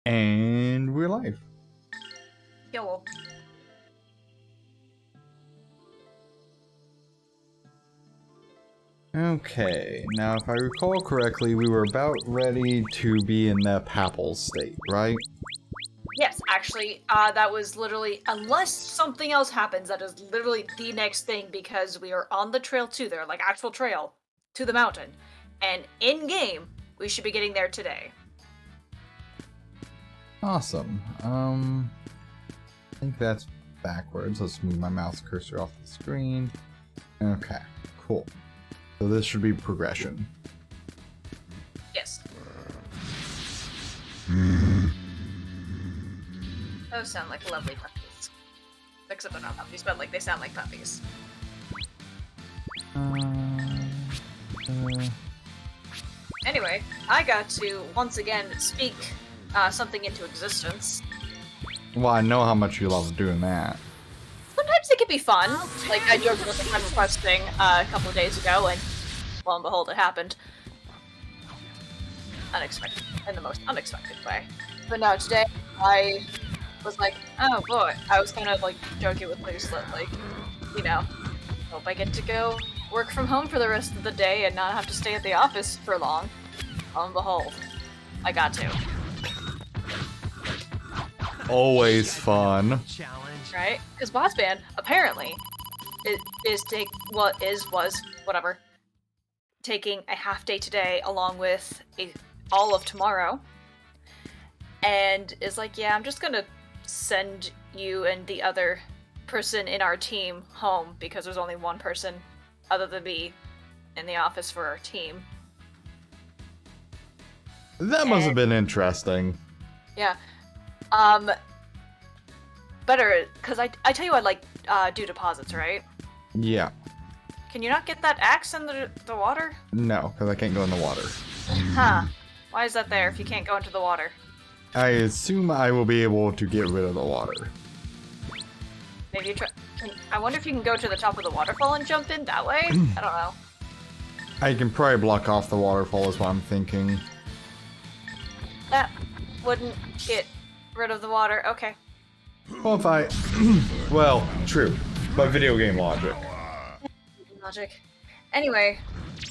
And we're live. Yo. Okay, now if I recall correctly, we were about ready to be in the papal state, right? Yes, actually, that was literally, unless something else happens, that is literally the next thing, because we are on the trail to there, like actual trail, to the mountain. And in-game, we should be getting there today. Awesome. I think that's backwards. Let's move my mouse cursor off the screen. Okay, cool. So this should be progression. Yes. Those sound like lovely puppies. Except they're not puppies, but like they sound like puppies. Anyway, I got to once again speak something into existence. Well, I know how much you love doing that. Sometimes it can be fun. Like I joked about the friend request thing a couple of days ago, and lo and behold, it happened. Unexpected, in the most unexpected way. But no, today I was like, oh boy, I was kind of like joking with Luce that, like, you know, hope I get to go work from home for the rest of the day and not have to stay at the office for long. Lo and behold, I got to. Always fun. Right? Because Boss Band apparently was whatever, taking a half day today along with all of tomorrow, and is like, yeah, I'm just gonna send you and the other person in our team home because there's only one person other than me in the office for our team. That must have been interesting. Yeah. Better, because I tell you I like do deposits, right? Yeah. Can you not get that axe in the water? No, because I can't go in the water. Huh. Why is that there if you can't go into the water? I assume I will be able to get rid of the water. Maybe you try. I wonder if you can go to the top of the waterfall and jump in that way? I don't know. I can probably block off the waterfall is what I'm thinking. That wouldn't get rid of the water. Okay. Well, if I... well, true. But video game logic. Logic. Anyway,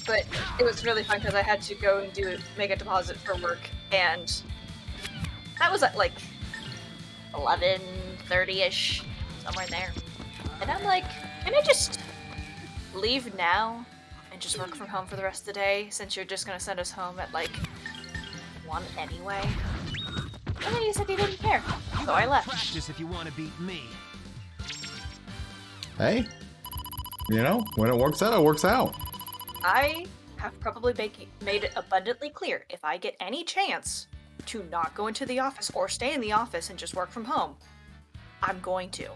but it was really fun because I had to go and make a deposit for work, and that was at like 11:30ish, somewhere in there. And I'm like, can I just leave now and just work from home for the rest of the day since you're just gonna send us home at like 1 anyway? And then he said he didn't care, so I left. Practice if you want to beat me. Hey, you know, when it works out, it works out. I have probably made it abundantly clear, if I get any chance to not go into the office or stay in the office and just work from home, I'm going to.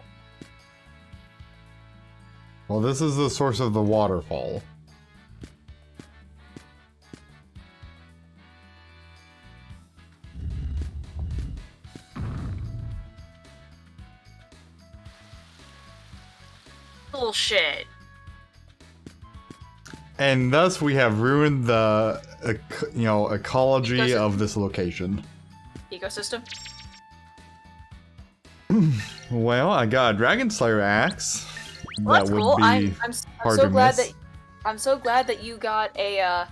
Well, this is the source of the waterfall. Bullshit. And thus we have ruined the, ecology Ecosystem. of this location. Ecosystem? Well, I got a Dragon Slayer axe. Well, that's cool. I'm hard so to glad miss. that I'm so glad that you got an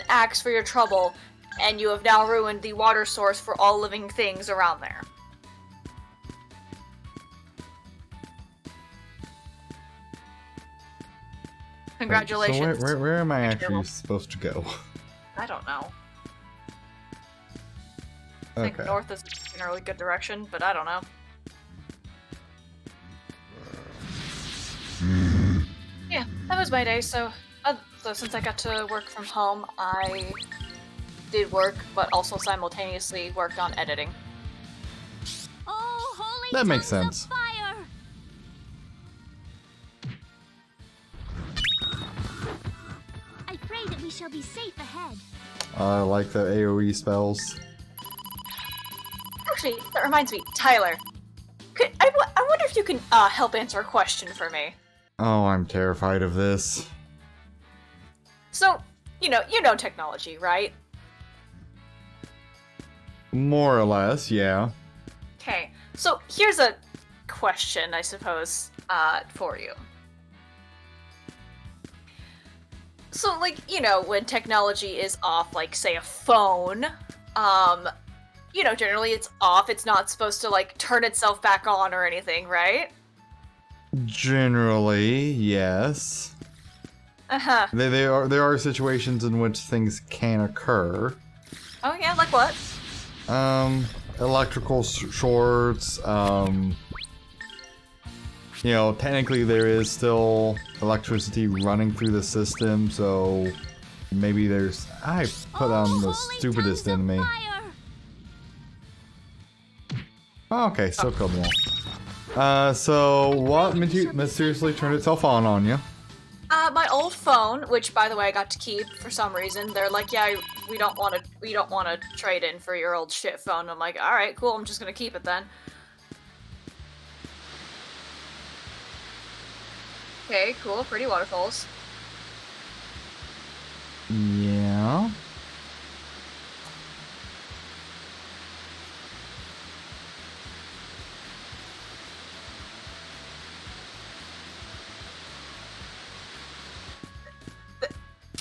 axe for your trouble, and you have now ruined the water source for all living things around there. Congratulations. So where am I actually supposed to go? I don't know. I think Okay. north is in a really good direction, but I don't know. Yeah, that was my day. So since I got to work from home, I did work, but also simultaneously worked on editing. Oh, holy That makes tongues of sense. fire! I pray that we shall be safe ahead. I like the AoE spells. Actually, that reminds me, Tyler. I wonder if you can help answer a question for me. Oh, I'm terrified of this. So, you know technology, right? More or less, yeah. Okay, so here's a question, I suppose, for you. So, like, you know, when technology is off, like, say, a phone, you know, generally it's off. It's not supposed to, like, turn itself back on or anything, right? Generally, yes. Uh-huh. There are situations in which things can occur. Oh, yeah, like what? Electrical shorts, you know, technically there is still electricity running through the system, so maybe there's... I put on the stupidest enemy. Oh, okay, still killed them all. So what mysteriously turned itself on you? My old phone, which by the way I got to keep for some reason. They're like, yeah, we don't want to trade in for your old shit phone. I'm like, all right, cool. I'm just gonna keep it then. Okay, cool. Pretty waterfalls. Yeah.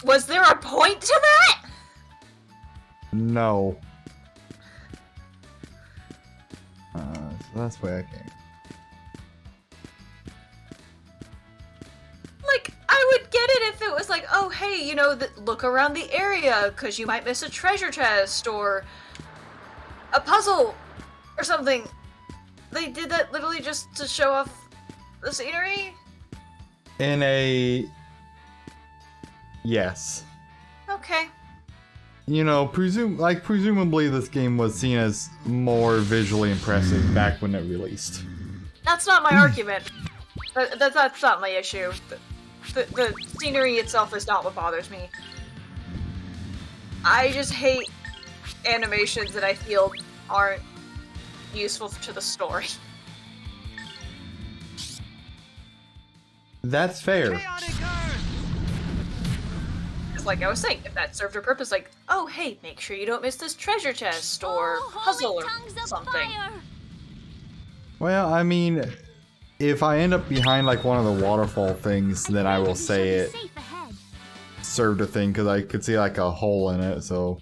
Was there a point to that? No. So that's why I came. Like, I would get it if it was like, oh, hey, you know, look around the area, because you might miss a treasure chest, or a puzzle, or something. They did that literally just to show off the scenery? In a... Yes. Okay. You know, presumably this game was seen as more visually impressive back when it released. That's not my argument. That's not my issue. The scenery itself is not what bothers me. I just hate animations that I feel aren't useful to the story. That's fair. Like I was saying, if that served a purpose, like, oh hey, make sure you don't miss this treasure chest or puzzle or something. Well, I mean, if I end up behind like one of the waterfall things, then I will say it served a thing, because I could see like a hole in it, so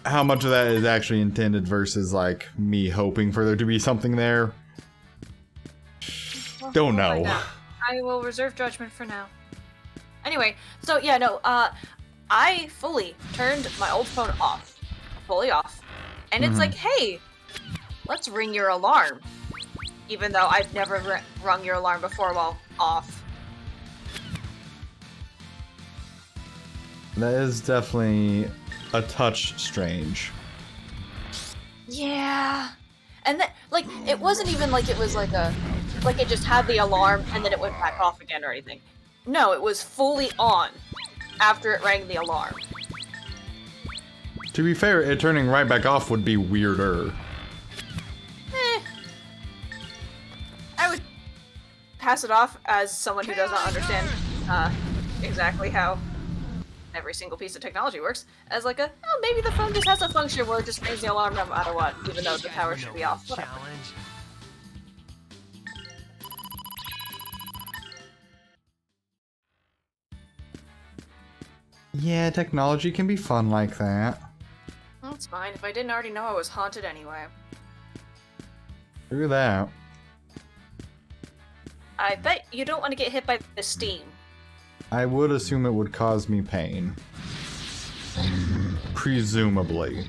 how much of that is actually intended versus like me hoping for there to be something there? Don't know. I will reserve judgment for now. Anyway, so yeah, no, I fully turned my old phone off. Fully off. And it's like, hey, let's ring your alarm. Even though I've never rung your alarm before while off. That is definitely a touch strange. Yeah. And then, like, it wasn't even like it was like like it just had the alarm and then it went back off again or anything. No, it was fully on after it rang the alarm. To be fair, it turning right back off would be weirder. I would pass it off as someone who does not understand exactly how every single piece of technology works, as like oh, maybe the phone just has a function where it just rings the alarm no matter what, even though the power should be off. Whatever. Yeah, technology can be fun like that. That's fine. If I didn't already know I was haunted anyway. True that. I bet you don't want to get hit by the steam. I would assume it would cause me pain. Presumably.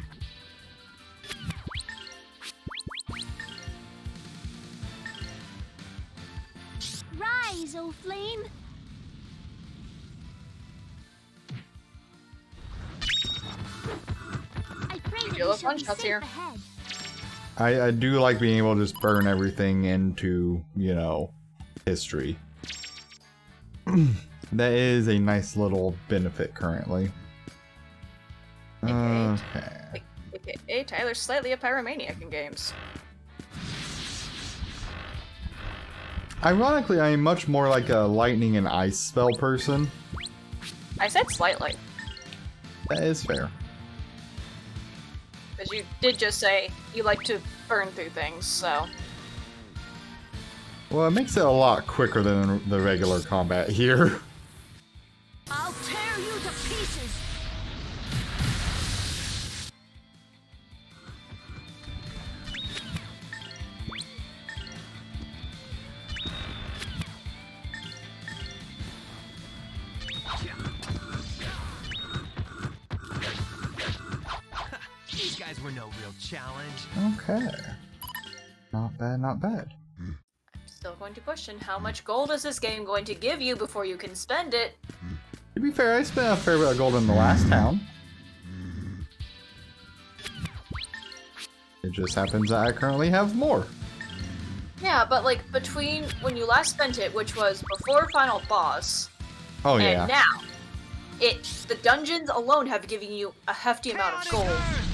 Rise, O flame! I pray that You we look shall one be shots safe here. ahead. I do like being able to just burn everything into, you know, history. That is a nice little benefit currently. Okay. AKA Tyler's slightly a pyromaniac in games. Ironically, I am much more like a lightning and ice spell person. I said slightly. That is fair. Because you did just say you like to burn through things, so... Well, it makes it a lot quicker than the regular combat here. I'll tear you to pieces. These guys were no real challenge. Okay. Not bad, not bad. Still going to question, how much gold is this game going to give you before you can spend it? To be fair, I spent a fair bit of gold in the last town. It just happens that I currently have more. Yeah, but like between when you last spent it, which was before final boss, Oh yeah. and now, the dungeons alone have given you a hefty amount of gold,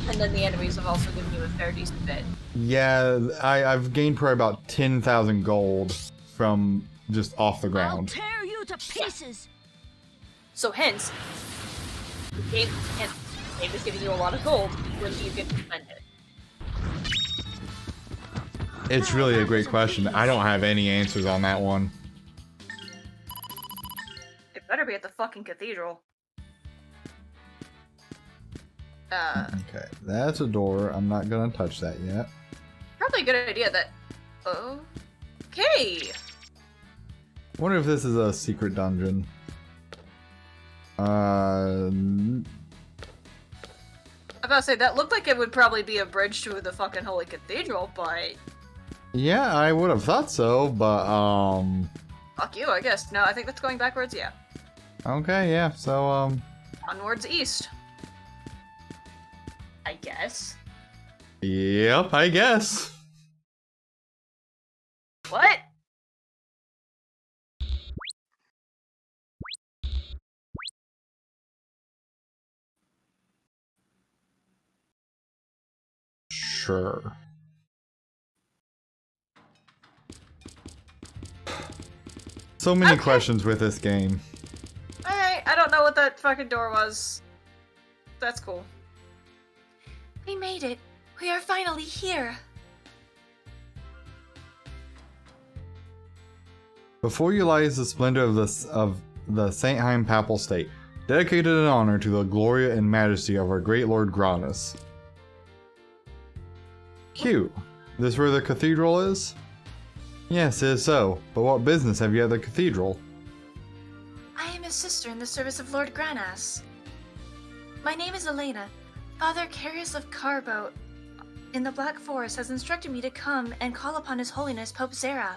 and then the enemies have also given you a fair decent bit. Yeah, I've gained probably about 10,000 gold from just off the I'll ground. tear you to pieces. So hence, the game is giving you a lot of gold when you get to spend it. It's really a great question. I don't have any answers on that one. It better be at the fucking cathedral. Okay, that's a door. I'm not gonna touch that yet. Probably a good idea that... Okay! Wonder if this is a secret dungeon. I'm about to say, that looked like it would probably be a bridge to the fucking Holy Cathedral, but... Yeah, I would have thought so, but, Fuck you, I guess. No, I think that's going backwards, yeah. okay, yeah, so, Onwards east. I guess. yep, I guess. What? Sure. So many Okay. questions with this game. Alright, I don't know what that fucking door was. That's cool. We made it. We are finally here. Before you lies the splendor of the Saintheim Papal State, dedicated in honor to the glory and majesty of our great Lord Granus. Cute. This where the cathedral is? Yes, it is so. But what business have you at the cathedral? I am his sister in the service of Lord Granas. My name is Elena. Father Carius of Carbo in the Black Forest has instructed me to come and call upon His Holiness Pope Zera.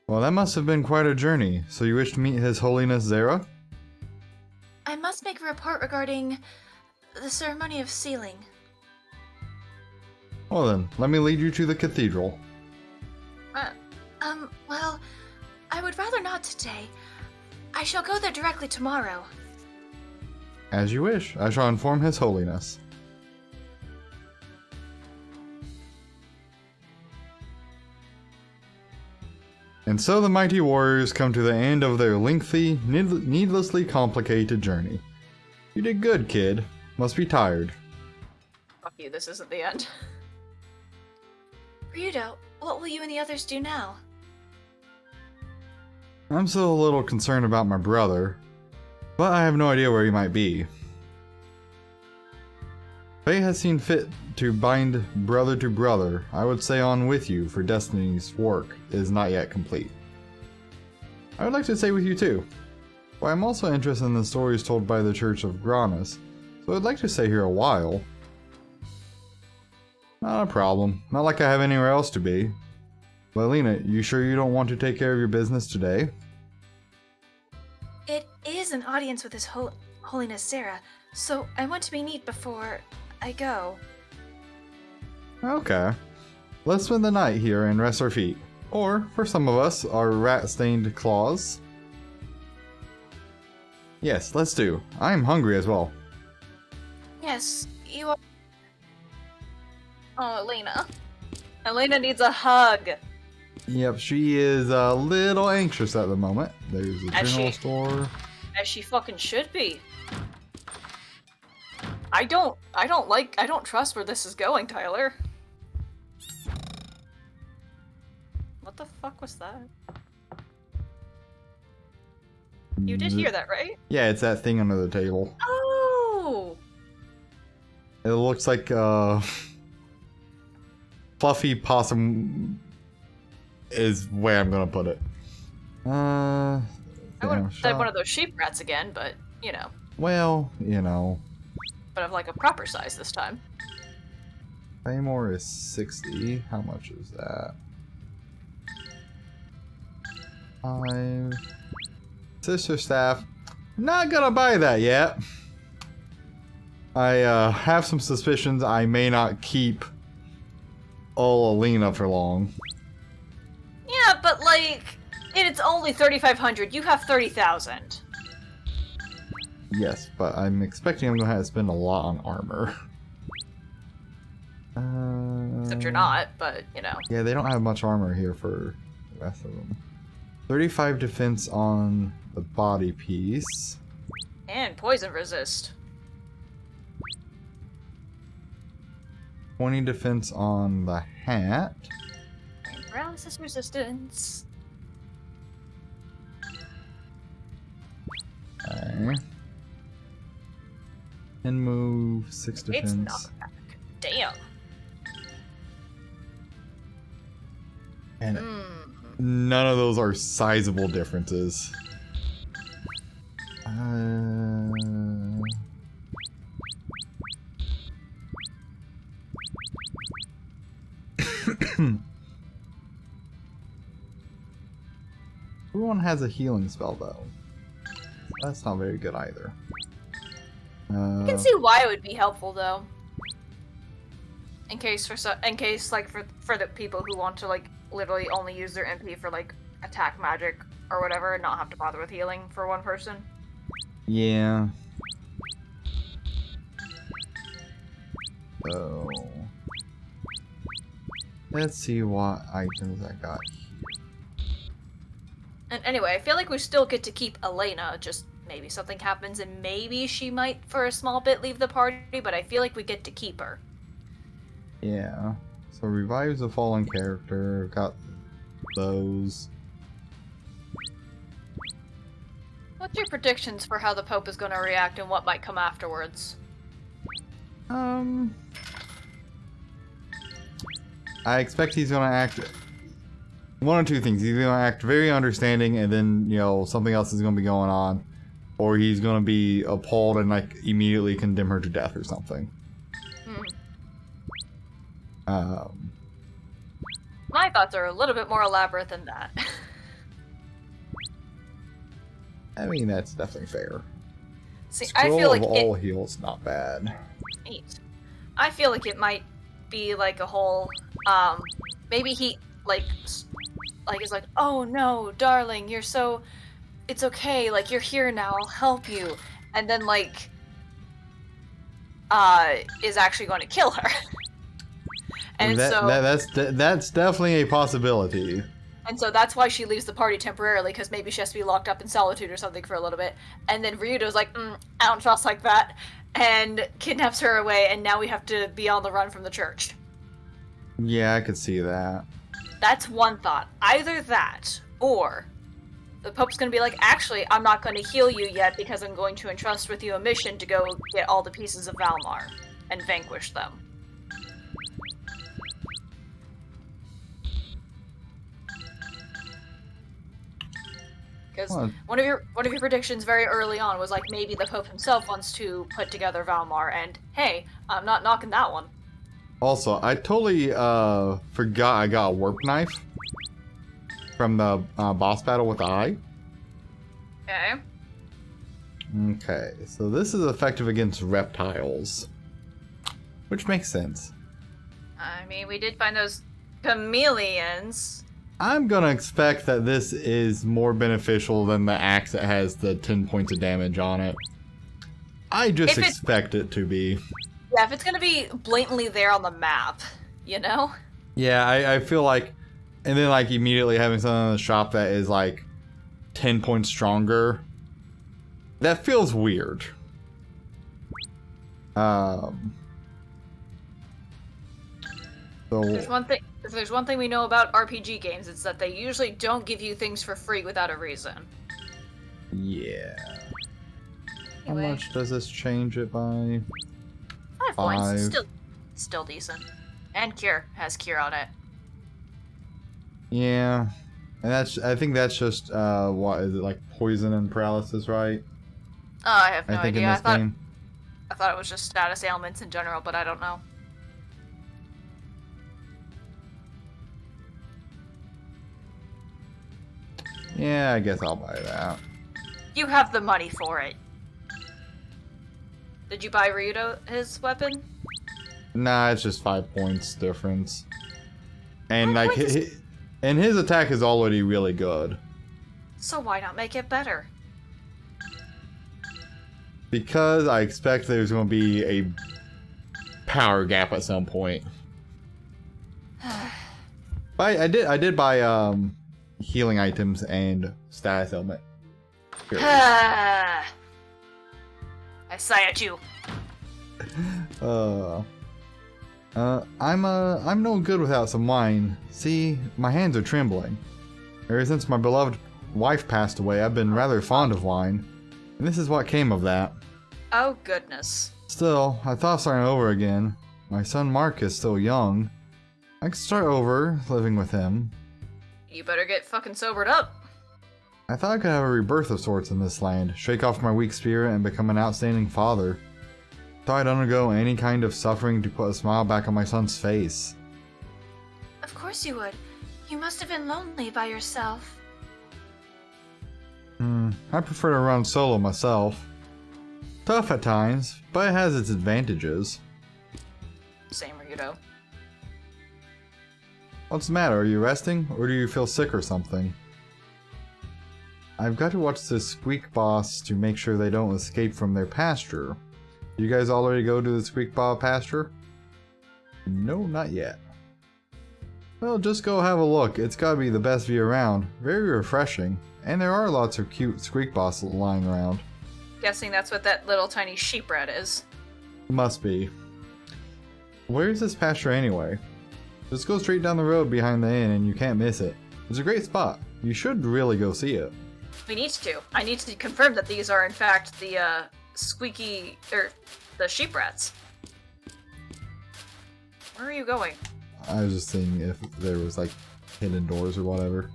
Well, that must have been quite a journey. So you wish to meet His Holiness Zera? I must make a report regarding the ceremony of sealing. Well then, let me lead you to the cathedral. Well, I would rather not today. I shall go there directly tomorrow. As you wish. I shall inform His Holiness. And so the mighty warriors come to the end of their lengthy, needlessly complicated journey. You did good, kid. Must be tired. Fuck you, this isn't the end. Ryudo, what will you and the others do now? I'm still a little concerned about my brother, but I have no idea where he might be. Fate has seen fit to bind brother to brother. I would say on with you, for Destiny's work is not yet complete. I would like to stay with you too. Well, I'm also interested in the stories told by the Church of Granus, so I'd like to stay here a while. Not a problem. Not like I have anywhere else to be. But Lena, you sure you don't want to take care of your business today? It is an audience with His Holiness Zera, so I want to be neat before I go. Okay. Let's spend the night here and rest our feet. Or, for some of us, our rat-stained claws. Yes, let's do. I am hungry as well. Yes, you are. Oh, Elena. Elena needs a hug. Yep, she is a little anxious at the moment. There's a As general she- store. As she fucking should be. I don't trust where this is going, Tyler. What the fuck was that? You did hear that, right? Yeah, it's that thing under the table. Oh! It looks like fluffy possum is the way I'm gonna put it. I would have said one of those sheep rats again, but, you know. Well, you know. But of like a proper size this time. Claymore is 60. How much is that? 5. Sister Staff. Not gonna buy that yet. I have some suspicions I may not keep Alina for long. Yeah, but like, it's only 3,500. You have 30,000. Yes, but I'm expecting I'm gonna have to spend a lot on armor. Except you're not, but you know. Yeah, they don't have much armor here for the rest of them. 35 defense on the body piece. And poison resist. 20 defense on the hat. And paralysis resistance. Okay. And move 6 It's defense. knockback. Damn. And none of those are sizable differences. Everyone has a healing spell though. That's not very good either. I can see why it would be helpful though. In case like for the people who want to like literally only use their MP for like attack magic or whatever and not have to bother with healing for one person. Yeah. So let's see what items I got here. And anyway, I feel like we still get to keep Elena, just maybe something happens and maybe she might for a small bit leave the party, but I feel like we get to keep her. Yeah. So revives a fallen character. Got those. What's your predictions for how the Pope is going to react and what might come afterwards? I expect he's gonna act one or two things. He's gonna act very understanding and then, you know, something else is gonna be going on. Or he's gonna be appalled and like immediately condemn her to death or something. My thoughts are a little bit more elaborate than that. I mean, that's definitely fair. See, Scroll I feel like of all heals, not bad. Neat. I feel like it might be like a whole, maybe he, is like, oh no, darling, you're so, it's okay, like, you're here now, I'll help you. And then, like, is actually going to kill her. And that's definitely a possibility. And so that's why she leaves the party temporarily, because maybe she has to be locked up in solitude or something for a little bit. And then Ryudo's like, I don't trust like that, and kidnaps her away, and now we have to be on the run from the church. Yeah, I could see that. That's one thought. Either that, or the Pope's gonna be like, actually, I'm not going to heal you yet because I'm going to entrust with you a mission to go get all the pieces of Valmar and vanquish them. Because one of your predictions very early on was like maybe the Pope himself wants to put together Valmar, and hey, I'm not knocking that one. Also, I totally forgot I got a warp knife from the boss battle with the eye. Okay. Okay, so this is effective against reptiles, which makes sense. I mean, we did find those chameleons. I'm gonna expect that this is more beneficial than the axe that has the 10 points of damage on it. I just expect it to be. Yeah, if it's gonna be blatantly there on the map, you know? Yeah, I feel like, and then like immediately having something in the shop that is like 10 points stronger, that feels weird. So If there's one thing we know about RPG games, it's that they usually don't give you things for free without a reason. yeah. How Anyway. much does this change it by? 5 points. 5. Still decent. And cure. Has cure on it. Yeah. And I think that's just, what is it, like poison and paralysis, right? Oh, I have no I think idea. in this game. I thought it was just status ailments in general, but I don't know. Yeah, I guess I'll buy that. You have the money for it. Did you buy Ryudo his weapon? Nah, it's just 5 points difference. And 5 like, points and his attack is already really good. So why not make it better? Because I expect there's going to be a power gap at some point. But I did buy healing items and status helmet. I sigh at you. I'm no good without some wine. See, my hands are trembling. Ever since my beloved wife passed away, I've been rather fond of wine. And this is what came of that. Oh goodness. Still, I thought of starting over again. My son Mark is still young. I could start over, living with him. You better get fucking sobered up. I thought I could have a rebirth of sorts in this land, shake off my weak spirit and become an outstanding father. Thought I'd undergo any kind of suffering to put a smile back on my son's face. Of course you would. You must have been lonely by yourself. I prefer to run solo myself. Tough at times, but it has its advantages. Same Ryudo. What's the matter? Are you resting? Or do you feel sick or something? I've got to watch the Squeak Boss to make sure they don't escape from their pasture. You guys already go to the Squeak Boss pasture? No, not yet. Well, just go have a look. It's gotta be the best view around. Very refreshing. And there are lots of cute Squeak Boss lying around. Guessing that's what that little tiny sheep rat is. Must be. Where's this pasture anyway? Just go straight down the road behind the inn and you can't miss it. It's a great spot. You should really go see it. We need to. I need to confirm that these are in fact the the sheep rats. Where are you going? I was just seeing if there was like hidden doors or whatever.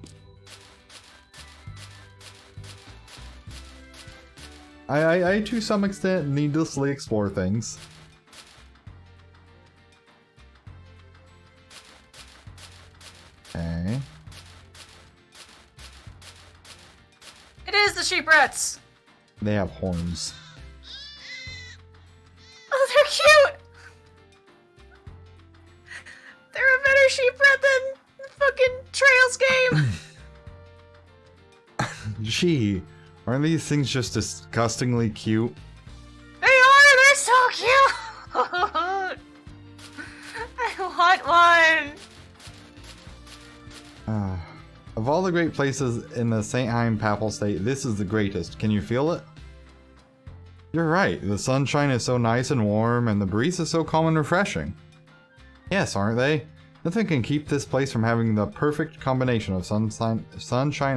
I to some extent needlessly explore things. Okay. It is the sheep rats! They have horns. Oh, they're cute! They're a better sheep rat than fucking Trails game! Gee, aren't these things just disgustingly cute? They are! They're so cute! I want one! Of all the great places in the St. Heim Papal State, this is the greatest. Can you feel it? You're right. The sunshine is so nice and warm, and the breeze is so calm and refreshing. Yes, aren't they? Nothing can keep this place from having the perfect combination of sunshine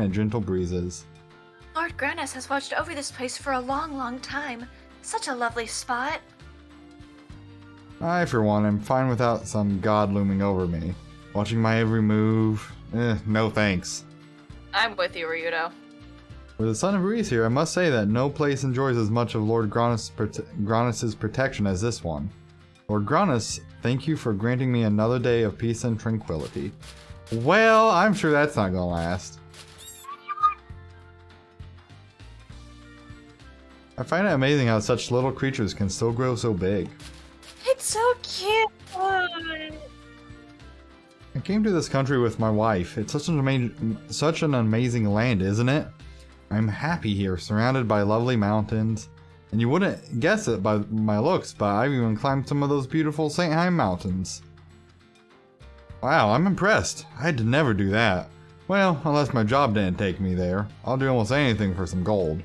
and gentle breezes. Lord Grannis has watched over this place for a long, long time. Such a lovely spot. I, for one, am fine without some god looming over me, watching my every move. No thanks. I'm with you, Ryudo. With the son of Reese here, I must say that no place enjoys as much of Lord Grannis' protection as this one. Lord Grannis, thank you for granting me another day of peace and tranquility. Well, I'm sure that's not gonna last. I find it amazing how such little creatures can still grow so big. It's so cute! I came to this country with my wife. It's such an amazing land, isn't it? I'm happy here, surrounded by lovely mountains. And you wouldn't guess it by my looks, but I've even climbed some of those beautiful St. Heim mountains. Wow, I'm impressed. I'd never do that. Well, unless my job didn't take me there. I'll do almost anything for some gold.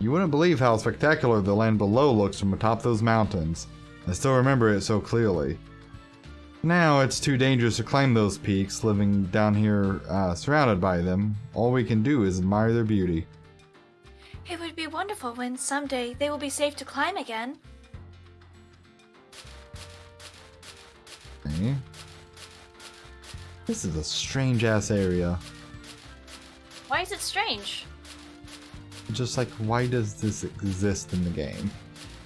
You wouldn't believe how spectacular the land below looks from atop those mountains. I still remember it so clearly. Now it's too dangerous to climb those peaks, living down here surrounded by them. All we can do is admire their beauty. It would be wonderful when someday they will be safe to climb again. Okay. This is a strange-ass area. Why is it strange? Just like, why does this exist in the game?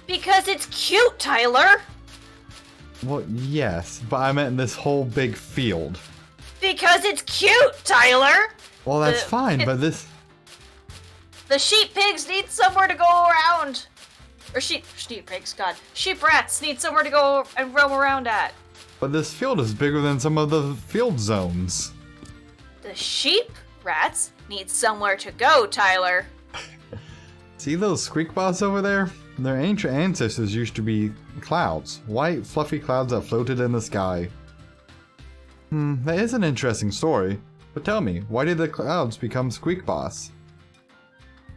Because it's cute, Tyler! Well, yes, but I meant this whole big field. Because it's cute, Tyler! Well, that's fine, but this... The sheep pigs need somewhere to go around! Or sheep pigs, god. Sheep rats need somewhere to go and roam around at. But this field is bigger than some of the field zones. The sheep rats need somewhere to go, Tyler. See those squeak bots over there? Their ancient ancestors used to be clouds. White, fluffy clouds that floated in the sky. That is an interesting story. But tell me, why did the clouds become squeak bots?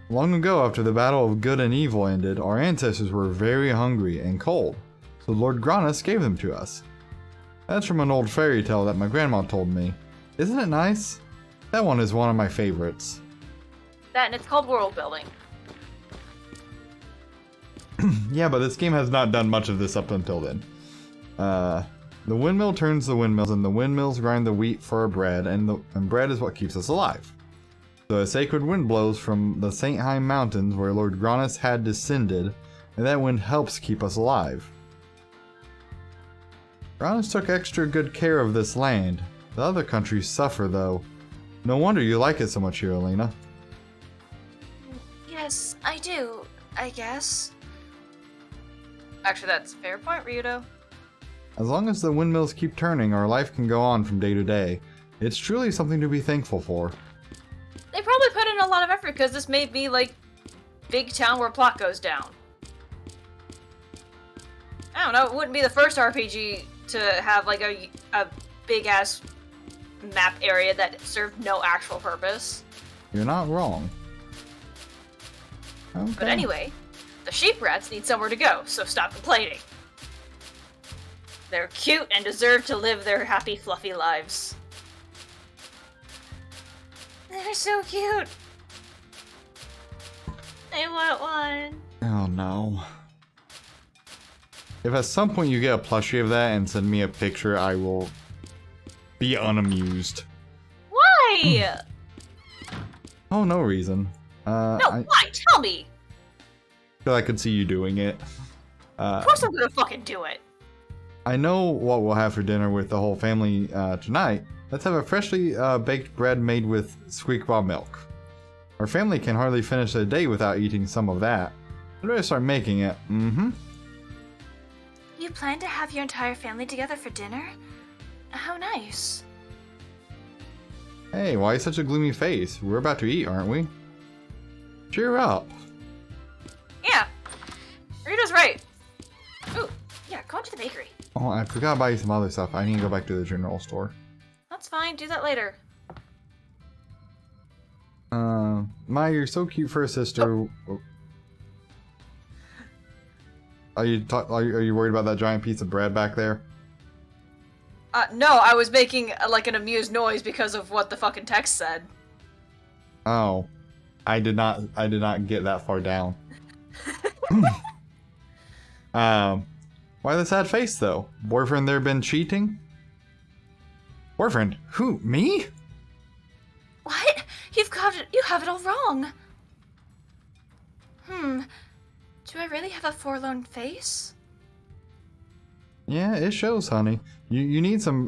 Long ago, after the battle of good and evil ended, our ancestors were very hungry and cold. So Lord Granus gave them to us. That's from an old fairy tale that my grandma told me. Isn't it nice? That one is one of my favorites. That and it's called world building. Yeah, but this game has not done much of this up until then. The windmill turns the windmills, and the windmills grind the wheat for our bread, and bread is what keeps us alive. So a sacred wind blows from the St. Heim Mountains where Lord Granus had descended, and that wind helps keep us alive. Granus took extra good care of this land. The other countries suffer, though. No wonder you like it so much here, Elena. Yes, I do, I guess. Actually, that's a fair point, Ryudo. As long as the windmills keep turning, our life can go on from day to day. It's truly something to be thankful for. They probably put in a lot of effort because this made me like big town where plot goes down. I don't know, it wouldn't be the first RPG to have like a big ass map area that served no actual purpose. You're not wrong. Okay. But anyway, the sheep rats need somewhere to go, so stop complaining. They're cute and deserve to live their happy, fluffy lives. They're so cute. I want one. Oh no. If at some point you get a plushie of that and send me a picture, I will be unamused. Why? Oh, no reason. Why? Tell me. Feel I could see you doing it. Of course I'm gonna fucking do it. I know what we'll have for dinner with the whole family tonight. Let's have a freshly baked bread made with squeakball milk. Our family can hardly finish a day without eating some of that. I'd better start making it. You plan to have your entire family together for dinner? How nice. Hey, why such a gloomy face? We're about to eat, aren't we? Cheer up. Yeah. Rita's right. Ooh, yeah, go to the bakery. Oh, I forgot to buy you some other stuff. I need to go back to the general store. That's fine, do that later. Maya, you're so cute for a sister. Oh. Are you worried about that giant piece of bread back there? No, I was making like an amused noise because of what the fucking text said. Oh, I did not get that far down. Why the sad face though? Boyfriend there been cheating? Boyfriend? Who? Me? What? You have it all wrong. Do I really have a forlorn face? Yeah, it shows, honey. You need some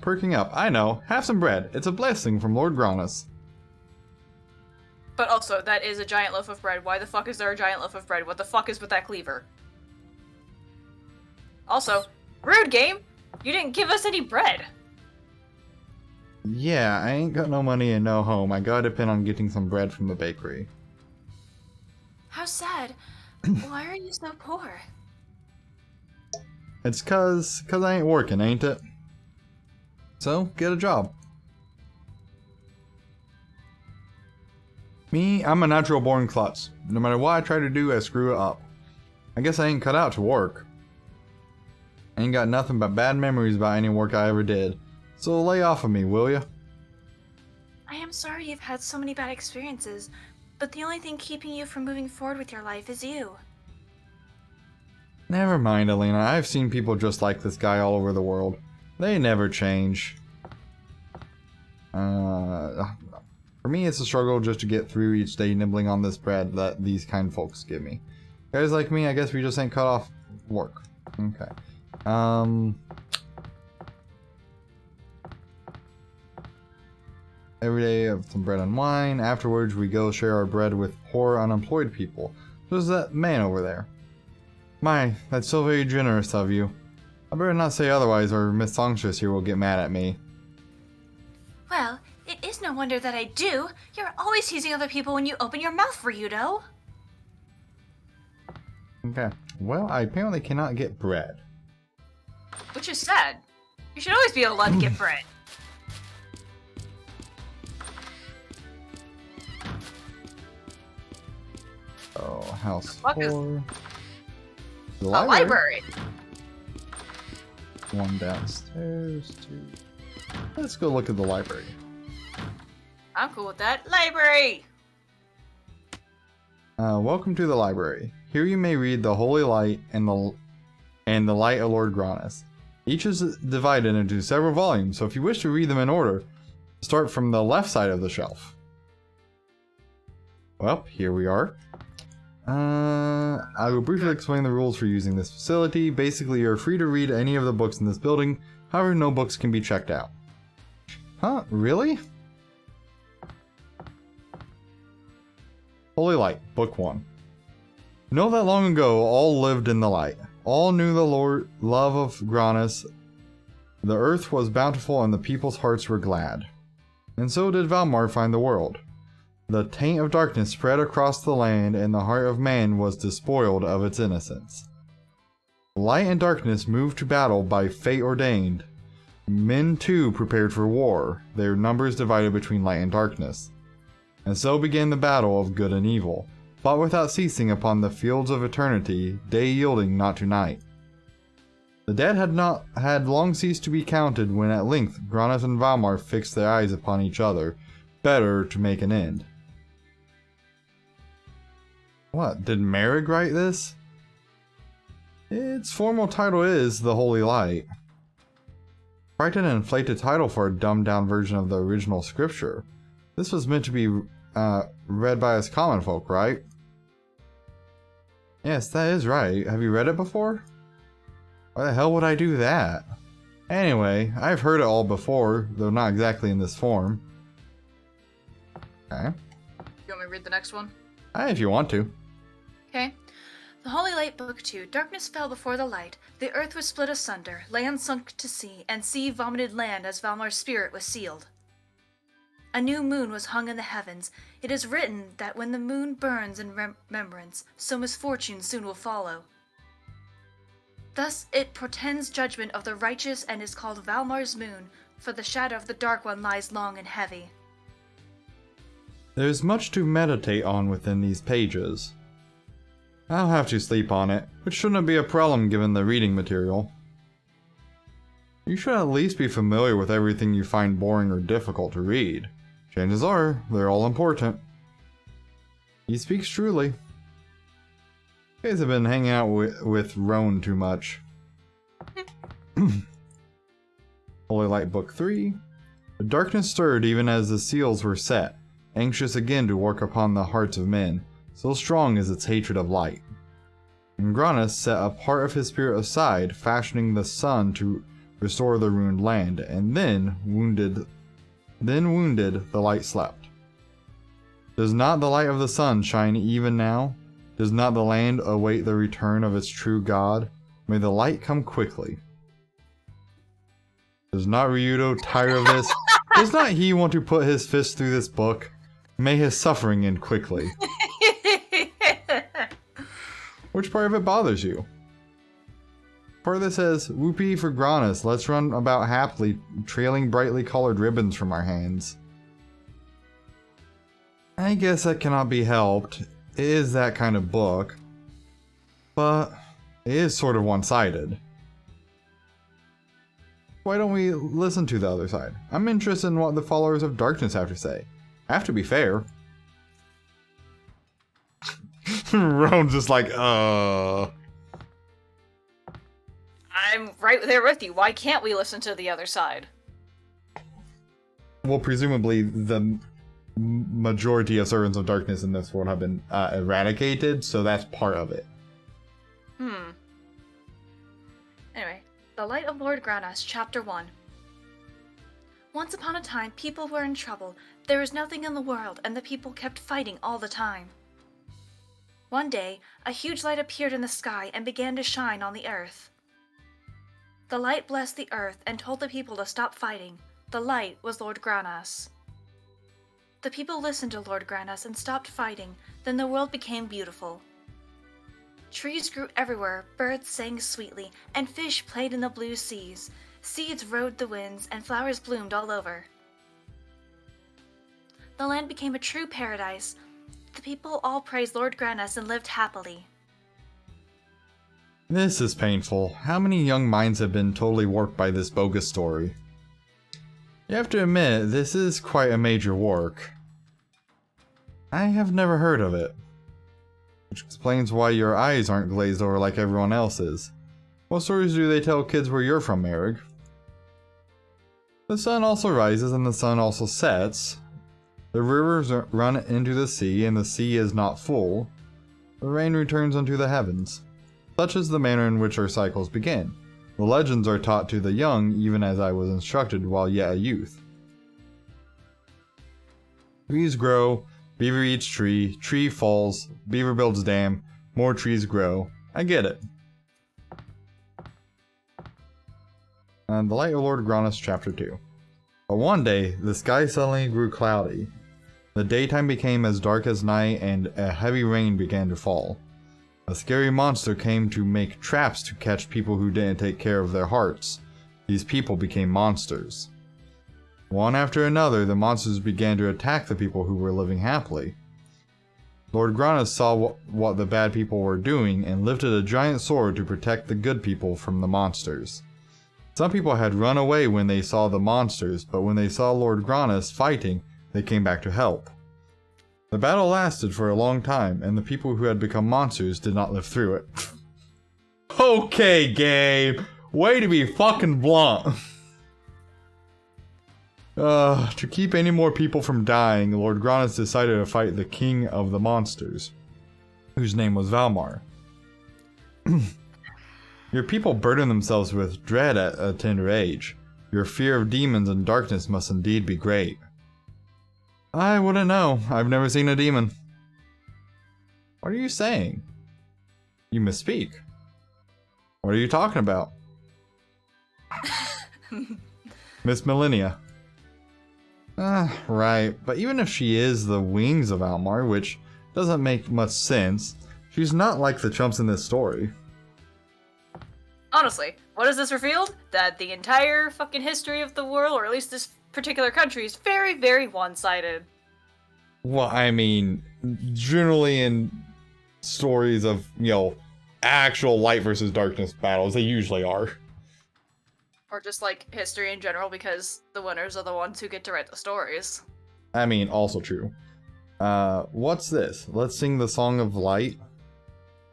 perking up. I know. Have some bread. It's a blessing from Lord Granus. But also, that is a giant loaf of bread. Why the fuck is there a giant loaf of bread? What the fuck is with that cleaver? Also, rude game! You didn't give us any bread! Yeah, I ain't got no money and no home. I gotta depend on getting some bread from the bakery. How sad. Why are you so poor? It's cause I ain't working, ain't it? So, get a job. Me, I'm a natural born klutz. No matter what I try to do, I screw it up. I guess I ain't cut out to work. I ain't got nothing but bad memories about any work I ever did. So lay off of me, will ya? I am sorry you've had so many bad experiences, but the only thing keeping you from moving forward with your life is you. Never mind, Elena. I've seen people just like this guy all over the world. They never change. For me, it's a struggle just to get through each day nibbling on this bread that these kind folks give me. Guys like me, I guess we just ain't cut off work. Okay. Every day of some bread and wine. Afterwards, we go share our bread with poor, unemployed people. There's that man over there. My, that's so very generous of you. I better not say otherwise, or Miss Songstress here will get mad at me. Well, it is no wonder that I do. You're always teasing other people when you open your mouth, Ryudo. Okay. Well, I apparently cannot get bread. Which is sad. You should always be allowed to get bread. Oh, house Fuck is- 4. The A library. One downstairs, 2. Let's go look at the library. I'm cool with that. Library! Welcome to the library. Here you may read the Holy Light and the Light of Lord Granus. Each is divided into several volumes, so if you wish to read them in order, start from the left side of the shelf. Well, here we are. I will briefly explain the rules for using this facility. Basically, you're free to read any of the books in this building, however, no books can be checked out. Huh? Really? Holy Light, Book 1. Know that long ago all lived in the light. All knew the love of Granus. The earth was bountiful and the people's hearts were glad. And so did Valmar find the world. The taint of darkness spread across the land and the heart of man was despoiled of its innocence. Light and darkness moved to battle by fate ordained. Men too prepared for war, their numbers divided between light and darkness. And so began the battle of good and evil, fought without ceasing upon the fields of eternity, day yielding not to night. The dead had long ceased to be counted when at length Granus and Valmar fixed their eyes upon each other, better to make an end. What, did Merrick write this? Its formal title is The Holy Light. Quite an inflated title for a dumbed down version of the original scripture. This was meant to be read by us common folk, right? Yes, that is right. Have you read it before? Why the hell would I do that? Anyway, I've heard it all before, though not exactly in this form. Okay. You want me to read the next one? If you want to. Okay. The Holy Light, Book 2. Darkness fell before the light. The earth was split asunder. Land sunk to sea, and sea vomited land as Valmar's spirit was sealed. A new moon was hung in the heavens. It is written that when the moon burns in remembrance, so misfortune soon will follow. Thus it portends judgment of the righteous and is called Valmar's moon, for the shadow of the Dark One lies long and heavy. There's much to meditate on within these pages. I'll have to sleep on it, which shouldn't be a problem given the reading material. You should at least be familiar with everything you find boring or difficult to read. Chances are, they're all important. He speaks truly. You guys have been hanging out with Roan too much. Holy Light Book 3. The darkness stirred even as the seals were set, anxious again to work upon the hearts of men, so strong is its hatred of light. And Granus set a part of his spirit aside, fashioning the sun to restore the ruined land, and then wounded, the light slept. Does not the light of the sun shine even now? Does not the land await the return of its true God? May the light come quickly. Does not Ryudo tire of this? Does not he want to put his fist through this book? May his suffering end quickly. Which part of it bothers you? Part that says, whoopee for Granus, let's run about happily, trailing brightly colored ribbons from our hands. I guess that cannot be helped. is that kind of book, but it is sort of one-sided. Why don't we listen to the other side? I'm interested in what the followers of darkness have to say. I have to be fair. Roan's just like, I'm right there with you. Why can't we listen to the other side? Well, presumably the majority of servants of darkness in this world have been eradicated, so that's part of it. Anyway, The Light of Lord Granas, Chapter 1. Once upon a time, people were in trouble. There was nothing in the world, and the people kept fighting all the time. One day, a huge light appeared in the sky and began to shine on the earth. The light blessed the earth and told the people to stop fighting. The light was Lord Granas. The people listened to Lord Granas and stopped fighting. Then the world became beautiful. Trees grew everywhere, birds sang sweetly, and fish played in the blue seas. Seeds rode the winds, and flowers bloomed all over. The land became a true paradise. The people all praised Lord Granas and lived happily. This is painful. How many young minds have been totally warped by this bogus story? You have to admit, this is quite a major work. I have never heard of it. Which explains why your eyes aren't glazed over like everyone else's. What stories do they tell kids where you're from, Merrick? The sun also rises and the sun also sets. The rivers run into the sea and the sea is not full. The rain returns unto the heavens. Such is the manner in which our cycles begin. The legends are taught to the young, even as I was instructed while yet a youth. Trees grow, beaver eats tree, tree falls, beaver builds dam, more trees grow. I get it. And The Light of Lord Granas, Chapter 2. But one day, the sky suddenly grew cloudy. The daytime became as dark as night, and a heavy rain began to fall. A scary monster came to make traps to catch people who didn't take care of their hearts. These people became monsters. One after another, the monsters began to attack the people who were living happily. Lord Granas saw what the bad people were doing and lifted a giant sword to protect the good people from the monsters. Some people had run away when they saw the monsters, but when they saw Lord Granas fighting, they came back to help. The battle lasted for a long time, and the people who had become monsters did not live through it. Okay, Gabe! Way to be fucking blunt! To keep any more people from dying, Lord Granas decided to fight the king of the monsters, whose name was Valmar. Your people burden themselves with dread at a tender age. Your fear of demons and darkness must indeed be great. I wouldn't know. I've never seen a demon. What are you saying? You misspeak. What are you talking about? Miss Millennia. Right. But even if she is the wings of Almar, which doesn't make much sense, she's not like the chumps in this story. Honestly, what has this revealed? That the entire fucking history of the world, or at least this particular country, is very, very one-sided. Well, I mean, generally in stories of, actual light versus darkness battles, they usually are. Or just, like, history in general, because the winners are the ones who get to write the stories. I mean, also true. What's this? Let's sing the Song of Light.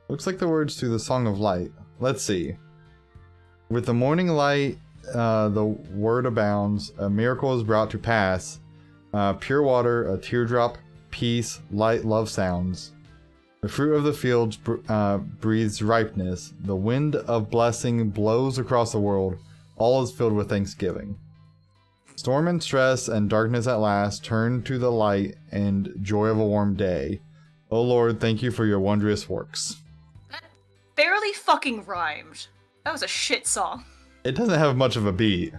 Looks like the words to the Song of Light. Let's see. With the morning light, the word abounds, a miracle is brought to pass. Pure water, a teardrop, peace, light, love sounds. The fruit of the fields breathes ripeness. The wind of blessing blows across the world. All is filled with thanksgiving. Storm and stress and darkness at last turn to the light and joy of a warm day. O Lord, thank you for your wondrous works. That barely fucking rhymed. That was a shit song. It doesn't have much of a beat.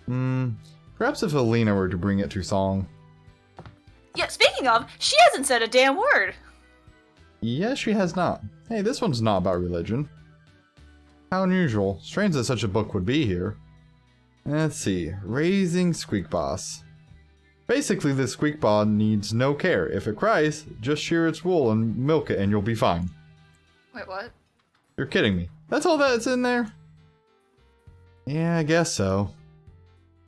Perhaps if Alina were to bring it to song. Yeah, speaking of, she hasn't said a damn word. Yes, she has not. Hey, this one's not about religion. How unusual. Strange that such a book would be here. Let's see. Raising Squeak Boss. Basically, this squeakball needs no care. If it cries, just shear its wool and milk it and you'll be fine. Wait, what? You're kidding me. That's all that's in there? Yeah, I guess so.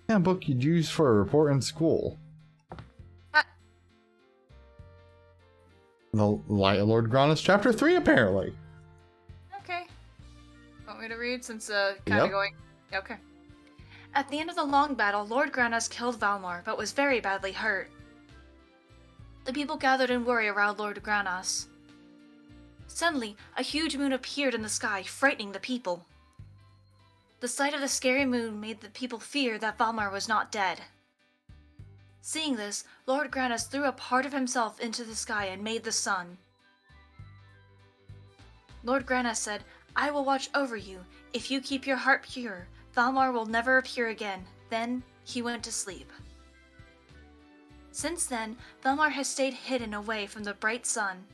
Yeah, a book you'd use for a report in school. The Light of Lord Granus, Chapter 3, apparently. Okay. Want me to read since kind of going... Okay. At the end of the long battle, Lord Granus killed Valmar, but was very badly hurt. The people gathered in worry around Lord Granus. Suddenly, a huge moon appeared in the sky, frightening the people. The sight of the scary moon made the people fear that Valmar was not dead. Seeing this, Lord Granus threw a part of himself into the sky and made the sun. Lord Granus said, "I will watch over you. If you keep your heart pure, Valmar will never appear again." Then he went to sleep. Since then, Valmar has stayed hidden away from the bright sun.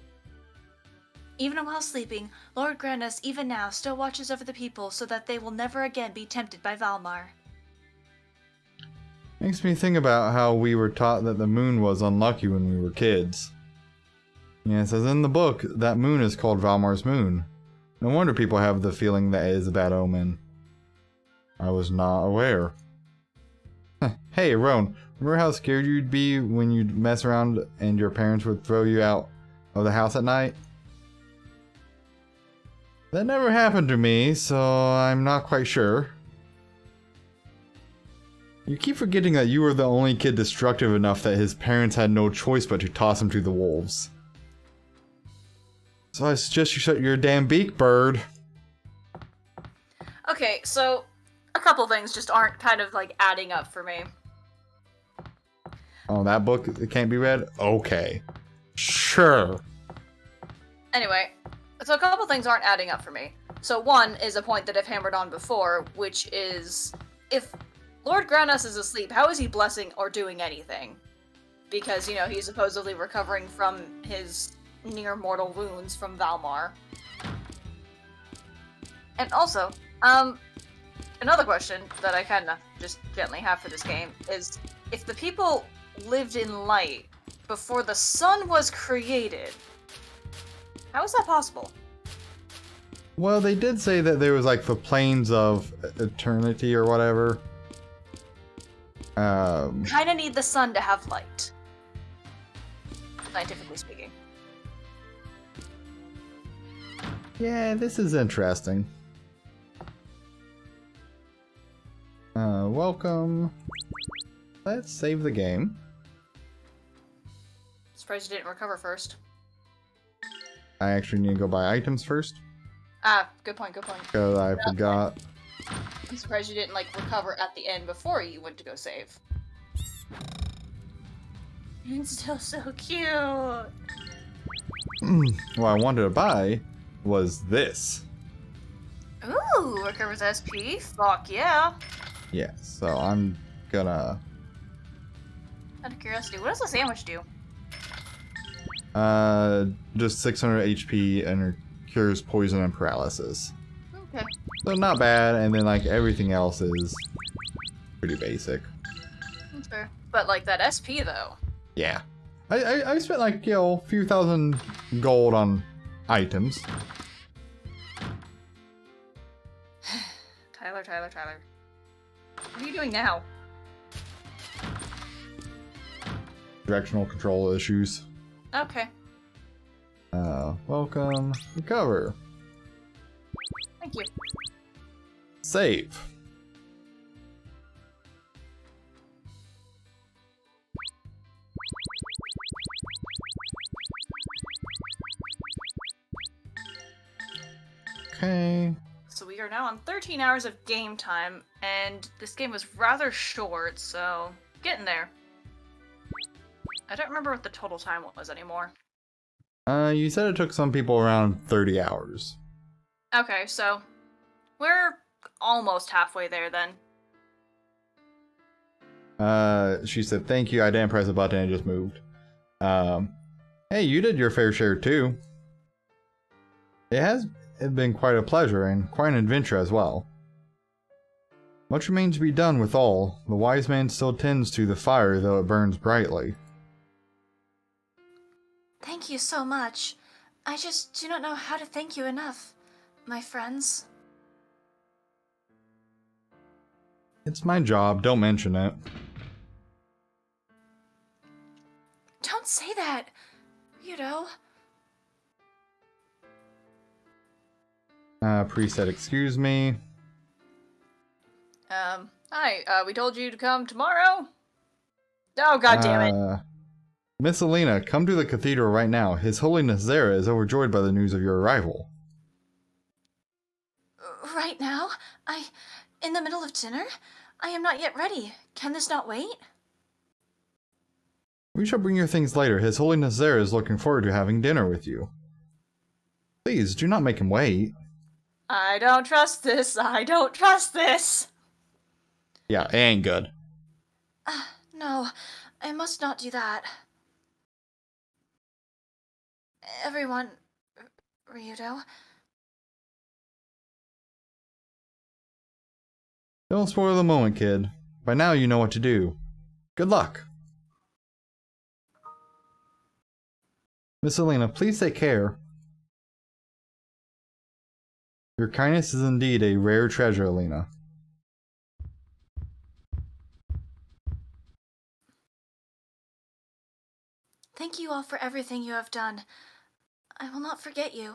Even while sleeping, Lord Granus even now still watches over the people so that they will never again be tempted by Valmar. Makes me think about how we were taught that the moon was unlucky when we were kids. Yeah, it says in the book that moon is called Valmar's moon. No wonder people have the feeling that it is a bad omen. I was not aware. Hey, Roan, remember how scared you'd be when you'd mess around and your parents would throw you out of the house at night? That never happened to me, so I'm not quite sure. You keep forgetting that you were the only kid destructive enough that his parents had no choice but to toss him to the wolves. So I suggest you shut your damn beak, bird. Okay, so a couple things just aren't kind of like adding up for me. Oh, that book it can't be read? Okay. Sure. Anyway, so a couple things aren't adding up for me. So one is a point that I've hammered on before, which is if Lord Granus is asleep, how is he blessing or doing anything? Because, you know, he's supposedly recovering from his near-mortal wounds from Valmar. And also, another question that I kind of just gently have for this game is, if the people lived in light before the sun was created, how is that possible? Well, they did say that there was like the planes of eternity or whatever. Kinda need the sun to have light. Scientifically speaking. Yeah, this is interesting. Welcome. Let's save the game. Surprised you didn't recover first. I actually need to go buy items first. Ah, good point, good point. Because I forgot. I'm surprised you didn't, like, recover at the end before you went to go save. It's still so cute! What I wanted to buy was this. Ooh, recovers SP? Fuck yeah! Yeah, so I'm gonna... Out of curiosity, what does the sandwich do? Just 600 HP and it cures poison and paralysis. Okay. So not bad, and then like everything else is pretty basic. That's fair. But, like, that SP, though. Yeah. I spent like, you know, a few thousand gold on items. Tyler. What are you doing now? Directional control issues. Okay. Welcome. Recover. Thank you. Save. Okay. So we are now on 13 hours of game time, and this game was rather short, so getting there. I don't remember what the total time was anymore. You said it took some people around 30 hours. Okay, so we're almost halfway there then. She said, thank you, I didn't press a button, I just moved. Hey, you did your fair share too. It has been quite a pleasure and quite an adventure as well. Much remains to be done with all. The wise man still tends to the fire, though it burns brightly. Thank you so much. I just do not know how to thank you enough, my friends. It's my job, don't mention it. Don't say that, Ryudo. Priest said, excuse me. Hi, we told you to come tomorrow? Oh, god damn it. Miss Alina, come to the cathedral right now. His Holiness Zera is overjoyed by the news of your arrival. Right now? In the middle of dinner? I am not yet ready. Can this not wait? We shall bring your things later. His Holiness Zera is looking forward to having dinner with you. Please, do not make him wait. I don't trust this. I don't trust this. Yeah, it ain't good. No, I must not do that. Everyone, Ryudo. Don't spoil the moment, kid. By now you know what to do. Good luck. Miss Alina, please take care. Your kindness is indeed a rare treasure, Alina. Thank you all for everything you have done. I will not forget you.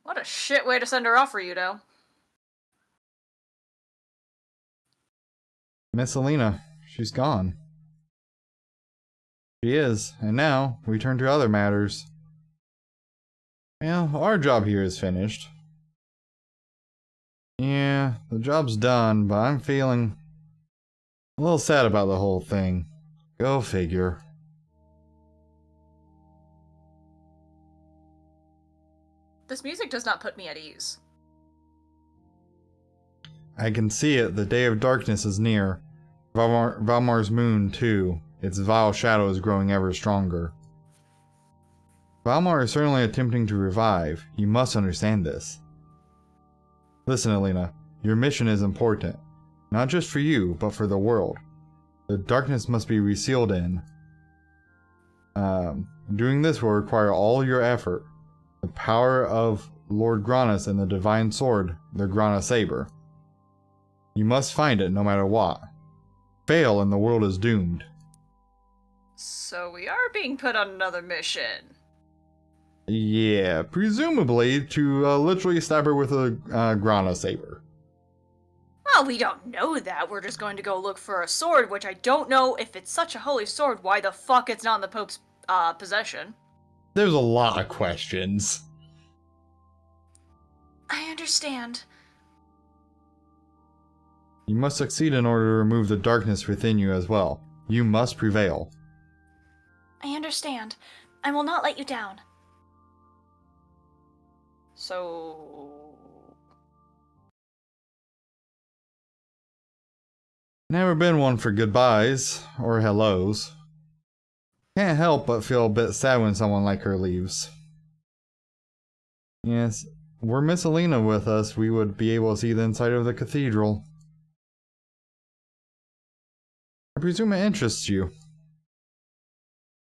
What a shit way to send her off, Ryudo. Miss Alina, she's gone. She is, and now we turn to other matters. Well, our job here is finished. Yeah, the job's done, but I'm feeling a little sad about the whole thing. Go figure. This music does not put me at ease. I can see it. The day of darkness is near. Valmar's moon, too. Its vile shadow is growing ever stronger. Valmar is certainly attempting to revive. You must understand this. Listen, Alina. Your mission is important. Not just for you, but for the world. The darkness must be resealed in. Doing this will require all your effort. The power of Lord Granus and the divine sword, the Grana Saber. You must find it no matter what. Fail and the world is doomed. So we are being put on another mission. Yeah, presumably to literally stab her with a Grana Saber. Well, we don't know that. We're just going to go look for a sword, which I don't know if it's such a holy sword, why the fuck it's not in the Pope's possession. There's a lot of questions. I understand. You must succeed in order to remove the darkness within you as well. You must prevail. I understand. I will not let you down. So... Never been one for goodbyes or hellos. Can't help but feel a bit sad when someone like her leaves. Yes, were Miss Alina with us, we would be able to see the inside of the cathedral. I presume it interests you.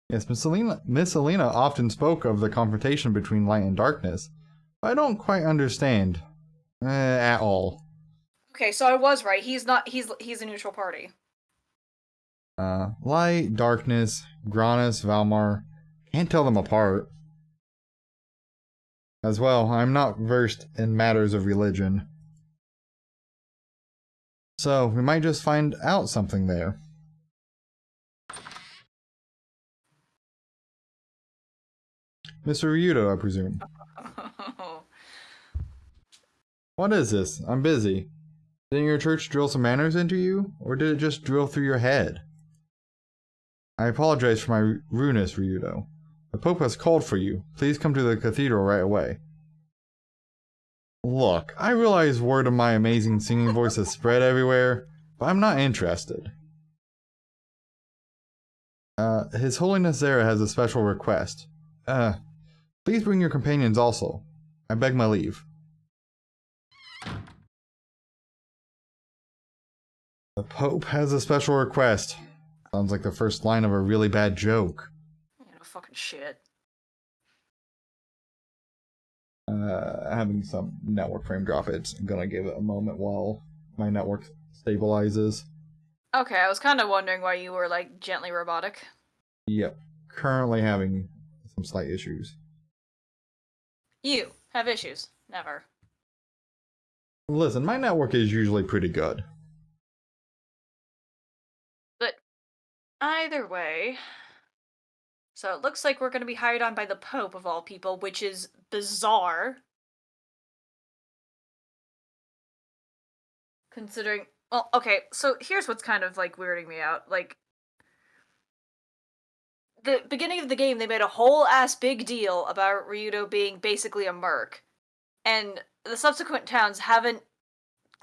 Yes, Miss Alina often spoke of the confrontation between light and darkness, but I don't quite understand. At all. Okay, so I was right. He's a neutral party. Light, darkness, Granus, Valmar, can't tell them apart. As well, I'm not versed in matters of religion. So, we might just find out something there. Mr. Ryudo, I presume. What is this? I'm busy. Didn't your church drill some manners into you? Or did it just drill through your head? I apologize for my rudeness, Ryudo. The Pope has called for you. Please come to the cathedral right away. Look, I realize word of my amazing singing voice has spread everywhere, but I'm not interested. His Holiness Zera has a special request. Please bring your companions also. I beg my leave. The Pope has a special request. Sounds like the first line of a really bad joke. Fucking shit. Having some network frame drop it. I'm gonna give it a moment while my network stabilizes. Okay, I was kind of wondering why you were, like, gently robotic. Yep. Currently having some slight issues. You have issues. Never. Listen, my network is usually pretty good. But either way... So it looks like we're going to be hired on by the Pope, of all people, which is bizarre. Considering... Well, okay, so here's what's kind of, like, weirding me out. Like, the beginning of the game, they made a whole-ass big deal about Ryudo being basically a merc. And the subsequent towns haven't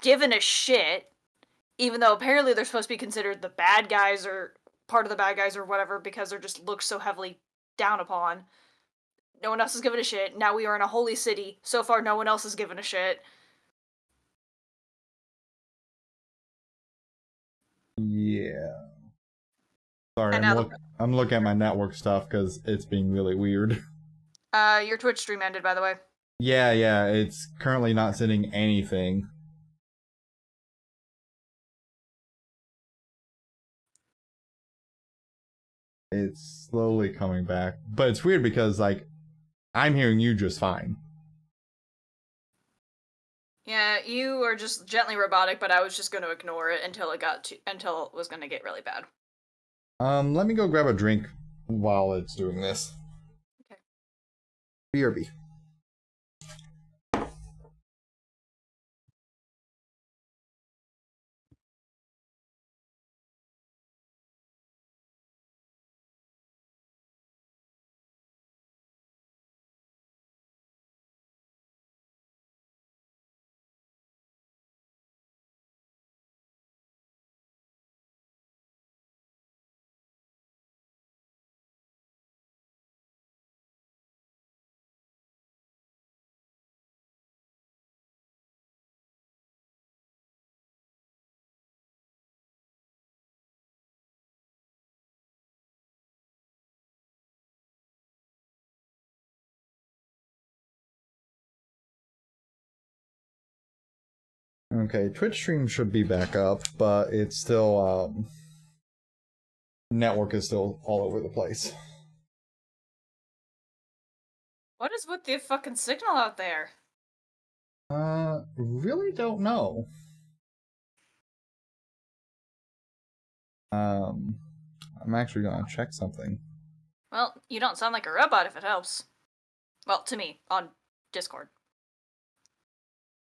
given a shit, even though apparently they're supposed to be considered the bad guys or part of the bad guys or whatever because they're just looked so heavily down upon. No one else has given a shit. Now we are in a holy city. So far, no one else has given a shit. Yeah. Sorry, And I'm looking at my network stuff because it's being really weird. Your Twitch stream ended, by the way. Yeah, it's currently not sending anything. It's slowly coming back. But it's weird because, like, I'm hearing you just fine. Yeah, you are just gently robotic, but I was just going to ignore it until until it was going to get really bad. Let me go grab a drink while it's doing this. Okay. BRB. Okay, Twitch stream should be back up, but it's still, network is still all over the place. What is with the fucking signal out there? Really don't know. I'm actually gonna check something. Well, you don't sound like a robot if it helps. Well, to me, on Discord.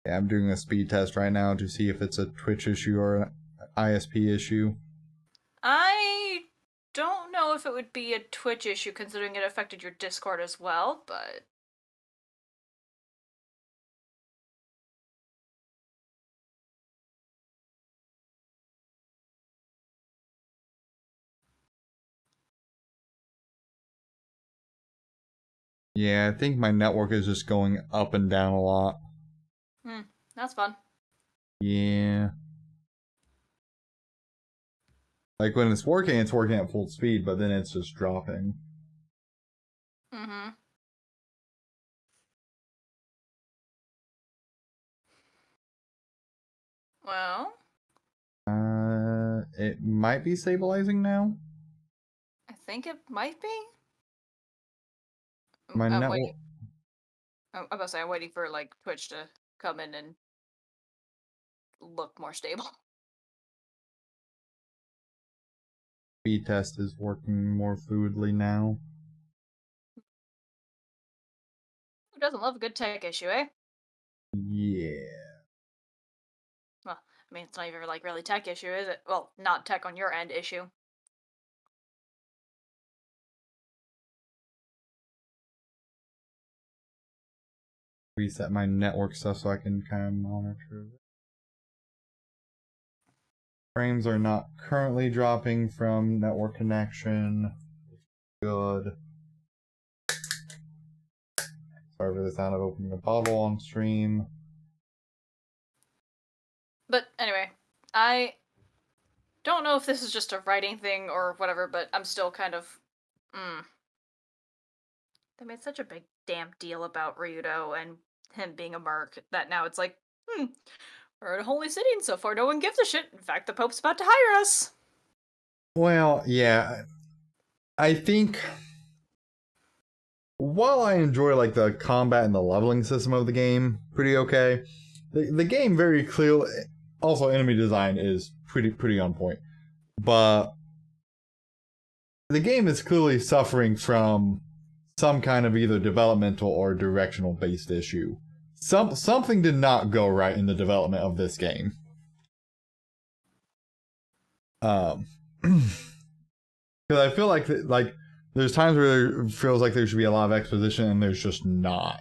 Yeah, I'm doing a speed test right now to see if it's a Twitch issue or an ISP issue. I don't know if it would be a Twitch issue considering it affected your Discord as well, but... Yeah, I think my network is just going up and down a lot. That's fun. Yeah. Like when it's working at full speed, but then it's just dropping. Mm-hmm. Well... It might be stabilizing now. I think it might be? My I'm network... waiting. I'm about to say, I'm waiting for, like, Twitch to come in and look more stable. Speed test is working more fluidly now. Who doesn't love a good tech issue, eh? Yeah. Well, I mean, it's not even, like, really tech issue, is it? Well, not tech on your end issue. Reset my network stuff so I can kind of monitor it. Frames are not currently dropping from network connection. Good. Sorry for the sound of opening a bottle on stream. But anyway, I don't know if this is just a writing thing or whatever, but I'm still kind of... They made such a big damn deal about Ryudo and him being a merc that now it's like, we're in a holy city and so far no one gives a shit. In fact, the Pope's about to hire us. Well, yeah. I think... While I enjoy like the combat and the leveling system of the game pretty okay, the game very clearly... Also, enemy design is pretty on point. But the game is clearly suffering from some kind of either developmental or directional based issue. Something did not go right in the development of this game. Because I feel like there's times where it feels like there should be a lot of exposition and there's just not.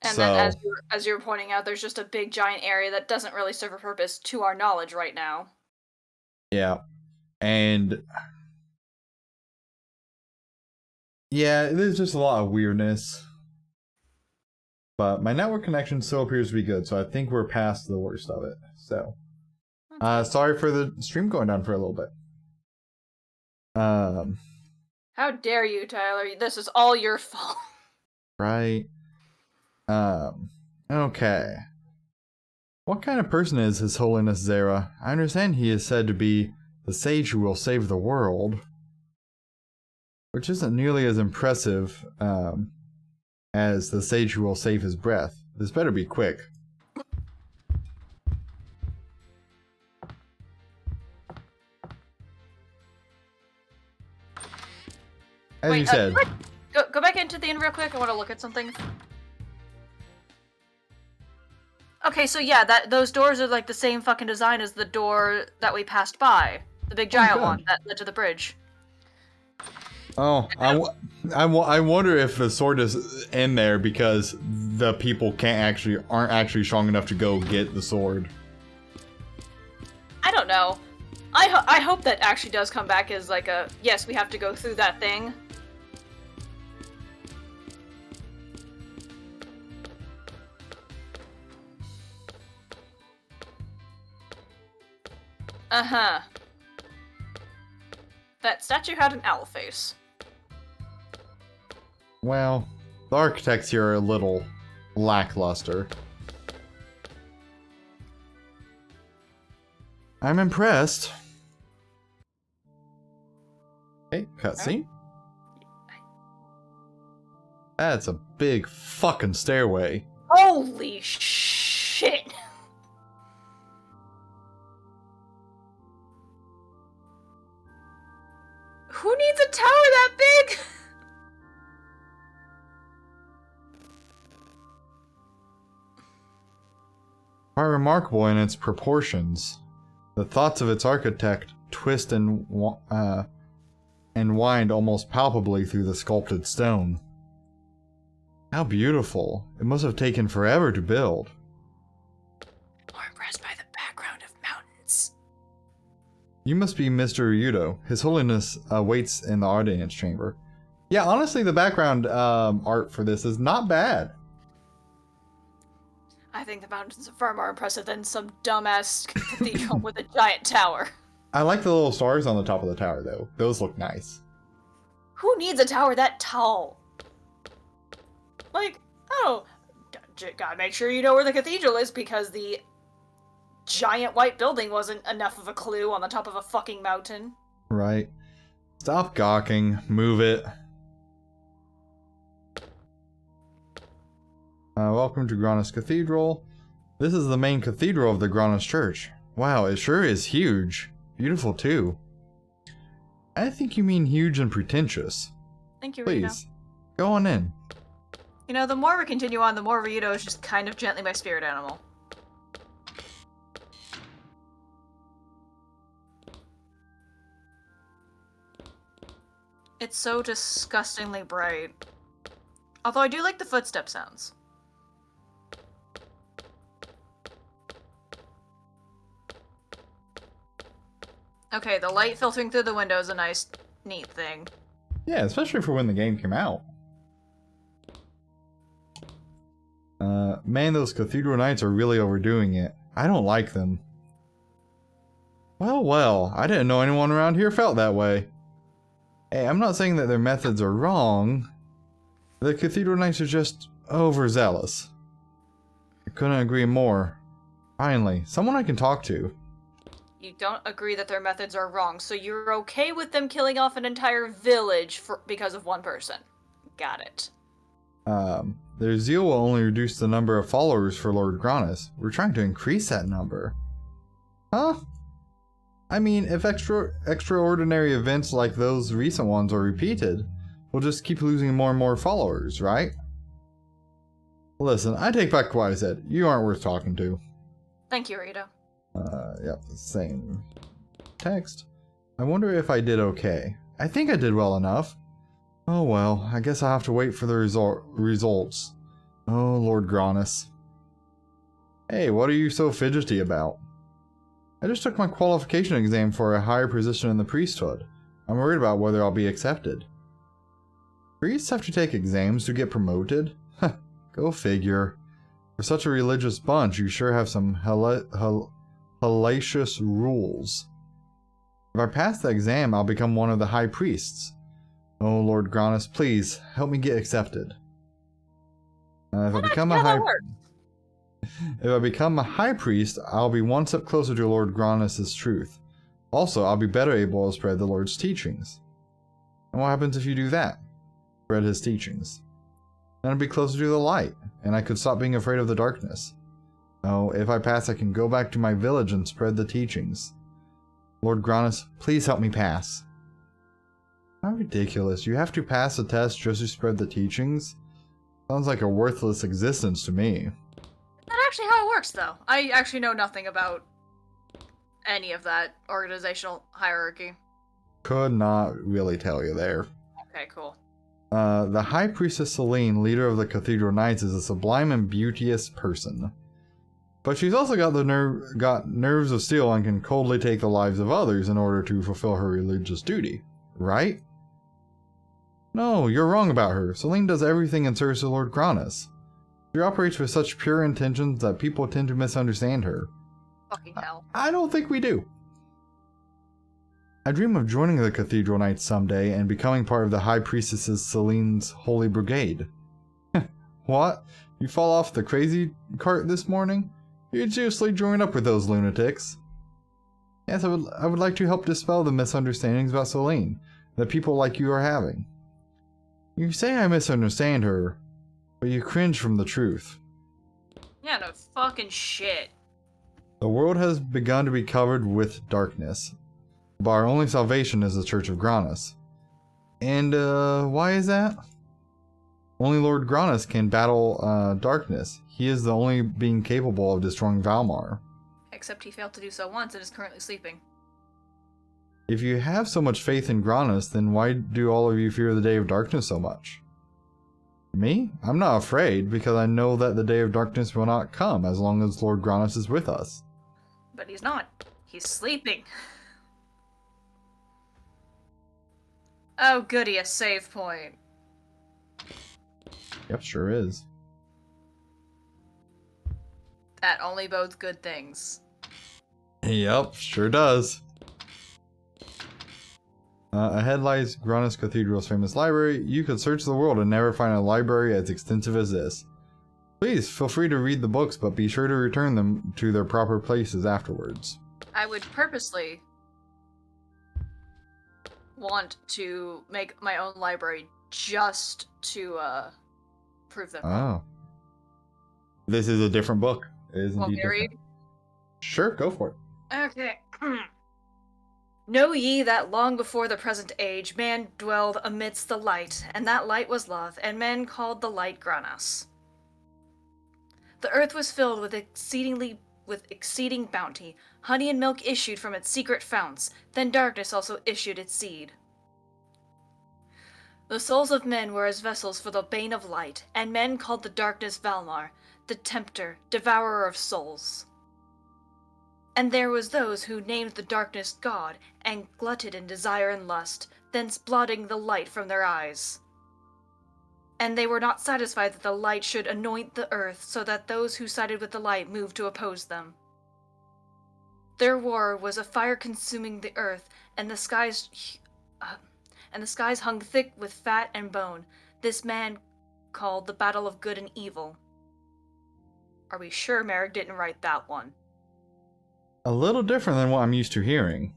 And then, as you were pointing out, there's just a big giant area that doesn't really serve a purpose to our knowledge right now. Yeah. And... Yeah, there's just a lot of weirdness. But my network connection still appears to be good, so I think we're past the worst of it. So, sorry for the stream going down for a little bit. How dare you, Tyler? This is all your fault. Right. Okay. What kind of person is His Holiness Zera? I understand he is said to be the sage who will save the world. Which isn't nearly as impressive as the sage who will save his breath. This better be quick. As you said. Go back into the inn real quick. I want to look at something. Okay, so yeah, those doors are like the same fucking design as the door that we passed by. The big giant one that led to the bridge. Oh, I wonder if the sword is in there because the people aren't actually strong enough to go get the sword. I don't know. I hope that actually does come back as like a, yes, we have to go through that thing. Uh-huh. That statue had an owl face. Well, the architects here are a little lackluster. I'm impressed. Hey, cutscene. That's a big fucking stairway. Holy shit! Who needs a tower that big? Quite remarkable in its proportions. The thoughts of its architect twist and wind almost palpably through the sculpted stone. How beautiful. It must have taken forever to build. More impressed by the background of mountains. You must be Mr. Ryudo. His Holiness waits in the audience chamber. Yeah, honestly, the background art for this is not bad. I think the mountains are far more impressive than some dumbass cathedral with a giant tower. I like the little stars on the top of the tower, though. Those look nice. Who needs a tower that tall? Like, oh, gotta make sure you know where the cathedral is because the giant white building wasn't enough of a clue on the top of a fucking mountain. Right. Stop gawking. Move it. Welcome to Granus Cathedral. This is the main cathedral of the Granus Church. Wow, it sure is huge. Beautiful, too. I think you mean huge and pretentious. Thank you, Please, Rita. go on in. You know, the more we continue on, the more Rito is just kind of gently my spirit animal. It's so disgustingly bright. Although I do like the footstep sounds. Okay, the light filtering through the window is a nice, neat thing. Yeah, especially for when the game came out. Man, those Cathedral Knights are really overdoing it. I don't like them. Well, I didn't know anyone around here felt that way. Hey, I'm not saying that their methods are wrong. The Cathedral Knights are just overzealous. I couldn't agree more. Finally, someone I can talk to. You don't agree that their methods are wrong, so you're okay with them killing off an entire village because of one person. Got it. Their zeal will only reduce the number of followers for Lord Granus. We're trying to increase that number. Huh? I mean, if extraordinary events like those recent ones are repeated, we'll just keep losing more and more followers, right? Listen, I take back what I said. You aren't worth talking to. Thank you, Rito. Yep, same text. I wonder if I did okay. I think I did well enough. Oh well, I guess I'll have to wait for the results. Oh, Lord Granus. Hey, what are you so fidgety about? I just took my qualification exam for a higher position in the priesthood. I'm worried about whether I'll be accepted. Priests have to take exams to get promoted? Huh, go figure. For such a religious bunch, you sure have some hellacious rules. If I pass the exam, I'll become one of the high priests. Oh, Lord Granus, please, help me get accepted. If I become a high priest, I'll be one step closer to Lord Granus' truth. Also, I'll be better able to spread the Lord's teachings. And what happens if you do that? Spread his teachings. Then I'll be closer to the light, and I could stop being afraid of the darkness. Oh, if I pass, I can go back to my village and spread the teachings. Lord Granus, please help me pass. How ridiculous. You have to pass a test just to spread the teachings? Sounds like a worthless existence to me. That's actually how it works, though. I actually know nothing about any of that organizational hierarchy. Could not really tell you there. Okay, cool. The High Priestess Celine, leader of the Cathedral Knights, is a sublime and beauteous person. But she's also got nerves of steel and can coldly take the lives of others in order to fulfill her religious duty. Right? No, you're wrong about her. Celine does everything in service of Lord Granus. She operates with such pure intentions that people tend to misunderstand her. Fucking hell. I don't think we do. I dream of joining the Cathedral Knights someday and becoming part of the High Priestess Celine's Holy Brigade. What? You fall off the crazy cart this morning? You seriously join up with those lunatics? Yes, I would like to help dispel the misunderstandings about Celine that people like you are having. You say I misunderstand her, but you cringe from the truth. Yeah, no fucking shit. The world has begun to be covered with darkness, but our only salvation is the Church of Granus. And, why is that? Only Lord Granus can battle, darkness. He is the only being capable of destroying Valmar. Except he failed to do so once and is currently sleeping. If you have so much faith in Granus, then why do all of you fear the day of darkness so much? Me? I'm not afraid, because I know that the day of darkness will not come as long as Lord Granus is with us. But he's not. He's sleeping. Oh goody, a save point. Yep, sure is. That only bodes good things. Yep, sure does. Ahead lies Granus Cathedral's famous library. You could search the world and never find a library as extensive as this. Please, feel free to read the books, but be sure to return them to their proper places afterwards. I would purposely want to make my own library just to, prove them wrong. Oh. This is a different book. It is Want indeed me to different. read? Sure, go for it. Okay. Know ye that long before the present age, man dwelled amidst the light, and that light was love, and men called the light Granus. The earth was filled with exceeding bounty. Honey and milk issued from its secret founts. Then darkness also issued its seed. The souls of men were as vessels for the bane of light, and men called the darkness Valmar, the tempter, devourer of souls. And there was those who named the darkness God, and glutted in desire and lust. thence blotting the light from their eyes. And they were not satisfied that the light should anoint the earth, so that those who sided with the light moved to oppose them. Their war was a fire consuming the earth, and the skies hung thick with fat and bone. This man called the Battle of Good and Evil. Are we sure Merrick didn't write that one? A little different than what I'm used to hearing.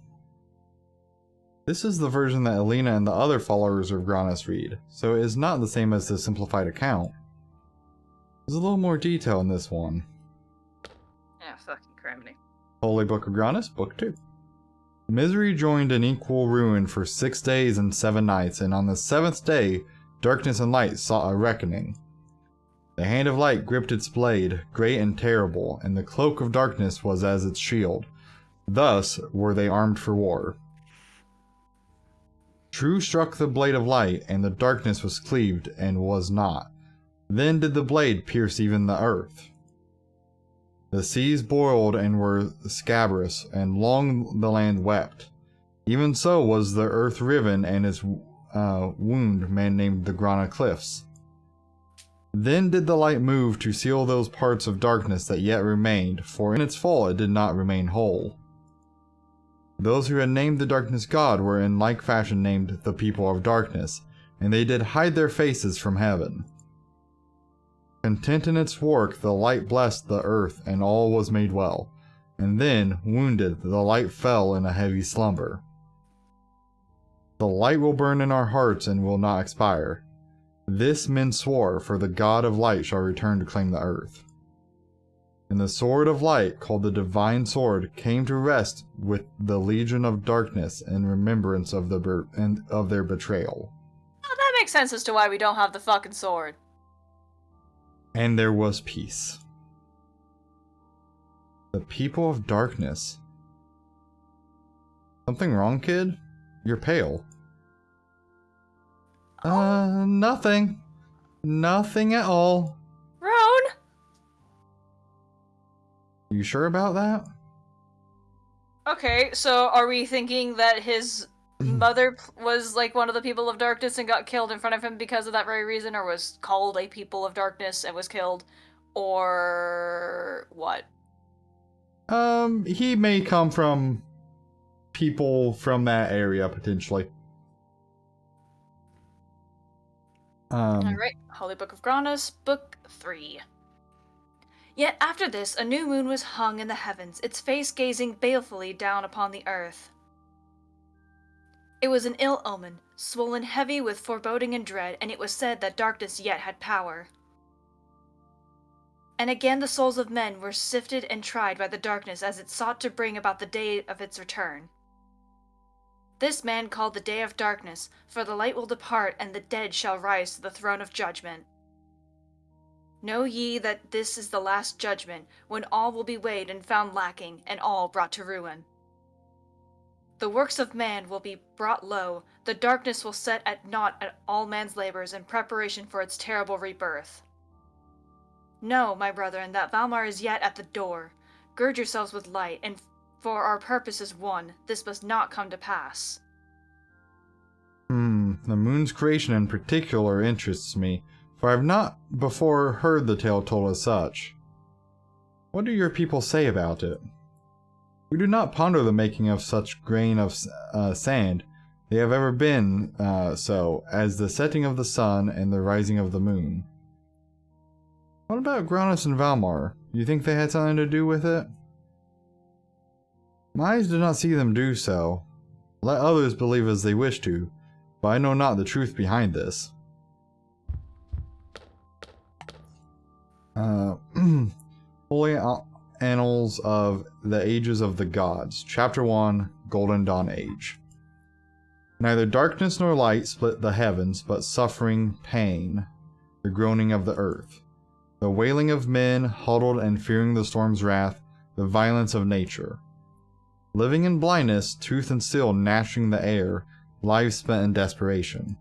This is the version that Alina and the other followers of Granus read, so it is not the same as the simplified account. There's a little more detail in this one. Yeah, fucking criminy. Holy Book of Granus, Book 2. Misery joined in equal ruin for 6 days and 7 nights, and on the 7th day, darkness and light saw a reckoning. The hand of light gripped its blade, great and terrible, and the cloak of darkness was as its shield. Thus were they armed for war. True struck the blade of light, and the darkness was cleaved, and was not. Then did the blade pierce even the earth. The seas boiled and were scabrous, and long the land wept. Even so was the earth riven, and its wound man named the Grana Cliffs. Then did the light move to seal those parts of darkness that yet remained, for in its fall it did not remain whole. Those who had named the darkness God were in like fashion named the people of darkness, and they did hide their faces from heaven. Content in its work, the light blessed the earth, and all was made well. And then, wounded, the light fell in a heavy slumber. The light will burn in our hearts and will not expire. This men swore, for the God of light shall return to claim the earth. And the sword of light, called the divine sword, came to rest with the legion of darkness in remembrance of their betrayal. Oh, that makes sense as to why we don't have the fucking sword. And there was peace. The people of darkness. Something wrong, kid? You're pale. Nothing. Nothing at all. Roan? You sure about that? Okay, so are we thinking that his mother was like one of the people of darkness and got killed in front of him because of that very reason, or was called a people of darkness and was killed, or what? He may come from people from that area, potentially. Alright, Holy Book of Granus, Book 3. Yet after this, a new moon was hung in the heavens, its face gazing balefully down upon the earth. It was an ill omen, swollen heavy with foreboding and dread, and it was said that darkness yet had power. And again the souls of men were sifted and tried by the darkness as it sought to bring about the day of its return. This man called the day of darkness, for the light will depart, and the dead shall rise to the throne of judgment. Know ye that this is the last judgment, when all will be weighed and found lacking, and all brought to ruin. The works of man will be brought low, the darkness will set at naught at all man's labors in preparation for its terrible rebirth. Know, my brethren, that Valmar is yet at the door. Gird yourselves with light, and for our purpose is one, this must not come to pass. The moon's creation in particular interests me, for I have not before heard the tale told as such. What do your people say about it? We do not ponder the making of such grain of sand. They have ever been so, as the setting of the sun and the rising of the moon. What about Granus and Valmar? You think they had something to do with it? My eyes do not see them do so. Let others believe as they wish to, but I know not the truth behind this. Holy Annals of the Ages of the Gods, Chapter 1, Golden Dawn Age. Neither darkness nor light split the heavens, but suffering, pain, the groaning of the earth, the wailing of men huddled and fearing the storm's wrath, the violence of nature. Living in blindness, tooth and steel gnashing the air, lives spent in desperation.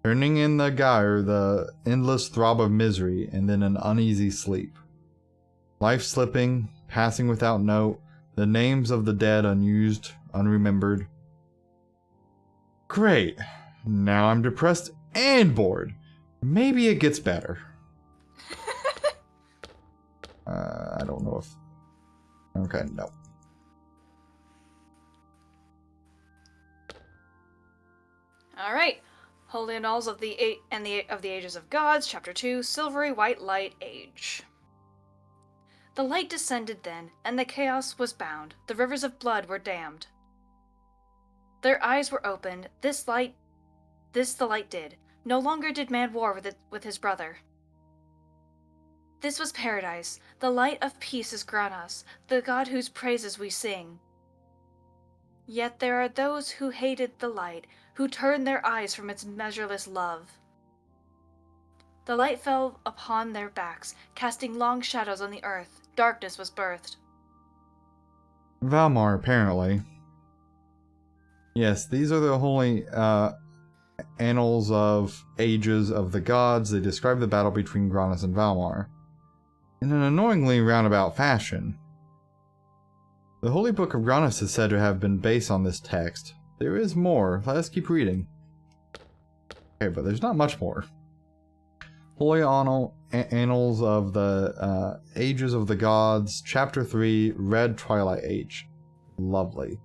Turning in the gyre, the endless throb of misery, and then an uneasy sleep. Life slipping, passing without note, the names of the dead unused, unremembered. Great. Now I'm depressed and bored. Maybe it gets better. I don't know if... Okay, no. All right. Holy Annals of the Ages of Gods, Chapter 2, Silvery White Light Age. The light descended then, and the chaos was bound. The rivers of blood were dammed. Their eyes were opened. This the light did. No longer did man war with his brother. This was paradise. The light of peace is Granas, the god whose praises we sing. Yet there are those who hated the light, who turned their eyes from its measureless love. The light fell upon their backs, casting long shadows on the earth. Darkness was birthed. Valmar, apparently. Yes, these are the holy annals of ages of the gods. They describe the battle between Granas and Valmar in an annoyingly roundabout fashion. The Holy Book of Granas is said to have been based on this text. There is more. Let us keep reading. Okay, but there's not much more. Holy Annals of the Ages of the Gods, Chapter 3, Red Twilight Age. Lovely.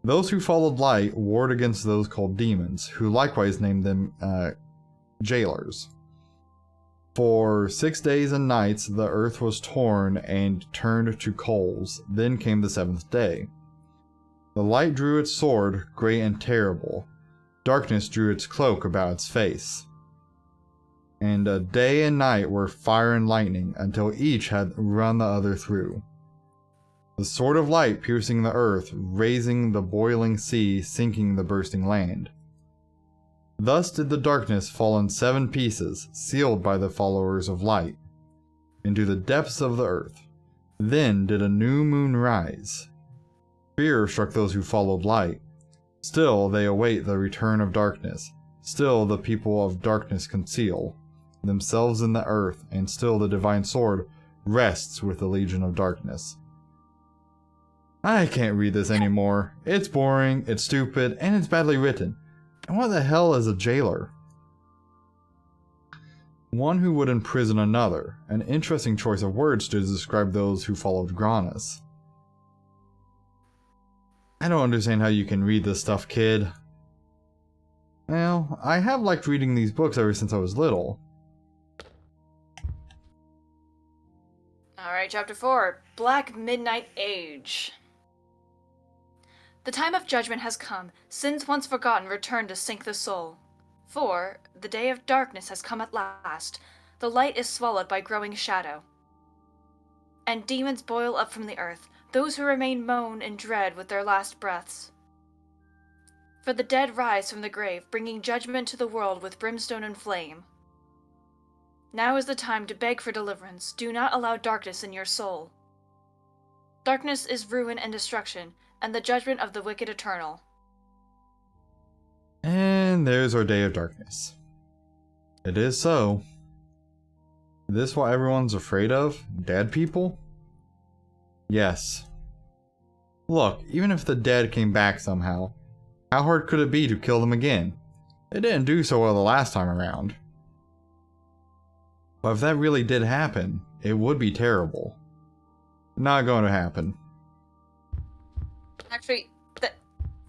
Those who followed light warred against those called demons, who likewise named them jailers. For 6 days and nights the earth was torn and turned to coals. Then came the 7th day. The light drew its sword, great and terrible. Darkness drew its cloak about its face. And day and night were fire and lightning, until each had run the other through. The sword of light piercing the earth, raising the boiling sea, sinking the bursting land. Thus did the darkness fall in 7 pieces, sealed by the followers of light, into the depths of the earth. Then did a new moon rise. Fear struck those who followed light. Still they await the return of darkness. Still the people of darkness conceal themselves in the earth, and still the divine sword rests with the legion of darkness. I can't read this anymore. It's boring, it's stupid, and it's badly written. And what the hell is a jailer? One who would imprison another. An interesting choice of words to describe those who followed Granas. I don't understand how you can read this stuff, kid. Well, I have liked reading these books ever since I was little. Alright, Chapter 4, Black Midnight Age. The time of judgment has come. Sins once forgotten return to sink the soul. For the day of darkness has come at last. The light is swallowed by growing shadow. And demons boil up from the earth. Those who remain moan in dread with their last breaths. For the dead rise from the grave, bringing judgment to the world with brimstone and flame. Now is the time to beg for deliverance. Do not allow darkness in your soul. Darkness is ruin and destruction, and the judgment of the wicked eternal. And there's our day of darkness. It is so. Is this what everyone's afraid of? Dead people? Yes. Look, even if the dead came back somehow, how hard could it be to kill them again? It didn't do so well the last time around. But if that really did happen, it would be terrible. Not going to happen. Actually,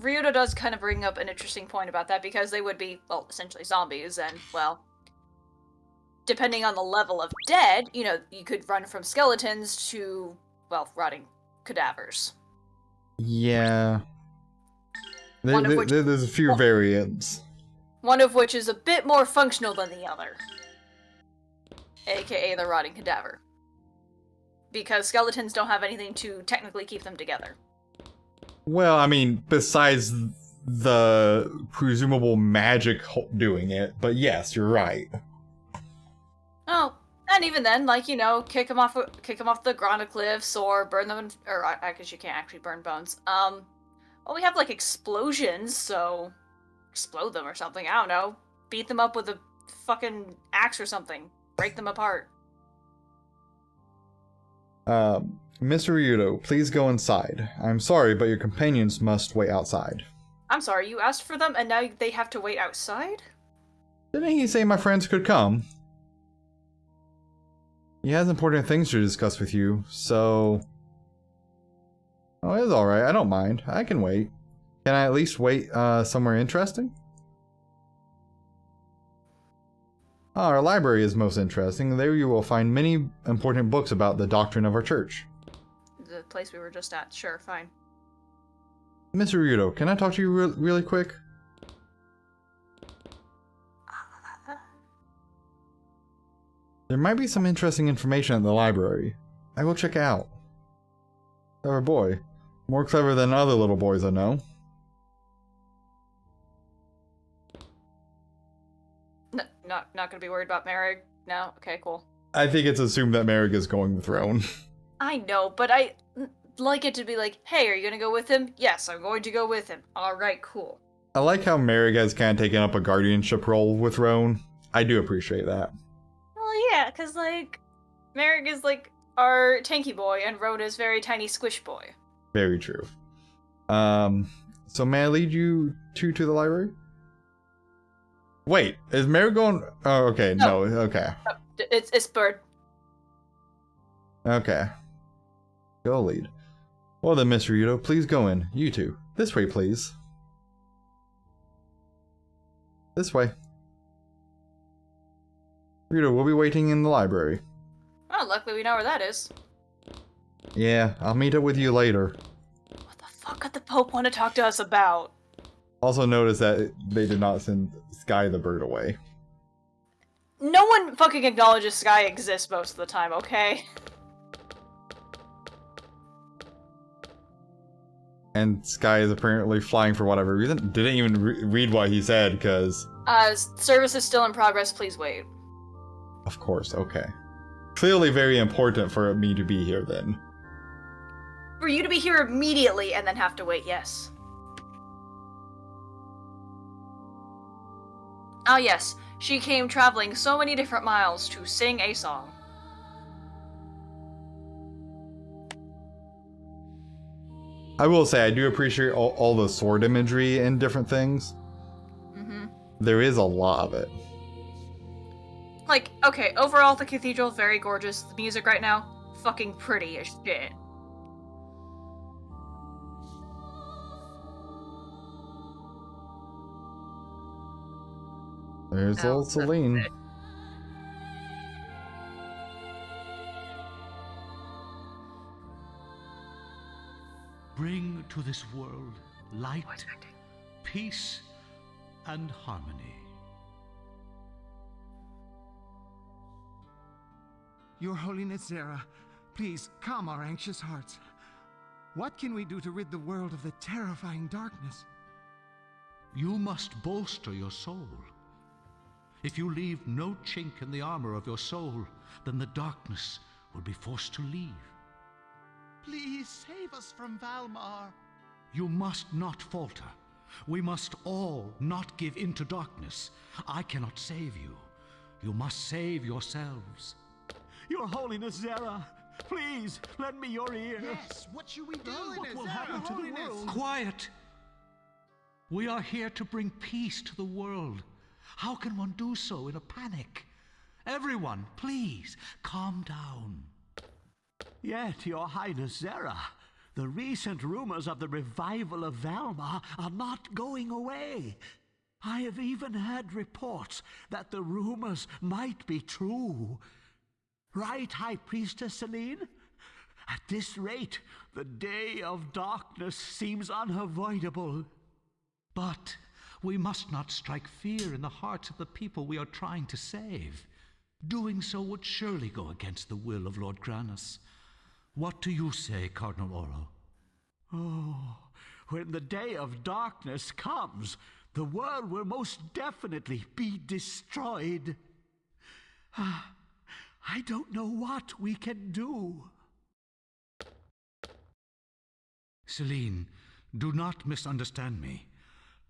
Ryudo does kind of bring up an interesting point about that, because they would be, well, essentially zombies, and, well, depending on the level of dead, you know, you could run from skeletons to, well, rotting cadavers. Yeah. There's a few variants. One of which is a bit more functional than the other. AKA the rotting cadaver. Because skeletons don't have anything to technically keep them together. Well, I mean, besides the presumable magic doing it, but yes, you're right. Oh, and even then, like, you know, kick them off the Granda cliffs, or burn them, or I guess you can't actually burn bones. Well, we have, like, explosions, so explode them or something, I don't know. Beat them up with a fucking axe or something. Break them apart. Mr. Ryudo, please go inside. I'm sorry, but your companions must wait outside. I'm sorry, you asked for them and now they have to wait outside? Didn't he say my friends could come? He has important things to discuss with you, so... Oh, it's alright. I don't mind. I can wait. Can I at least wait somewhere interesting? Our library is most interesting. There you will find many important books about the doctrine of our church. The place we were just at. Sure, fine. Mr. Ryudo, can I talk to you really quick? There might be some interesting information at the library. I will check it out. Clever boy. More clever than other little boys I know. No, not gonna be worried about Merrick. No? Okay, cool. I think it's assumed that Merrick is going with Roan. I know, but I like it to be like, hey, are you gonna go with him? Yes, I'm going to go with him. Alright, cool. I like how Merrick has kind of taken up a guardianship role with Roan. I do appreciate that. Well, yeah, because, like, Merrick is, like, our tanky boy, and Roan is very tiny squish boy. Very true. So may I lead you to the library? Wait, is Merrick going? Oh, okay, no, okay. It's Bird. Okay. Go lead. Well then, Mr. Ryudo, please go in. You two. This way, please. This way. Ryudo, we'll be waiting in the library. Oh, luckily we know where that is. Yeah, I'll meet up with you later. What the fuck could the Pope want to talk to us about? Also notice that they did not send Sky the bird away. No one fucking acknowledges Sky exists most of the time, okay? And Sky is apparently flying for whatever reason. Didn't even read what he said, because... Service is still in progress, please wait. Of course, okay. Clearly very important for me to be here then. For you to be here immediately and then have to wait, yes. Ah yes, she came traveling so many different miles to sing a song. I will say, I do appreciate all the sword imagery and different things. Mm-hmm. There is a lot of it. Like, okay, overall the cathedral, very gorgeous. The music right now, fucking pretty as shit. There's old Celine. Bring to this world light, peace, and harmony. Your Holiness Zera, please calm our anxious hearts. What can we do to rid the world of the terrifying darkness? You must bolster your soul. If you leave no chink in the armor of your soul, then the darkness will be forced to leave. Please save us from Valmar. You must not falter. We must all not give in to darkness. I cannot save you. You must save yourselves. Your Holiness Zera, please lend me your ear. Yes, what should we do? What will happen to the world? Quiet! We are here to bring peace to the world. How can one do so in a panic? Everyone, please, calm down. Yet, Your Highness Zera, the recent rumors of the revival of Valmar are not going away. I have even heard reports that the rumors might be true. Right, High Priestess Celine? At this rate, the day of darkness seems unavoidable. But we must not strike fear in the hearts of the people we are trying to save. Doing so would surely go against the will of Lord Granus. What do you say, Cardinal Oro? Oh, when the day of darkness comes, the world will most definitely be destroyed. I don't know what we can do. Celine, do not misunderstand me.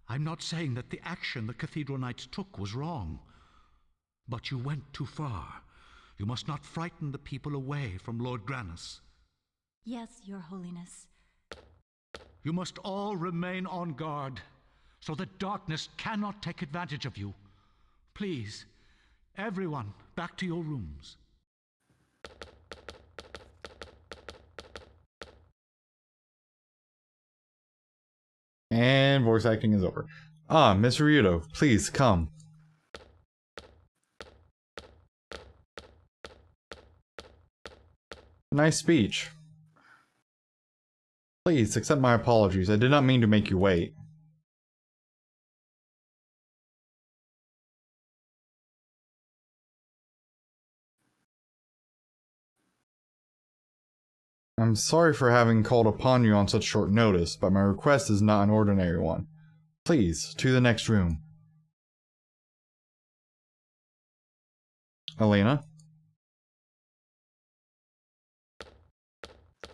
I'm not saying that the action the Cathedral Knights took was wrong. But you went too far. You must not frighten the people away from Lord Granus. Yes, Your Holiness. You must all remain on guard. so that darkness cannot take advantage of you. Please, everyone, back to your rooms. And voice acting is over. Ah, Mr. Ryudo, please come. Nice speech. Please accept my apologies. I did not mean to make you wait. I'm sorry for having called upon you on such short notice, but my request is not an ordinary one. Please, to the next room. Elena?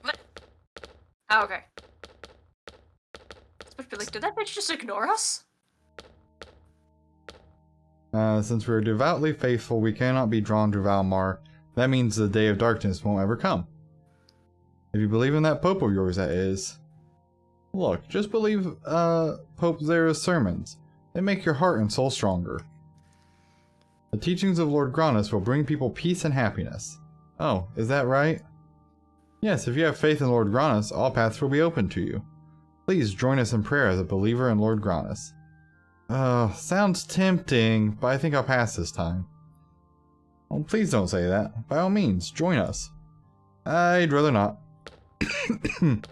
What? Oh, okay. Supposed to be like, did that bitch just ignore us? Since we are devoutly faithful, we cannot be drawn to Valmar. That means the day of darkness won't ever come. If you believe in that Pope of yours, that is. Look, just believe, Pope Zera's sermons. They make your heart and soul stronger. The teachings of Lord Granus will bring people peace and happiness. Oh, is that right? Yes, if you have faith in Lord Granus, all paths will be open to you. Please join us in prayer as a believer in Lord Granus. Sounds tempting, but I think I'll pass this time. Oh, please don't say that. By all means, join us. I'd rather not. I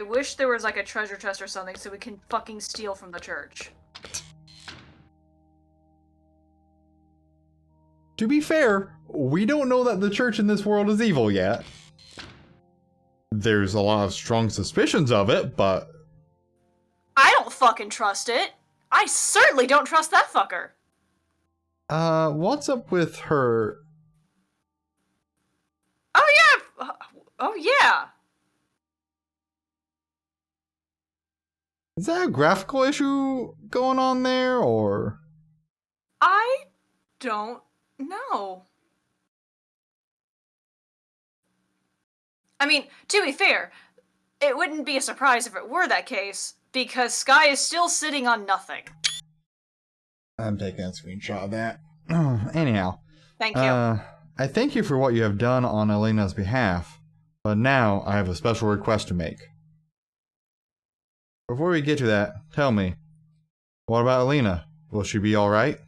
wish there was like a treasure chest or something so we can fucking steal from the church. To be fair, we don't know that the church in this world is evil yet. There's a lot of strong suspicions of it, but... I don't fucking trust it. I certainly don't trust that fucker. What's up with her... Oh yeah! Oh yeah! Is that a graphical issue going on there, or...? I don't know. I mean, to be fair, it wouldn't be a surprise if it were that case, because Sky is still sitting on nothing. I'm taking a screenshot of that. Anyhow. Thank you. I thank you for what you have done on Elena's behalf, but now I have a special request to make. Before we get to that, tell me, what about Elena? Will she be alright?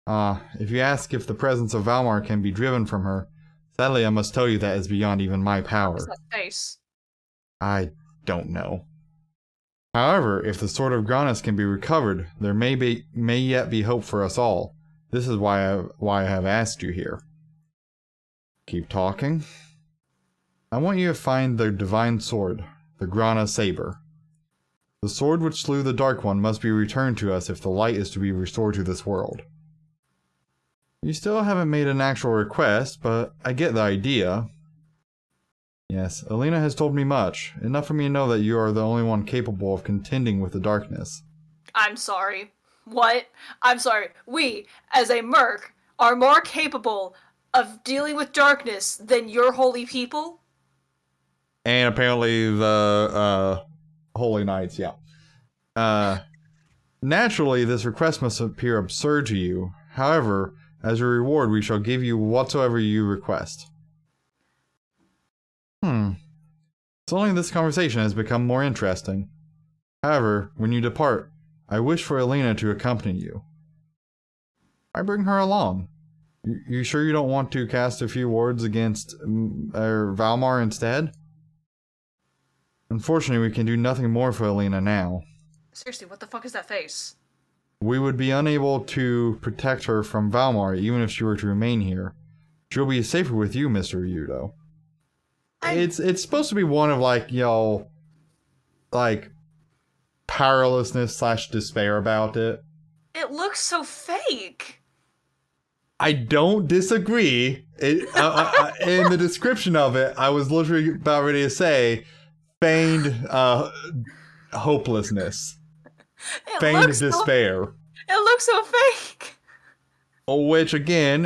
If you ask if the presence of Valmar can be driven from her, sadly I must tell you that is beyond even my power. What's that face? I don't know. However, if the Sword of Granus can be recovered, there may yet be hope for us all. This is why I have asked you here. Keep talking. I want you to find the divine sword, the Grana Saber. The sword which slew the Dark One must be returned to us if the light is to be restored to this world. You still haven't made an actual request, but I get the idea. Yes, Elena has told me much, enough for me to know that you are the only one capable of contending with the darkness. I'm sorry. What? I'm sorry. We, as a merc, are more capable of dealing with darkness than your holy people? And apparently the, Holy Knights, yeah. Naturally, this request must appear absurd to you. However, as a reward, we shall give you whatsoever you request. Suddenly this conversation has become more interesting. However, when you depart, I wish for Elena to accompany you. I bring her along. You sure you don't want to cast a few words against Valmar instead? Unfortunately, we can do nothing more for Elena now. Seriously, what the fuck is that face? We would be unable to protect her from Valmar even if she were to remain here. She'll be safer with you, Mr. Ryudo. It's supposed to be one of like, like powerlessness / despair about it. It looks so fake. I don't disagree. In the description of it, I was literally about ready to say feigned hopelessness. Feigned despair. It looks so fake. Which again,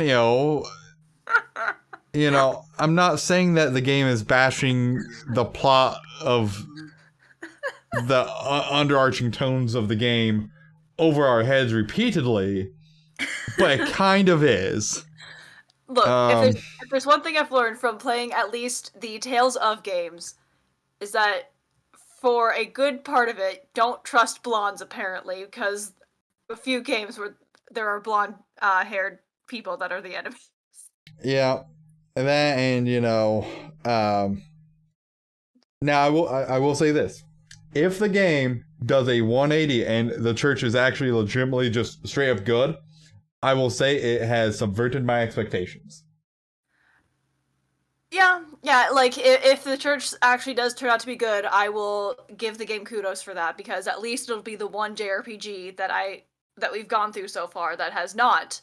I'm not saying that the game is bashing the plot of the underarching tones of the game over our heads repeatedly, but it kind of is. Look, if there's one thing I've learned from playing at least the Tales of games, is that for a good part of it, don't trust blondes, apparently, because a few games where there are blonde haired people that are the enemies. Yeah, and that, and now I will say this: if the game does a 180 and the church is actually legitimately just straight up good, I will say it has subverted my expectations. Yeah, like, if the church actually does turn out to be good, I will give the game kudos for that, because at least it'll be the one JRPG that we've gone through so far that has not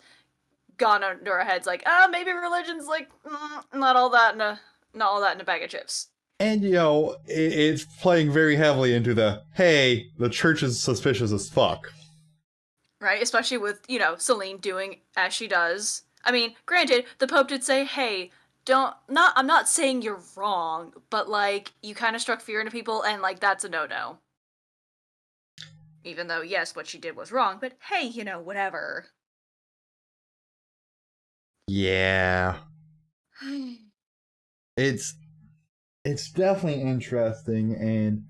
gone under our heads like, maybe religion's like, not all that in a bag of chips. And, it's playing very heavily into hey, the church is suspicious as fuck. Right? Especially with, Celine doing as she does. I mean, granted, the Pope did say, hey, I'm not saying you're wrong, but, like, you kind of struck fear into people, and, like, that's a no-no. Even though, yes, what she did was wrong, but hey, whatever. Yeah. It's definitely interesting, and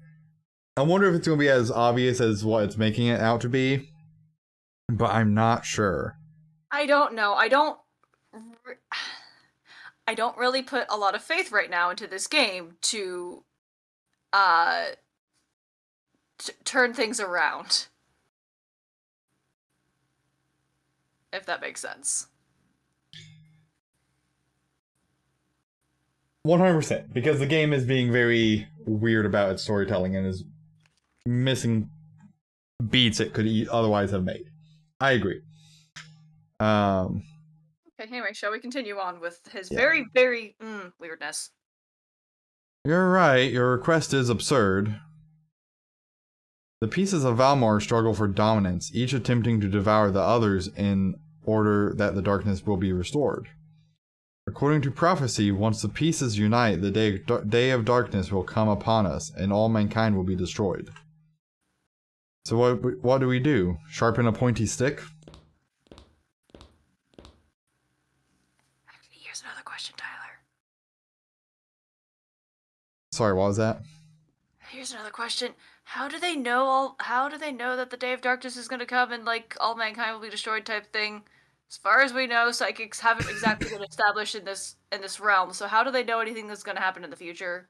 I wonder if it's going to be as obvious as what it's making it out to be, but I'm not sure. I don't know. I don't really put a lot of faith right now into this game to turn things around. If that makes sense. 100%, because the game is being very weird about its storytelling and is missing beats it could otherwise have made. I agree. Okay, anyway, shall we continue on with his very, very weirdness? You're right, your request is absurd. The pieces of Valmar struggle for dominance, each attempting to devour the others in order that the darkness will be restored. According to prophecy, once the pieces unite, the day of darkness will come upon us, and all mankind will be destroyed. So what do we do? Sharpen a pointy stick? Here's another question, Tyler. Sorry, what was that? Here's another question. How do they know that the day of darkness is gonna come and, like, all mankind will be destroyed type thing? As far as we know, psychics haven't exactly been established in this realm, so how do they know anything that's gonna happen in the future?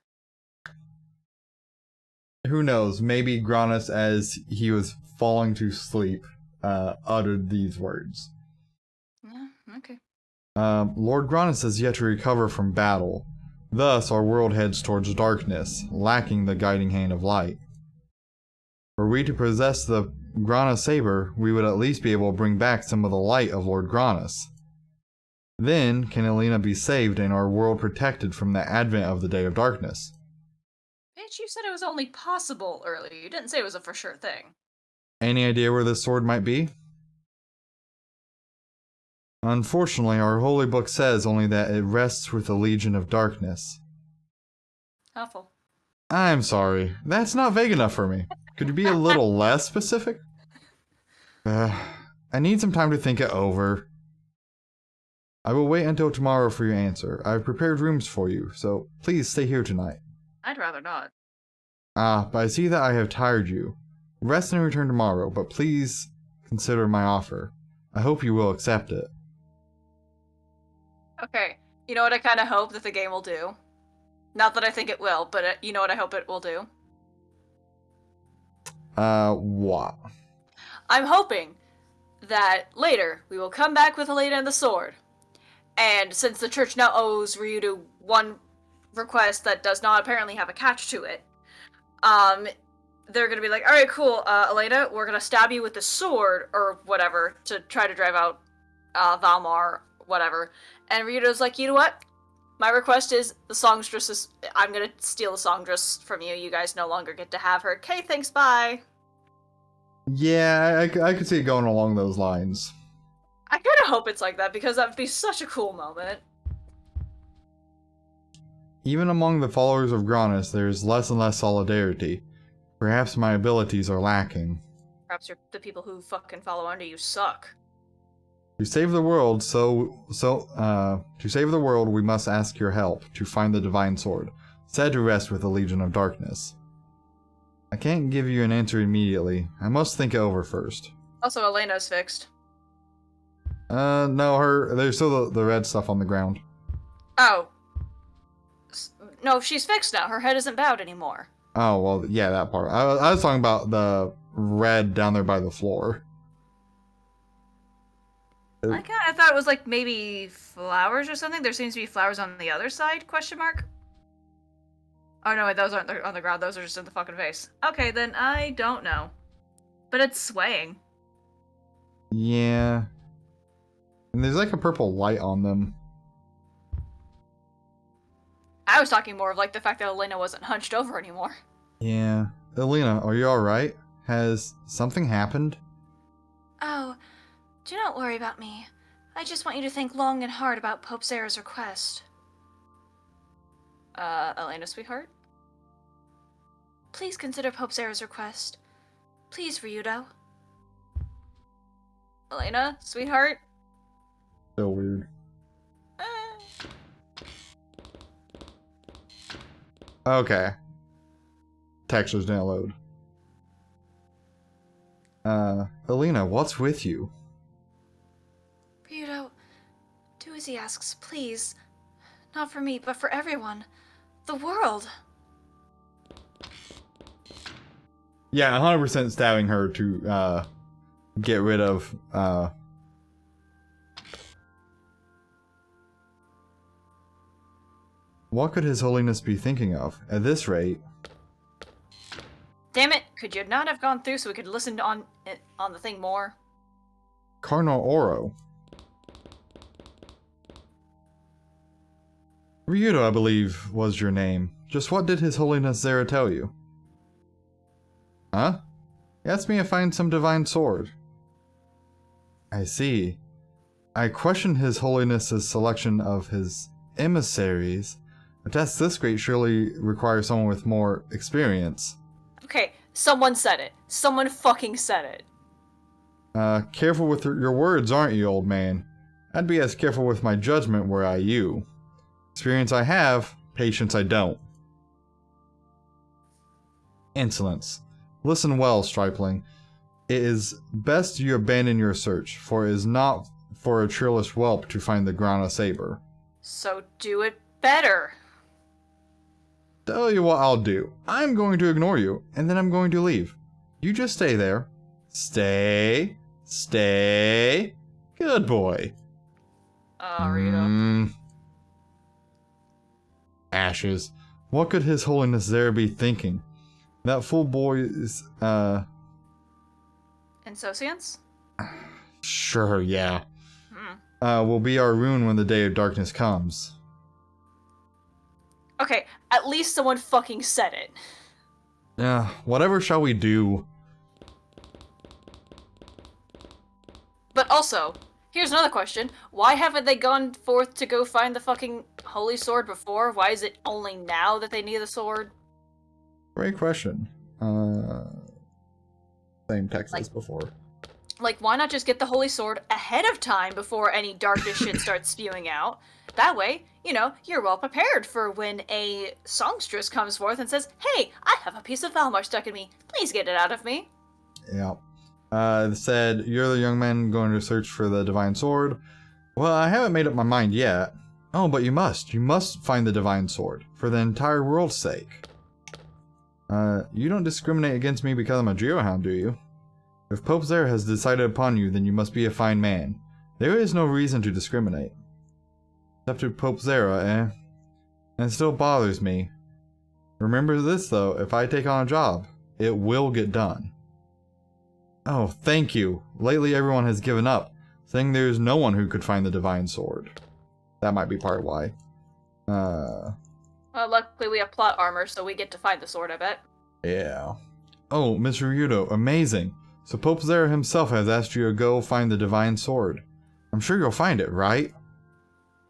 Who knows? Maybe Granus, as he was falling to sleep, uttered these words. Yeah, okay. Lord Granus has yet to recover from battle. Thus, our world heads towards darkness, lacking the guiding hand of light. Were we to possess the Grana Saber, we would at least be able to bring back some of the light of Lord Granus. Then can Elena be saved and our world protected from the advent of the Day of Darkness. Bitch, you said it was only possible earlier. You didn't say it was a for sure thing. Any idea where this sword might be? Unfortunately, our holy book says only that it rests with the Legion of Darkness. Awful. I'm sorry. That's not vague enough for me. Could you be a little less specific? I need some time to think it over. I will wait until tomorrow for your answer. I've prepared rooms for you, so please stay here tonight. I'd rather not. But I see that I have tired you. Rest and return tomorrow, but please consider my offer. I hope you will accept it. Okay, you know what I kind of hope that the game will do? Not that I think it will, but you know what I hope it will do? What? I'm hoping that later we will come back with Elena and the sword. And since the church now owes Ryudo one request that does not apparently have a catch to it, they're gonna be like, alright, cool, Elena, we're gonna stab you with the sword, or whatever, to try to drive out, Valmar, whatever. And Ryudo's like, you know what? My request is the songstress is... I'm gonna steal the songstress from you. You guys no longer get to have her. Okay, thanks, bye. Yeah, I could see it going along those lines. I kind of hope it's like that, because that would be such a cool moment. Even among the followers of Granus, there is less and less solidarity. Perhaps my abilities are lacking. Perhaps the people who fucking follow under you suck. To save the world, to save the world, we must ask your help to find the divine sword, said to rest with the Legion of Darkness. I can't give you an answer immediately. I must think it over first. Also, Elena's fixed. No, there's still the red stuff on the ground. Oh. No, she's fixed now. Her head isn't bowed anymore. Oh, well, yeah, that part. I was talking about the red down there by the floor. I kind of thought it was like maybe flowers or something. There seems to be flowers on the other side, question mark? Oh no, wait, those aren't on the ground. Those are just in the fucking vase. Okay, then I don't know. But it's swaying. Yeah. And there's like a purple light on them. I was talking more of like the fact that Elena wasn't hunched over anymore. Yeah. Elena, are you alright? Has something happened? Oh, do not worry about me. I just want you to think long and hard about Pope Zera's request. Elena, sweetheart? Please consider Pope Zera's request. Please, Ryudo. Elena, sweetheart? So weird. Okay. Textures didn't load. Elena, what's with you? Ryudo, do as he asks, please. Not for me, but for everyone. The world. Yeah, 100% stabbing her to, get rid of, What could His Holiness be thinking of? At this rate... Damn it, could you not have gone through so we could listen on the thing more? Cardinal Oro. Ryudo, I believe, was your name. Just what did His Holiness Zera tell you? Huh? He asked me to find some divine sword. I see. I questioned His Holiness's selection of his emissaries. A task this great surely requires someone with more experience. Okay, someone said it. Someone fucking said it. Careful with your words, aren't you, old man? I'd be as careful with my judgment were I you. Experience I have, patience I don't. Insolence. Listen well, stripling. It is best you abandon your search, for it is not for a churlish whelp to find the Grana saber. So do it better. Tell you what I'll do. I'm going to ignore you, and then I'm going to leave. You just stay there. Stay. Stay. Good boy. Rita. Ashes. What could His Holiness there be thinking? That fool boy is, Insouciance? Sure, yeah. Will be our ruin when the day of darkness comes. Okay, at least someone fucking said it. Yeah, whatever shall we do? But also, here's another question. Why haven't they gone forth to go find the fucking holy sword before? Why is it only now that they need the sword? Great question. Same text as before. Like, why not just get the holy sword ahead of time before any darkness shit starts spewing out? That way, you know, you're well prepared for when a songstress comes forth and says, "Hey, I have a piece of Valmar stuck in me. Please get it out of me." Yeah. It said, you're the young man going to search for the divine sword. Well, I haven't made up my mind yet. Oh, but you must. You must find the divine sword, for the entire world's sake. You don't discriminate against me because I'm a geohound, do you? If Pope Zera has decided upon you, then you must be a fine man. There is no reason to discriminate. Except to Pope Zera, eh? And it still bothers me. Remember this, though, if I take on a job, it will get done. Oh, thank you. Lately everyone has given up, saying there's no one who could find the divine sword. That might be part why. Well, luckily we have plot armor, so we get to find the sword, I bet. Yeah. Oh, Mr. Ryudo, amazing. So Pope Zera himself has asked you to go find the divine sword. I'm sure you'll find it, right?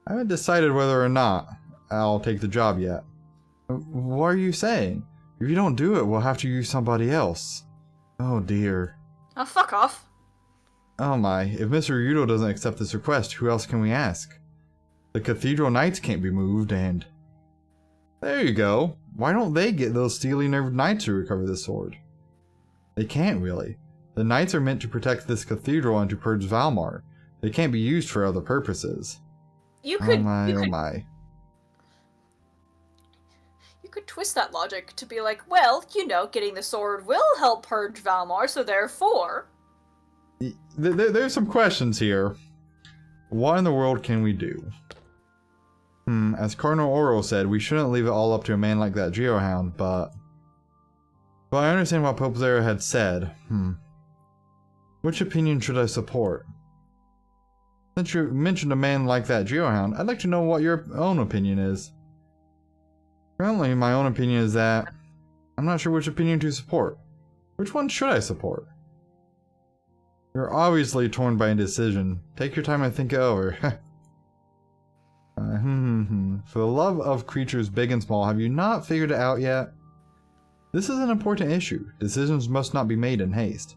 I haven't decided whether or not I'll take the job yet. What are you saying? If you don't do it, we'll have to use somebody else. Oh dear. Oh, fuck off. Oh my, if Mr. Ryudo doesn't accept this request, who else can we ask? The Cathedral Knights can't be moved, and... There you go. Why don't they get those steely-nerved knights to recover the sword? They can't, really. The knights are meant to protect this cathedral and to purge Valmar. They can't be used for other purposes. You could... Oh my. You could twist that logic to be like, well, you know, getting the sword will help purge Valmar, so therefore... There's some questions here. What in the world can we do? As Cardinal Oro said, we shouldn't leave it all up to a man like that Geohound, but I understand what Pope Zera had said. Which opinion should I support? Since you mentioned a man like that Geohound, I'd like to know what your own opinion is. Currently, my own opinion is that I'm not sure which opinion to support. Which one should I support? You're obviously torn by indecision. Take your time and think it over. For the love of creatures big and small, have you not figured it out yet? This is an important issue. Decisions must not be made in haste.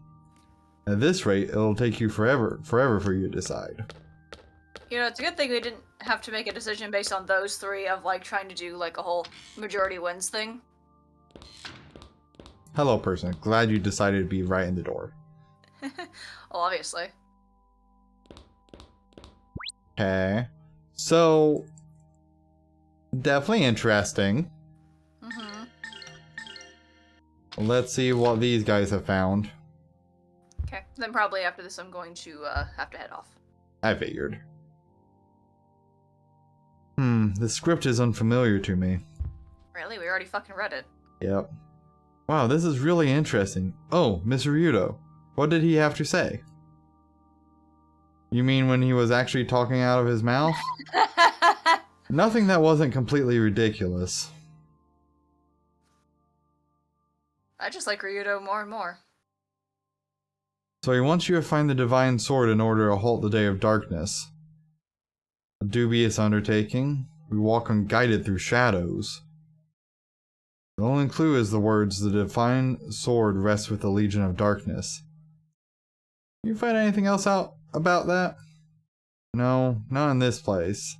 At this rate, it'll take you forever for you to decide. You know, it's a good thing we didn't have to make a decision based on those three of, like, trying to do, like, a whole majority wins thing. Hello, person. Glad you decided to be right in the door. Well, obviously. Okay. So, definitely interesting. Let's see what these guys have found. Okay, then probably after this I'm going to have to head off. I figured. The script is unfamiliar to me. Really? We already fucking read it. Yep. Wow, this is really interesting. Oh, Mr. Ryudo. What did he have to say? You mean when he was actually talking out of his mouth? Nothing that wasn't completely ridiculous. I just like Ryudo more and more. So he wants you to find the divine sword in order to halt the day of darkness. A dubious undertaking. We walk unguided through shadows. The only clue is the words, the divine sword rests with the Legion of Darkness. You find anything else out about that? No, not in this place.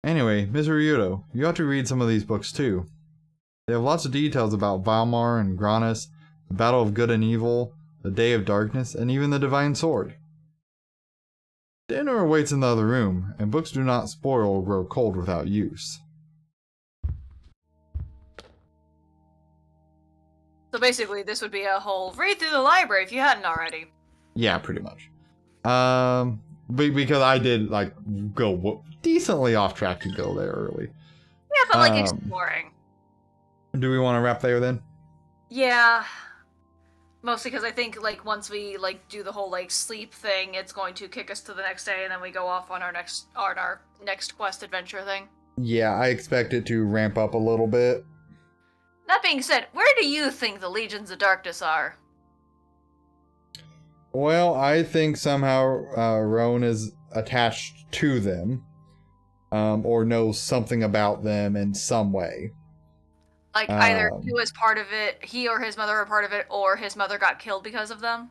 Anyway, Mr. Ryudo, you ought to read some of these books too. They have lots of details about Valmar and Granas, the battle of good and evil, the day of darkness, and even the divine sword. Dinner awaits in the other room, and books do not spoil or grow cold without use. So basically, this would be a whole read through the library if you hadn't already. Yeah, pretty much. Because I did, like, go decently off track to go there early. Yeah, but, like, exploring. Do we want to wrap there, then? Yeah. Mostly because I think, like, once we, like, do the whole, like, sleep thing, it's going to kick us to the next day, and then we go off on our next quest adventure thing. Yeah, I expect it to ramp up a little bit. That being said, where do you think the Legions of Darkness are? Well, I think somehow Roan is attached to them, or knows something about them in some way. Like, either he was part of it, he or his mother were part of it, or his mother got killed because of them?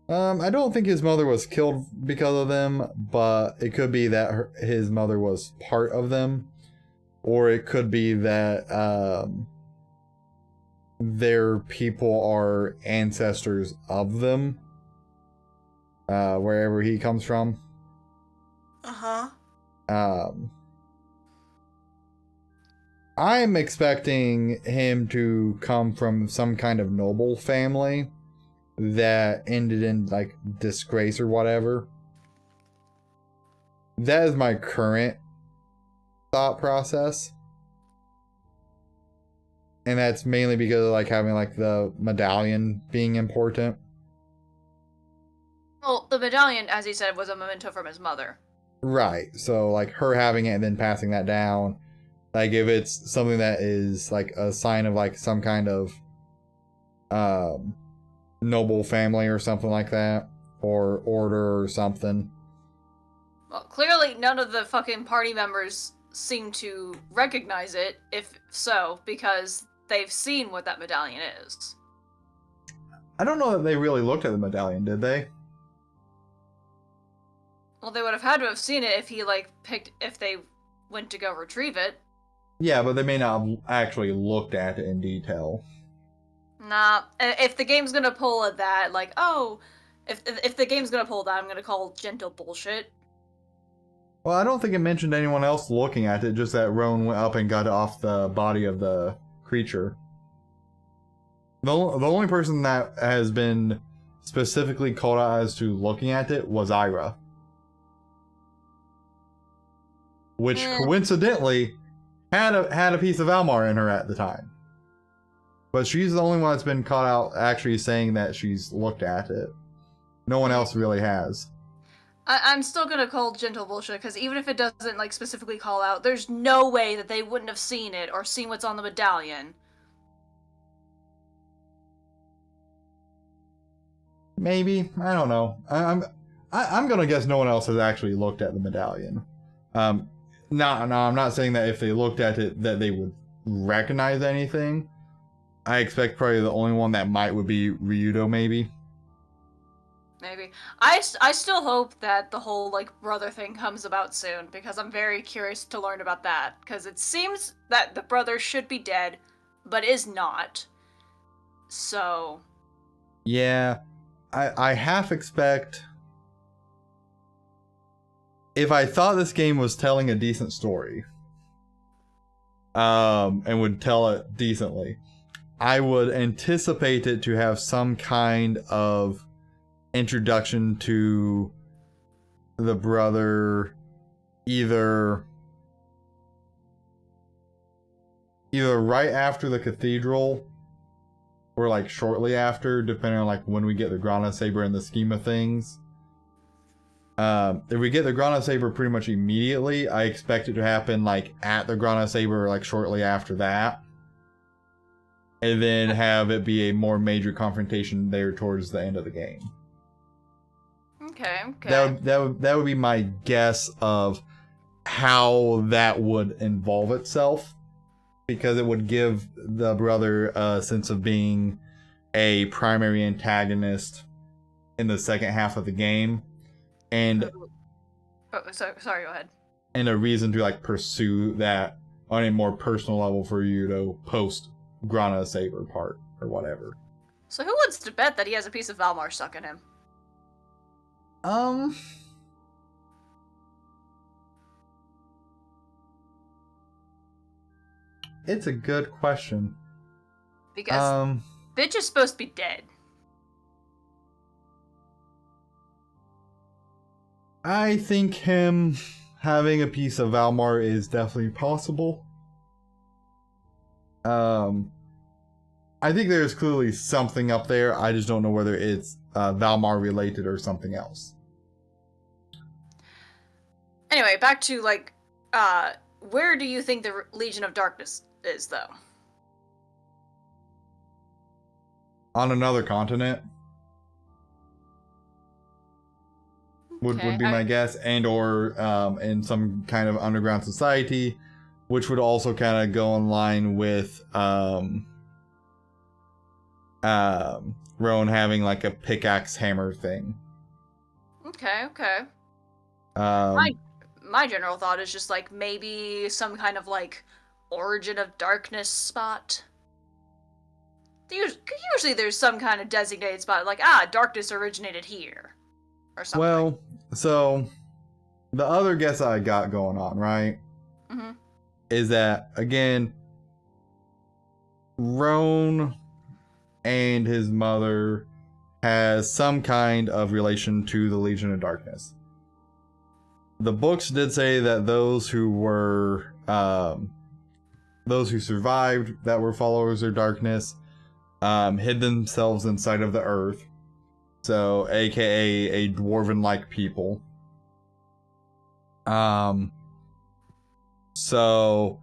I don't think his mother was killed because of them, but it could be that his mother was part of them, or it could be that their people are ancestors of them, wherever he comes from. I'm expecting him to come from some kind of noble family that ended in, like, disgrace or whatever. That is my current thought process. And that's mainly because of, like, having, like, the medallion being important. Well, the medallion, as he said, was a memento from his mother. Right. So, like, her having it and then passing that down. Like, if it's something that is, like, a sign of, like, some kind of noble family or something like that. Or order or something. Well, clearly none of the fucking party members seem to recognize it, if so, because they've seen what that medallion is. I don't know that they really looked at the medallion, did they? Well, they would have had to have seen it if he, like, if they went to go retrieve it. Yeah, but they may not have actually looked at it in detail. Nah, if the game's gonna pull at that, like, oh, if the game's gonna pull that, I'm gonna call gentle bullshit. Well, I don't think it mentioned anyone else looking at it, just that Roan went up and got it off the body of the creature. The only person that has been specifically called out as to looking at it was Ira. Which, coincidentally, had a piece of Almar in her at the time. But she's the only one that's been caught out actually saying that she's looked at it. No one else really has. I'm still gonna call gentle bullshit, because even if it doesn't, like, specifically call out, there's no way that they wouldn't have seen it or seen what's on the medallion. Maybe. I don't know. I'm gonna guess no one else has actually looked at the medallion. I'm not saying that if they looked at it that they would recognize anything. I expect probably the only one that would be Ryudo, maybe. Maybe. I still hope that the whole, like, brother thing comes about soon, because I'm very curious to learn about that. Because it seems that the brother should be dead, but is not. So... Yeah. I half expect... If I thought this game was telling a decent story, and would tell it decently, I would anticipate it to have some kind of introduction to the brother either right after the cathedral or like shortly after, depending on like when we get the Grana Saber in the scheme of things. If we get the Grana Saber pretty much immediately, I expect it to happen like at the Grana Saber, like shortly after that. And then have it be a more major confrontation there towards the end of the game. Okay. That would be my guess of how that would involve itself. Because it would give the brother a sense of being a primary antagonist in the second half of the game. And sorry, go ahead. And a reason to like pursue that on a more personal level for you to post Grana Saber part or whatever. So who wants to bet that he has a piece of Valmar stuck in him? It's a good question. Because bitch is supposed to be dead. I think him having a piece of Valmar is definitely possible. I think there's clearly something up there. I just don't know whether it's Valmar related or something else. Anyway, back to like, where do you think the Legion of Darkness is, though? On another continent. Would be my guess, and or in some kind of underground society, which would also kind of go in line with Rowan having like a pickaxe hammer thing. Okay. My general thought is just like maybe some kind of like origin of darkness spot. Usually there's some kind of designated spot, like, darkness originated here. Or something. Well, so the other guess I got going on, right? Mm-hmm. Is that, again, Roan and his mother has some kind of relation to the Legion of Darkness. The books did say that those who survived that were followers of darkness hid themselves inside of the earth. So, aka a dwarven-like people. So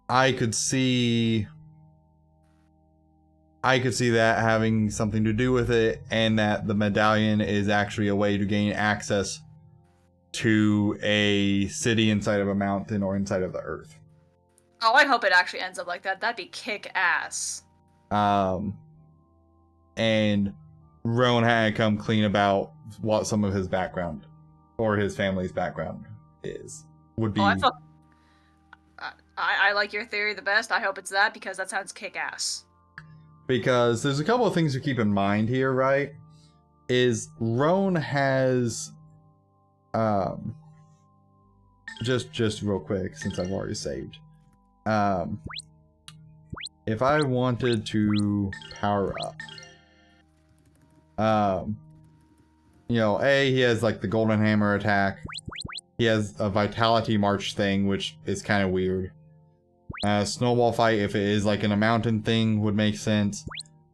I could see that having something to do with it, and that the medallion is actually a way to gain access to a city inside of a mountain or inside of the earth. Oh, I hope it actually ends up like that. That'd be kick-ass. And Rowan had to come clean about what some of his background or his family's background is. Would be. Oh, I like your theory the best. I hope it's that because that sounds kick-ass. Because there's a couple of things to keep in mind here, right? Is Roan has just real quick, since I've already saved. If I wanted to power up, you know, he has like the golden hammer attack. He has a vitality march thing, which is kind of weird. Snowball fight, if it is like in a mountain thing, would make sense.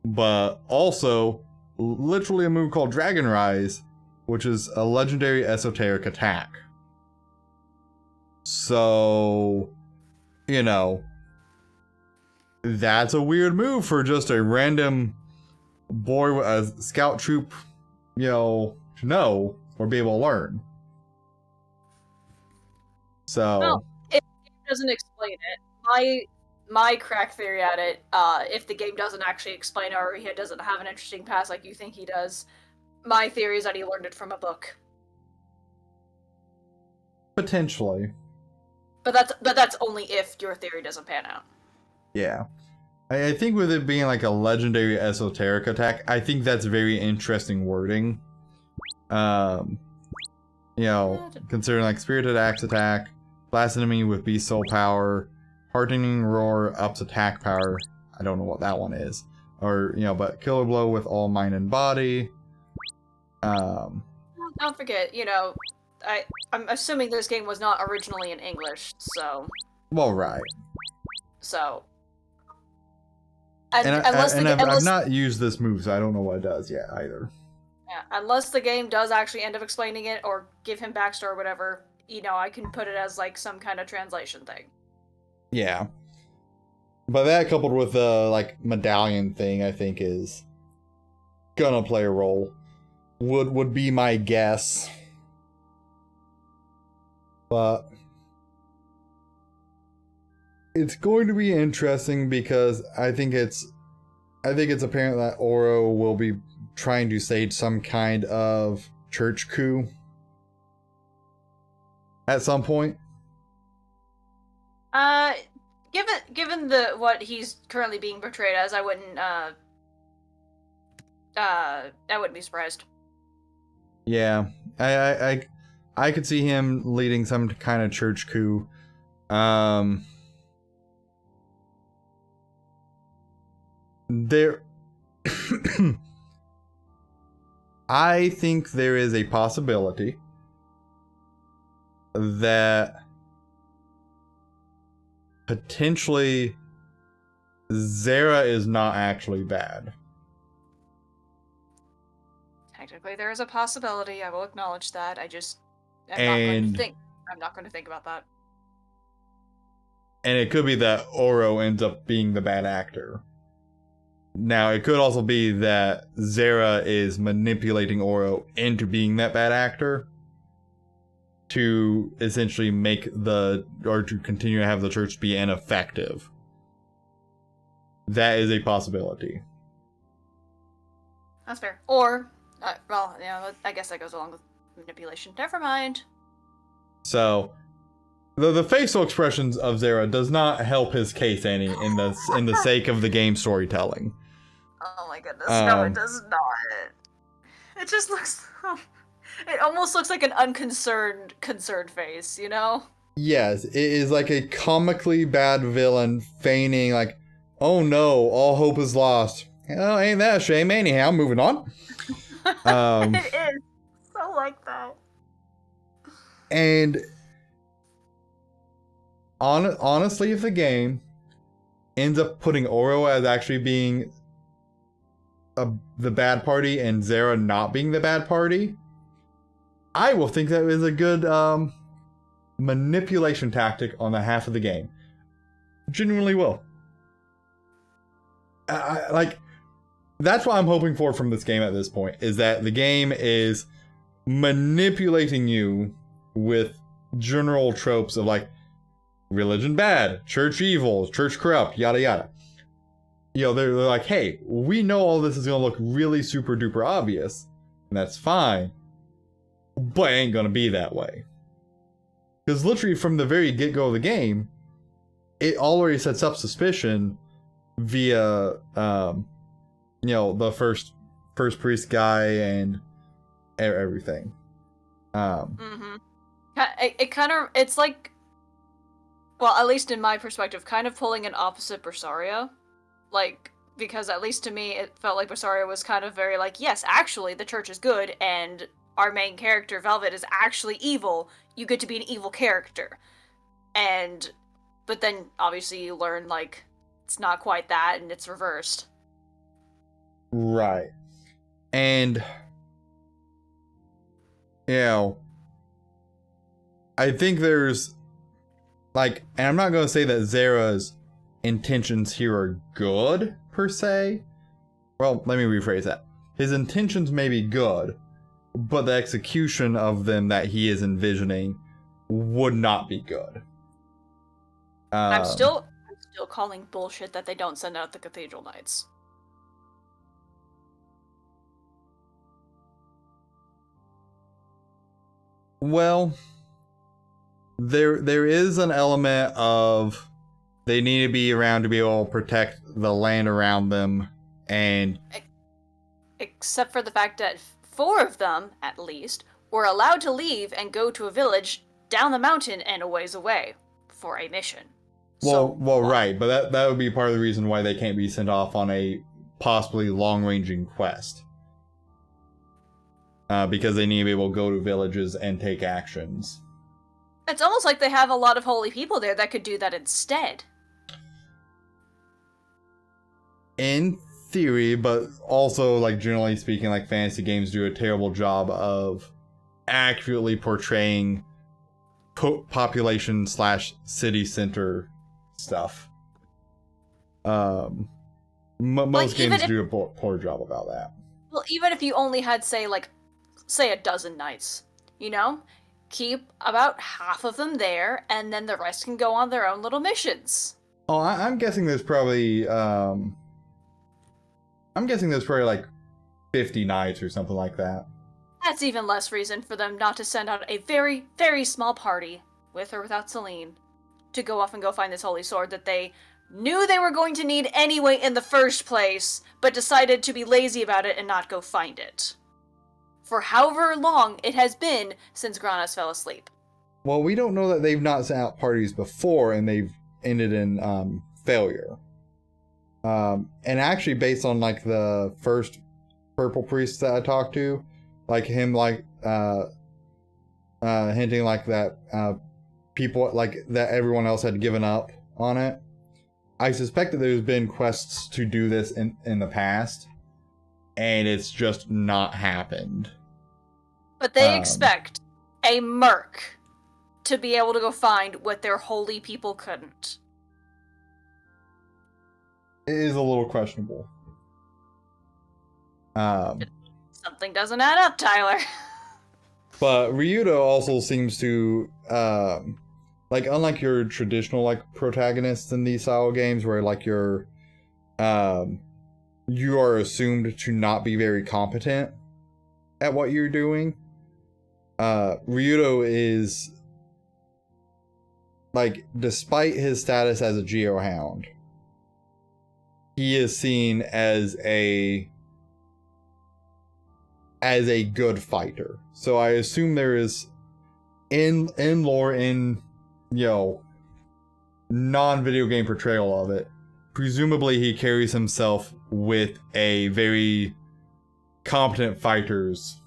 But also, literally a move called Dragon Rise, which is a legendary esoteric attack. So, you know, that's a weird move for just a random boy with a scout troop, you know, to know or be able to learn. So, well, if the game doesn't explain it, my crack theory at it, if the game doesn't actually explain it or he doesn't have an interesting past like you think he does, my theory is that he learned it from a book. potentially. But that's only if your theory doesn't pan out. Yeah. I think with it being like a legendary esoteric attack, I think that's very interesting wording. You know, considering like Spirited Axe attack, blast enemy with beast soul power, heartening roar ups attack power. I don't know what that one is. Or, you know, but killer blow with all mind and body. Don't forget, you know, I'm assuming this game was not originally in English, so. Well, right. So. I've not used this move, so I don't know what it does yet either. Yeah, unless the game does actually end up explaining it or give him backstory or whatever, you know, I can put it as like some kind of translation thing. Yeah. But that coupled with the like medallion thing, I think is gonna play a role. Would be my guess. But it's going to be interesting because I think it's apparent that Oro will be trying to stage some kind of church coup at some point. Given what he's currently being portrayed as, I wouldn't be surprised. Yeah, I could see him leading some kind of church coup. There, I think there is a possibility that potentially Zera is not actually bad. Technically, there is a possibility. I will acknowledge that. I'm not going to think about that. And it could be that Oro ends up being the bad actor. Now, it could also be that Zera is manipulating Oro into being that bad actor to essentially to continue to have the church be ineffective. That is a possibility. That's fair. Or, well, you know, I guess that goes along with manipulation. Never mind. So, the facial expressions of Zera does not help his case any in the sake of the game storytelling. Oh my goodness, no, it does not. It just looks. It almost looks like an concerned face, you know? Yes, it is like a comically bad villain feigning like, oh no, all hope is lost. Oh, ain't that a shame? Anyhow, moving on. It is so like that. And honestly, if the game ends up putting Oro as actually being the bad party and Zera not being the bad party, I will think that is a good manipulation tactic on the half of the game. Genuinely will. That's what I'm hoping for from this game at this point, is that the game is manipulating you with general tropes of like, religion bad, church evil, church corrupt, yada yada. They're like, hey, we know all this is gonna look really super duper obvious, and that's fine, but it ain't gonna be that way. Because literally from the very get-go of the game, it already sets up suspicion via, the first priest guy and everything. It kind of, it's like, well, at least in my perspective, kind of pulling an opposite Bersaria. Like, because at least to me, it felt like Bersaria was kind of very like, yes, actually, the church is good, and our main character, Velvet, is actually evil. You get to be an evil character. But then, obviously, you learn, like, it's not quite that, and it's reversed. Right. And, I think there's, like, and I'm not going to say that Zera's intentions here are good, per se. Well, let me rephrase that. His intentions may be good, but the execution of them that he is envisioning would not be good. I'm still calling bullshit that they don't send out the Cathedral Knights. Well, there is an element of they need to be around to be able to protect the land around them, and except for the fact that 4 of them, at least, were allowed to leave and go to a village down the mountain and a ways away for a mission. Right, but that would be part of the reason why they can't be sent off on a possibly long-ranging quest. Because they need to be able to go to villages and take actions. It's almost like they have a lot of holy people there that could do that instead. In theory, but also, like, generally speaking, like, fantasy games do a terrible job of accurately portraying population / city center stuff. Most games do a poor job about that. Well, even if you only had, say a dozen knights, keep about half of them there, and then the rest can go on their own little missions. Oh, I'm guessing there's probably, like 50 knights or something like that. That's even less reason for them not to send out a very, very small party, with or without Celine, to go off and go find this holy sword that they knew they were going to need anyway in the first place, but decided to be lazy about it and not go find it. For however long it has been since Granas fell asleep. Well, we don't know that they've not sent out parties before and they've ended in failure. And actually, based on like the first purple priest that I talked to, like him, hinting like that people like that everyone else had given up on it. I suspect that there's been quests to do this in the past, and it's just not happened. But they expect a merc to be able to go find what their holy people couldn't. It is a little questionable. Something doesn't add up, Tyler. But Ryuta also seems to, like, unlike your traditional, like, protagonists in these style games, where, like, you are assumed to not be very competent at what you're doing, Ryuta is, like, despite his status as a geohound, he is seen as a good fighter. So I assume there is in lore, in non-video game portrayal of it, presumably he carries himself with a very competent fighter's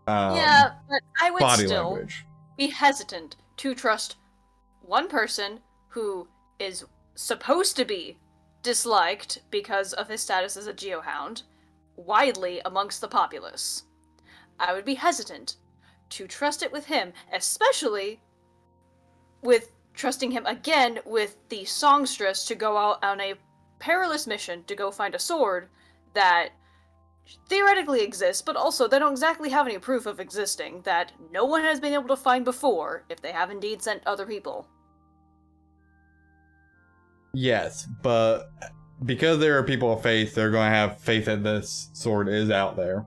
yeah, but I would body still language. Be hesitant to trust one person who is supposed to be disliked because of his status as a geohound widely amongst the populace. I would be hesitant to trust it with him, especially with trusting him again with the songstress to go out on a perilous mission to go find a sword that theoretically exists, but also they don't exactly have any proof of existing, that no one has been able to find before, if they have indeed sent other people. Yes, but because there are people of faith, they're going to have faith that this sword is out there.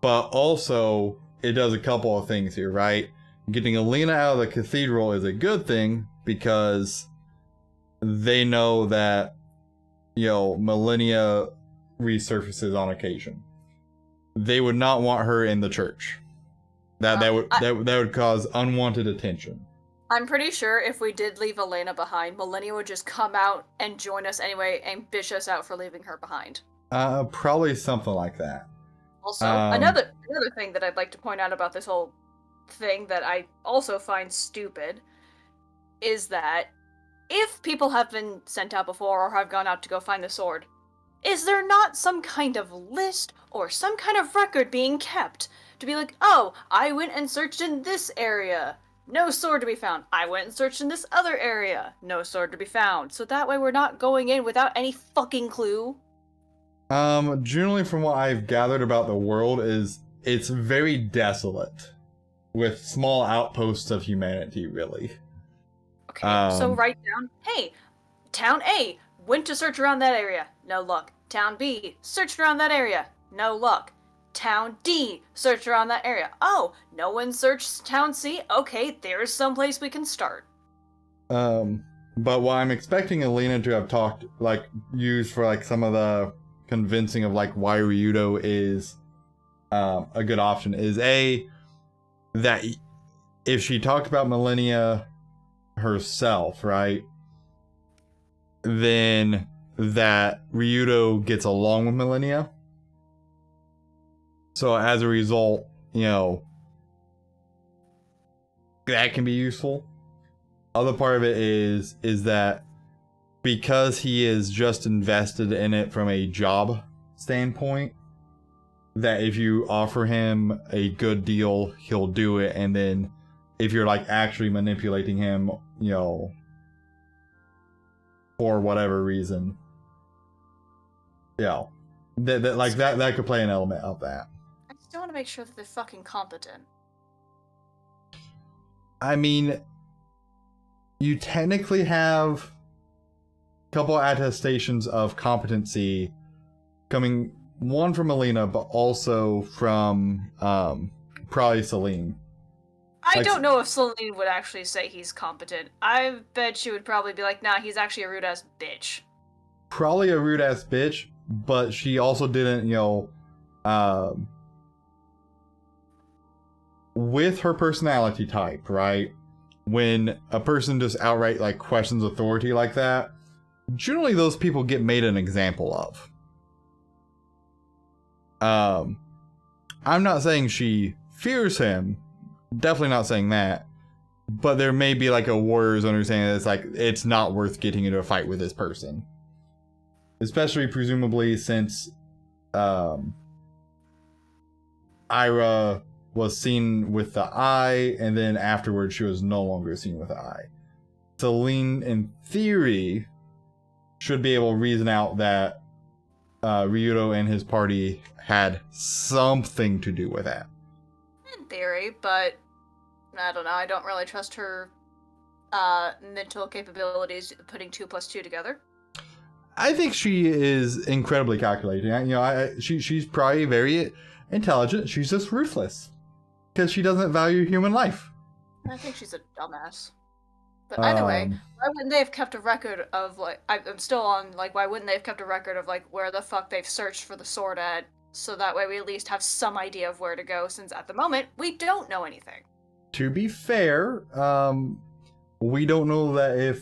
But also, it does a couple of things here, right? Getting Alina out of the cathedral is a good thing because they know that, Millennia resurfaces on occasion. They would not want her in the church. That would cause unwanted attention. I'm pretty sure if we did leave Elena behind, Millennia would just come out and join us anyway and bitch us out for leaving her behind. Probably something like that. Also, another thing that I'd like to point out about this whole thing that I also find stupid is that if people have been sent out before or have gone out to go find the sword, is there not some kind of list or some kind of record being kept to be like, oh, I went and searched in this area, no sword to be found. I went and searched in this other area, no sword to be found. So that way we're not going in without any fucking clue. Generally from what I've gathered about the world is it's very desolate with small outposts of humanity, really. Okay, so write down, hey, Town A, went to search around that area, no luck. Town B, searched around that area, no luck. Town D, searched around that area. Oh, no one searched Town C? Okay, there's someplace we can start. But what I'm expecting Alina to have used for some of the convincing of why Ryudo is a good option is that if she talked about Millennia herself, right, then that Ryudo gets along with Millennia. So as a result, that can be useful. Other part of it is that because he is just invested in it from a job standpoint, that if you offer him a good deal, he'll do it. And then if you're actually manipulating him, for whatever reason, that could play an element of that. I just want to make sure that they're fucking competent. I mean, you technically have a couple attestations of competency coming, one from Alina, but also from probably Celine. I don't know if Celine would actually say he's competent. I bet she would probably be like, nah, he's actually a rude-ass bitch. Probably a rude-ass bitch, but she also didn't, with her personality type, right? When a person just outright questions authority like that, generally those people get made an example of. I'm not saying she fears him, definitely not saying that, but there may be a warrior's understanding that it's not worth getting into a fight with this person, especially presumably since Ira was seen with the eye, and then afterwards she was no longer seen with the eye. Celine, in theory, should be able to reason out that Ryudo and his party had something to do with that. In theory, but I don't know. I don't really trust her mental capabilities putting 2 + 2 together. I think she is incredibly calculating. She's probably very intelligent. She's just ruthless because she doesn't value human life. I think she's a dumbass. But either way, why wouldn't they have kept a record of I'm still on why wouldn't they have kept a record of where the fuck they've searched for the sword at, so that way we at least have some idea of where to go, since at the moment we don't know anything. To be fair, we don't know that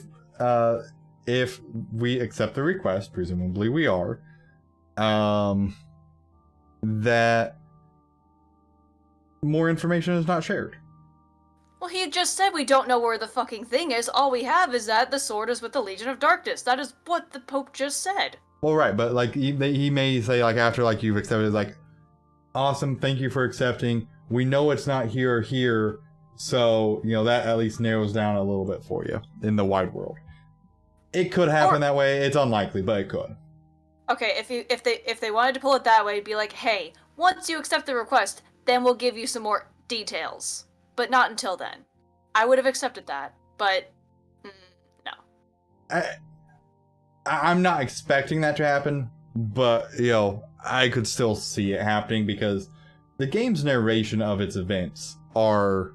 if we accept the request, presumably we are, that more information is not shared. Well, he just said we don't know where the fucking thing is. All we have is that the sword is with the Legion of Darkness. That is what the Pope just said. Well, right, but he may say after you've accepted, awesome, thank you for accepting. We know it's not here or here, so that at least narrows down a little bit for you in the wide world. It could happen that way. It's unlikely, but it could. Okay, if they wanted to pull it that way, it'd be like, hey, once you accept the request, then we'll give you some more details. But not until then. I would have accepted that, but no. I'm not expecting that to happen, but I could still see it happening because the game's narration of its events are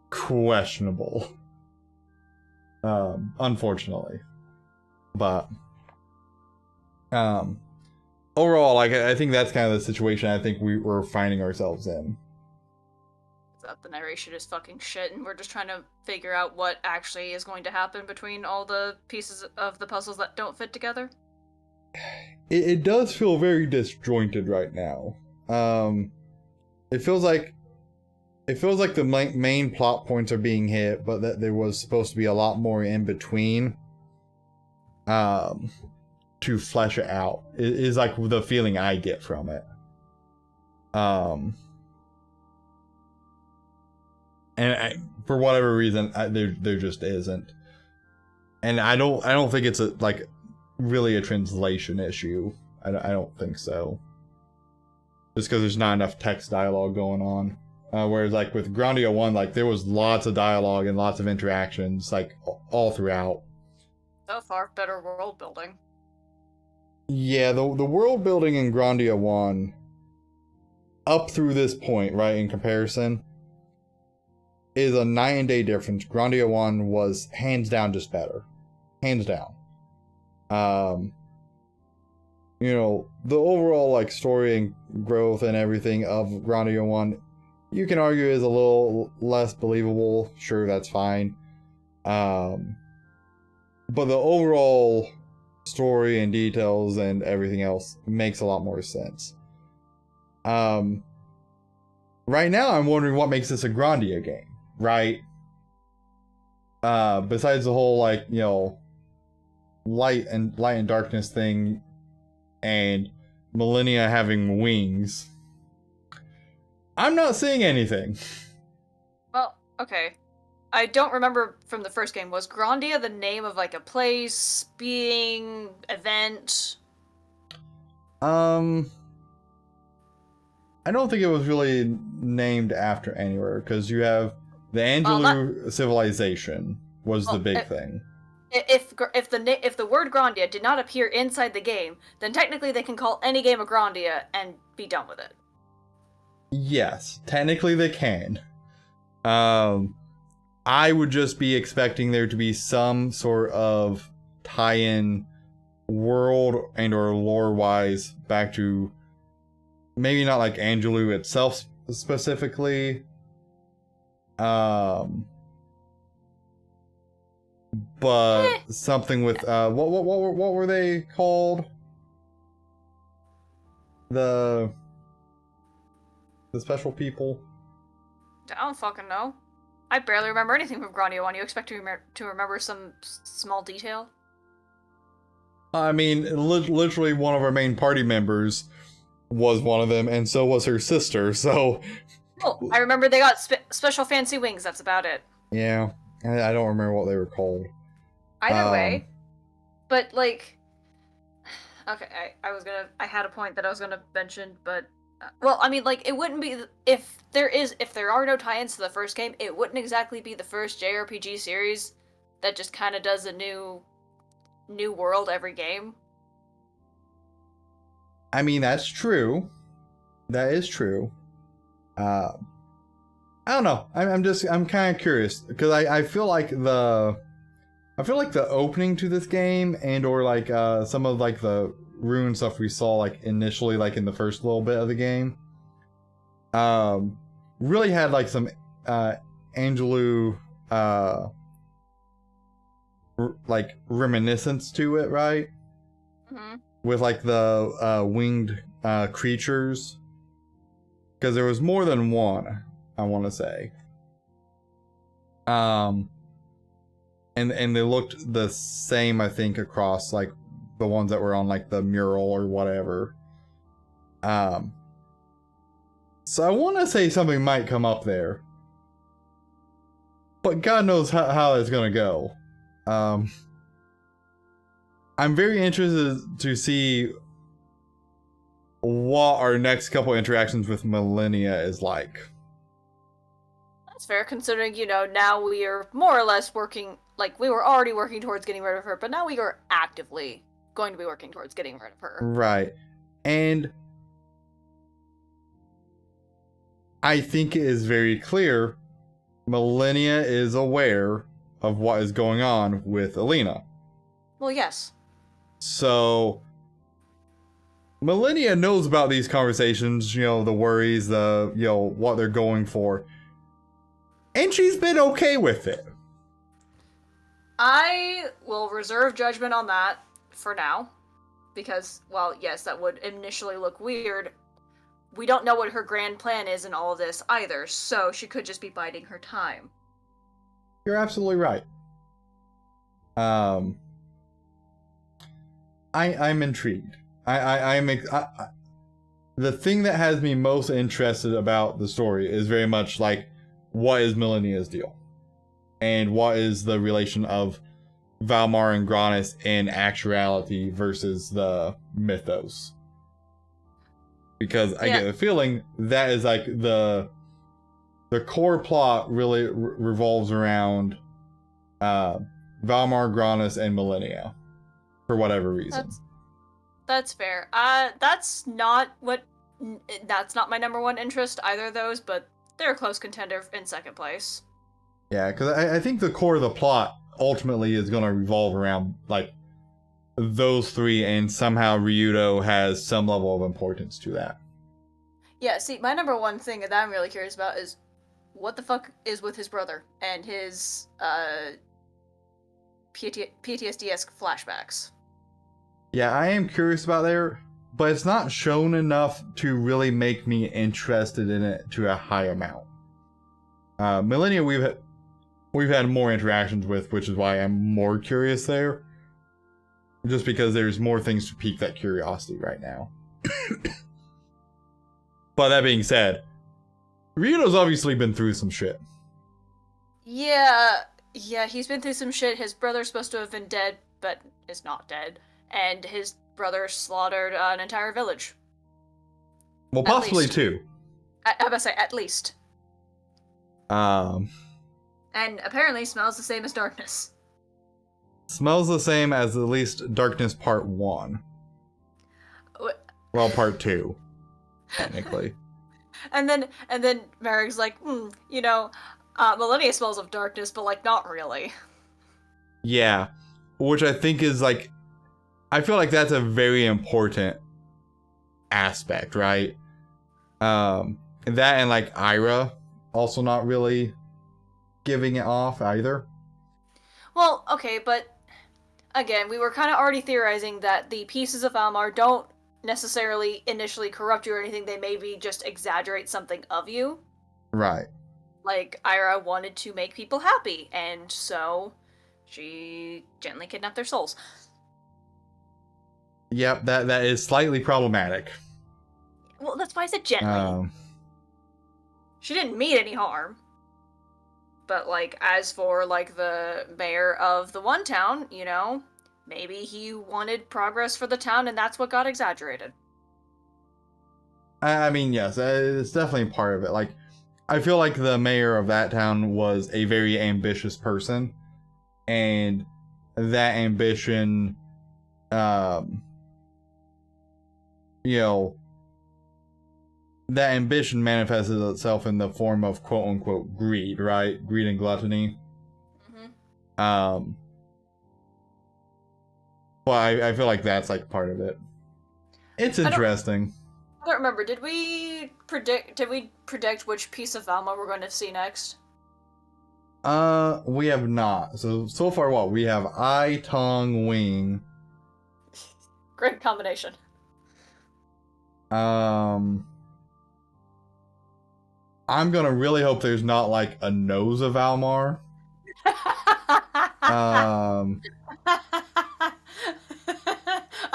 questionable. Unfortunately. But overall, like, I think that's kind of the situation I think we're finding ourselves in. That the narration is fucking shit, and we're just trying to figure out what actually is going to happen between all the pieces of the puzzles that don't fit together. It does feel very disjointed right now. It feels like the main plot points are being hit, but that there was supposed to be a lot more in between. To flesh it out is like the feeling I get from it. And for whatever reason, there just isn't. And I don't think it's really a translation issue. I don't think so. Just because there's not enough text dialogue going on. Whereas like with Grandia 1, like there was lots of dialogue and lots of interactions like all throughout. So far, better world building. Yeah, the world building in Grandia 1 up through this point, right, in comparison, is a night and day difference. Grandia 1 was hands down just better. Hands down. The overall like story and growth and everything of Grandia 1, you can argue is a little less believable. Sure, that's fine. But the overall story and details and everything else makes a lot more sense. Right now I'm wondering what makes this a Grandia game, right? Besides the whole light and darkness thing and Millennia having wings, I'm not seeing anything. Well, okay. I don't remember from the first game. Was Grandia the name of like a place, being, event? I don't think it was really named after anywhere, because you have the Angelou civilization was the big thing. If the word Grandia did not appear inside the game, then technically they can call any game a Grandia and be done with it. Yes, technically they can. I would just be expecting there to be some sort of tie-in world and or lore-wise back to maybe not like Angelou itself specifically, but something with what were they called? The special people? I don't fucking know. I barely remember anything from Grandia 1. You expect to remember some small detail? I mean, literally one of our main party members was one of them, and so was her sister, so... Oh, I remember they got special fancy wings, that's about it. Yeah, I don't remember what they were called. Either way, but, like... Okay, I had a point that I was gonna mention, but... well, I mean, like, it wouldn't be... If there are no tie-ins to the first game, it wouldn't exactly be the first JRPG series that just kind of does a new world every game. I mean, that's true. That is true. I don't know. I'm kind of curious because I feel like the opening to this game and or like some of like the rune stuff we saw like initially like in the first little bit of the game really had like some Angelou like reminiscence to it, right? Mm-hmm. With like the winged creatures, because there was more than one, I want to say. And they looked the same, I think, across like the ones that were on like the mural or whatever. So I want to say something might come up there, but God knows how it's gonna go. I'm very interested to see what our next couple interactions with Millennia is like. That's fair, considering, now we are more or less working like, we were already working towards getting rid of her, but now we are actively going to be working towards getting rid of her. Right. And I think it is very clear Millennia is aware of what is going on with Alina. Well, yes. So Millennia knows about these conversations, the worries, what they're going for. And she's been okay with it. I will reserve judgment on that for now. Because, well, yes, that would initially look weird. We don't know what her grand plan is in all of this either, so she could just be biding her time. You're absolutely right. I'm intrigued. The thing that has me most interested about the story is very much like, what is Millennia's deal? And what is the relation of Valmar and Granis in actuality versus the mythos? Because I get the feeling that is like the core plot really revolves around Valmar, Granis, and Millennia for whatever reason. That's fair. That's not my number one interest, either of those, but they're a close contender in second place. Yeah, because I think the core of the plot ultimately is going to revolve around like those three, and somehow Ryudo has some level of importance to that. Yeah, see, my number one thing that I'm really curious about is what the fuck is with his brother and his PTSD-esque flashbacks. Yeah, I am curious about there, but it's not shown enough to really make me interested in it to a high amount. Millennia, we've had more interactions with, which is why I'm more curious there. Just because there's more things to pique that curiosity right now. But that being said, Ryudo's obviously been through some shit. Yeah, he's been through some shit. His brother's supposed to have been dead, but is not dead. And his brother slaughtered an entire village. Well, possibly two. I was about to say, at least. And apparently smells the same as darkness. Smells the same as at least Darkness Part 1. What? Well, Part 2, technically. and then Merrick's like, Millennia smells of darkness, but like not really. Yeah, which I think is like, I feel like that's a very important aspect, right? That and like Ira also not really giving it off either. Well, okay, but again, we were kind of already theorizing that the pieces of Almar don't necessarily initially corrupt you or anything. They maybe just exaggerate something of you. Right. Like, Ira wanted to make people happy, and so she gently kidnapped their souls. Yep, that is slightly problematic. Well, that's why I said gently. She didn't mean any harm. But, like, as for, like, the mayor of the one town, maybe he wanted progress for the town and that's what got exaggerated. I mean, yes, it's definitely part of it. Like, I feel like the mayor of that town was a very ambitious person. And that ambition, that ambition manifested itself in the form of quote-unquote greed, right? Greed and gluttony. Mm-hmm. Well, I feel like that's like part of it. It's interesting. I don't remember. Did we predict which piece of Valma we're going to see next? We have not. So far what? We have Eye, Tongue, Wing. Great combination. I'm gonna really hope there's not like a nose of Almar.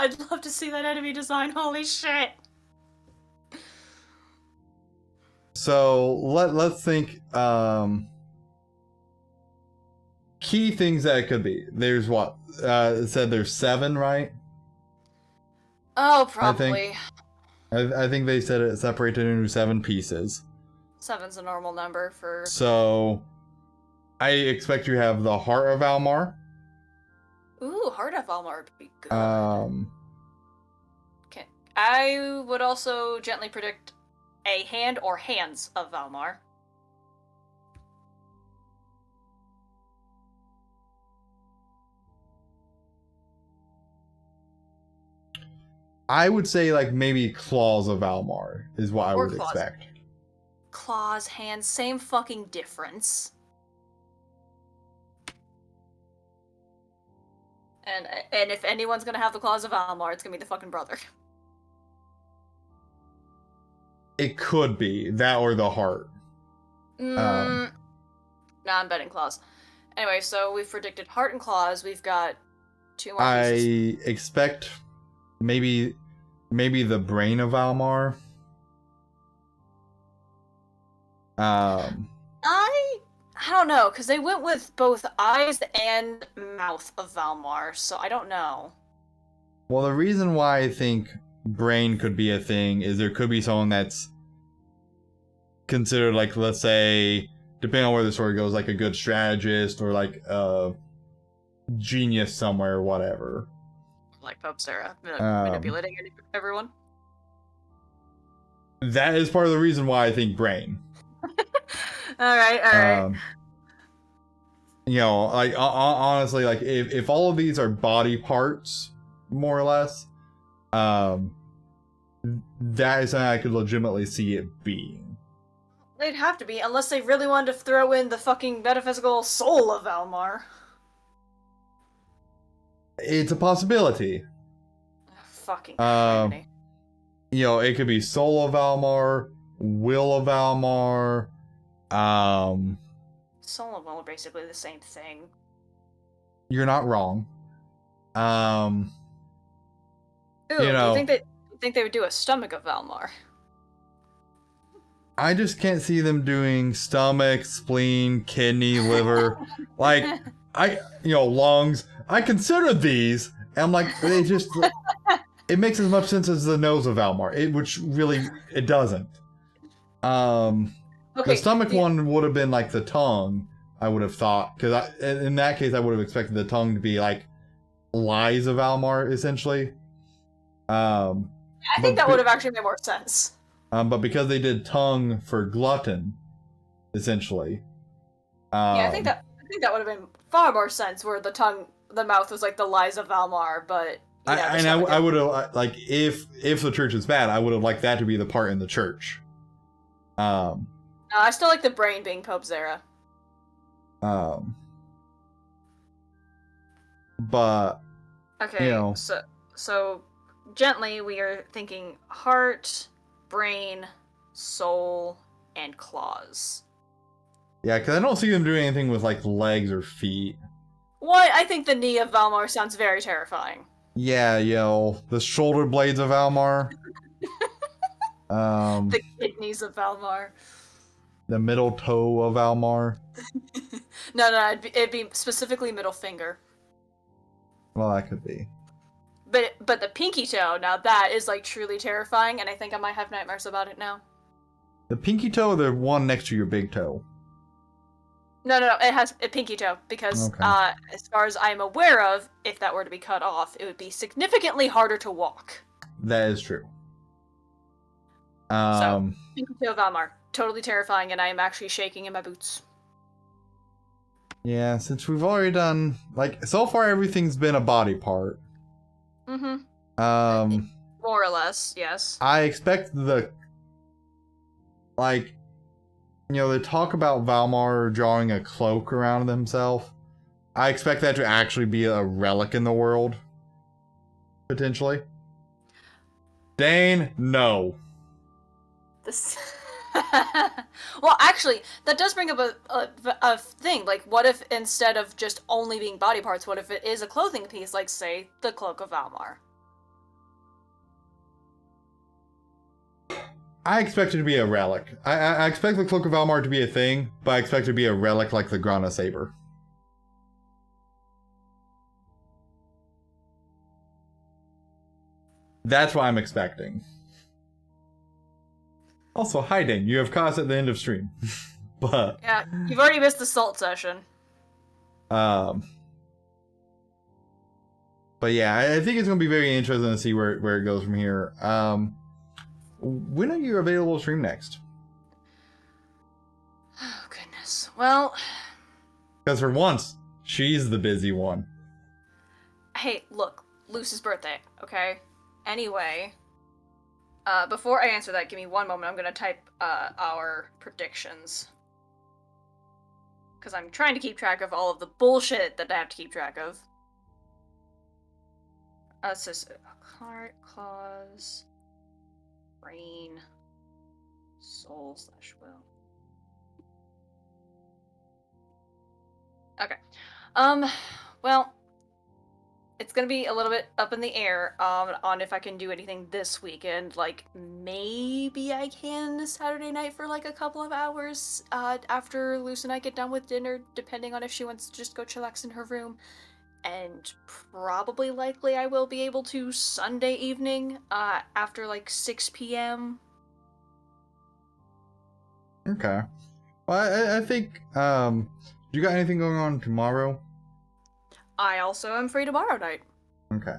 I'd love to see that enemy design. Holy shit. So let's think key things that it could be. There's what? It said there's 7, right? Oh, probably. I think they said it separated into 7 pieces. 7's a normal number for... So I expect you have the Heart of Valmar. Ooh, Heart of Valmar would be good. Okay. I would also gently predict a hand or hands of Valmar. I would say like maybe Claws of Valmar is what I Or would claws. expect. Claws, hands, same fucking difference. And if anyone's gonna have the Claws of Valmar, it's gonna be the fucking brother. It could be that or the Heart. Nah, I'm betting Claws. Anyway, so we've predicted Heart and Claws. We've got 2 more pieces. I expect maybe the Brain of Valmar. I don't know, because they went with both eyes and mouth of Valmar, so I don't know. Well, the reason why I think Brain could be a thing is there could be someone that's considered, like, let's say, depending on where the story goes, like a good strategist or like a genius somewhere or whatever. Like Pope Sarah, manipulating everyone. That is part of the reason why I think Brain. Alright. You know, like, honestly, like, if all of these are body parts, more or less, that is something I could legitimately see it being. They'd have to be, unless they really wanted to throw in the fucking metaphysical soul of Valmar. It's a possibility. Fucking you know, it could be Soul of Valmar, Will of Valmar, Soul and Will are basically the same thing. You're not wrong. Ooh, you know, do you think they would do a stomach of Valmar? I just can't see them doing stomach, spleen, kidney, liver, like, lungs. I considered these, and I'm like, they just, it makes as much sense as the nose of Valmar, which really, it doesn't. Okay, the stomach one would have been like the tongue, I would have thought, because in that case, I would have expected the tongue to be like lies of Valmar, essentially. I think that would have actually made more sense. But because they did tongue for glutton, essentially. Yeah, I think that would have been far more sense where the mouth was like the lies of Valmar, but I would have, like, if the church is bad, I would have liked that to be the part in the church. No, I still like the brain being Pope Zera. But okay, so gently we are thinking heart, brain, soul, and claws. Yeah, because I don't see them doing anything with like legs or feet. What? I think the knee of Valmar sounds very terrifying. Yeah, the shoulder blades of Valmar. The kidneys of Valmar. The middle toe of Valmar. No, it'd be specifically middle finger. Well, that could be. But the pinky toe, now that is like truly terrifying, and I think I might have nightmares about it now. The pinky toe or the one next to your big toe? No, it has a pinky toe, because as far as I'm aware of, if that were to be cut off, it would be significantly harder to walk. That is true. So, pinky toe Valmar, totally terrifying, and I am actually shaking in my boots. Yeah, since we've already done, like, so far everything's been a body part. Mm-hmm. More or less, yes. I expect they talk about Valmar drawing a cloak around himself. I expect that to actually be a relic in the world. Potentially. Dane, no. Well, actually, that does bring up a thing. Like, what if instead of just only being body parts, what if it is a clothing piece, like, say, the Cloak of Valmar? I expect it to be a relic. I expect the Cloak of Valmar to be a thing, but I expect it to be a relic like the Grana Saber. That's what I'm expecting. Also, hi Dane, you have cause at the end of stream. But Yeah, you've already missed the salt session. but yeah, I think it's gonna be very interesting to see where it goes from here. When are you available to stream next? Oh, goodness. Well, Because for once, she's the busy one. hey, look, Luce's birthday, okay? Anyway, before I answer that, give me one moment. I'm gonna type our predictions. Because I'm trying to keep track of all of the bullshit that I have to keep track of. It's just heart, claws, brain, soul/will. Okay. Well, it's gonna be a little bit up in the air on if I can do anything this weekend. Like, maybe I can this Saturday night for like a couple of hours after Luce and I get done with dinner, depending on if she wants to just go chillax in her room. And probably likely I will be able to Sunday evening after like 6 p.m. Okay. Well, I think you got anything going on tomorrow? I also am free tomorrow night. Okay.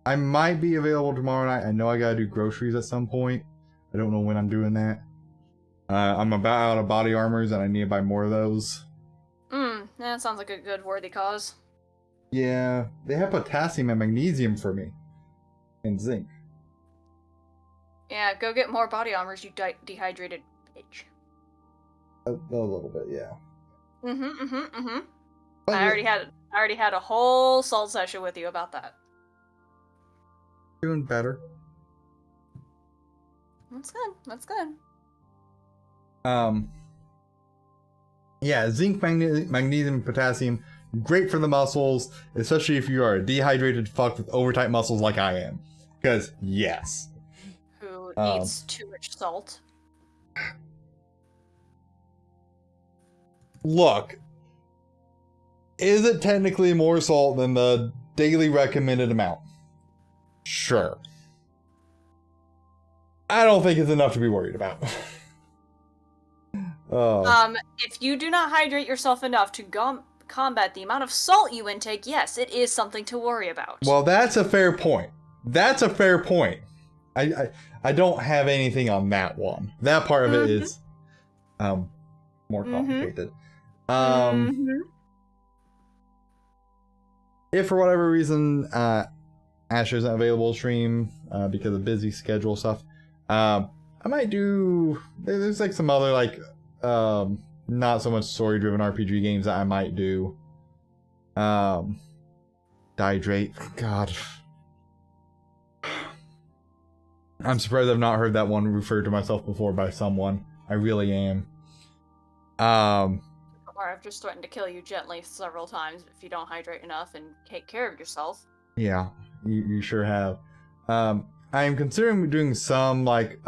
I might be available tomorrow night. I know I gotta do groceries at some point. I don't know when I'm doing that. I'm about out of body armors and I need to buy more of those. That sounds like a good worthy cause. Yeah, they have potassium and magnesium for me. And zinc. Yeah, go get more body armors, you dehydrated bitch. A little bit, yeah. But I already had a whole salt session with you about that. doing better. That's good. That's good. Yeah, zinc, magnesium, potassium, great for the muscles, especially if you are a dehydrated fuck with overtight muscles like I am. Because, yes. Who eats too much salt? Look, is it technically more salt than the daily recommended amount? Sure. I don't think it's enough to be worried about. If you do not hydrate yourself enough to combat the amount of salt you intake, yes, it is something to worry about. Well, that's a fair point. That's a fair point. I don't have anything on that one. That part of it is more complicated. If for whatever reason Asher isn't available to stream because of busy schedule stuff, I might do. There's like some other like not so much story driven RPG games that I might do. Dihydrate. God. I'm surprised I've not heard that one referred to myself before by someone. I really am. Or I've just threatened to kill you gently several times if you don't hydrate enough and take care of yourself. Yeah, you sure have. I am considering doing some like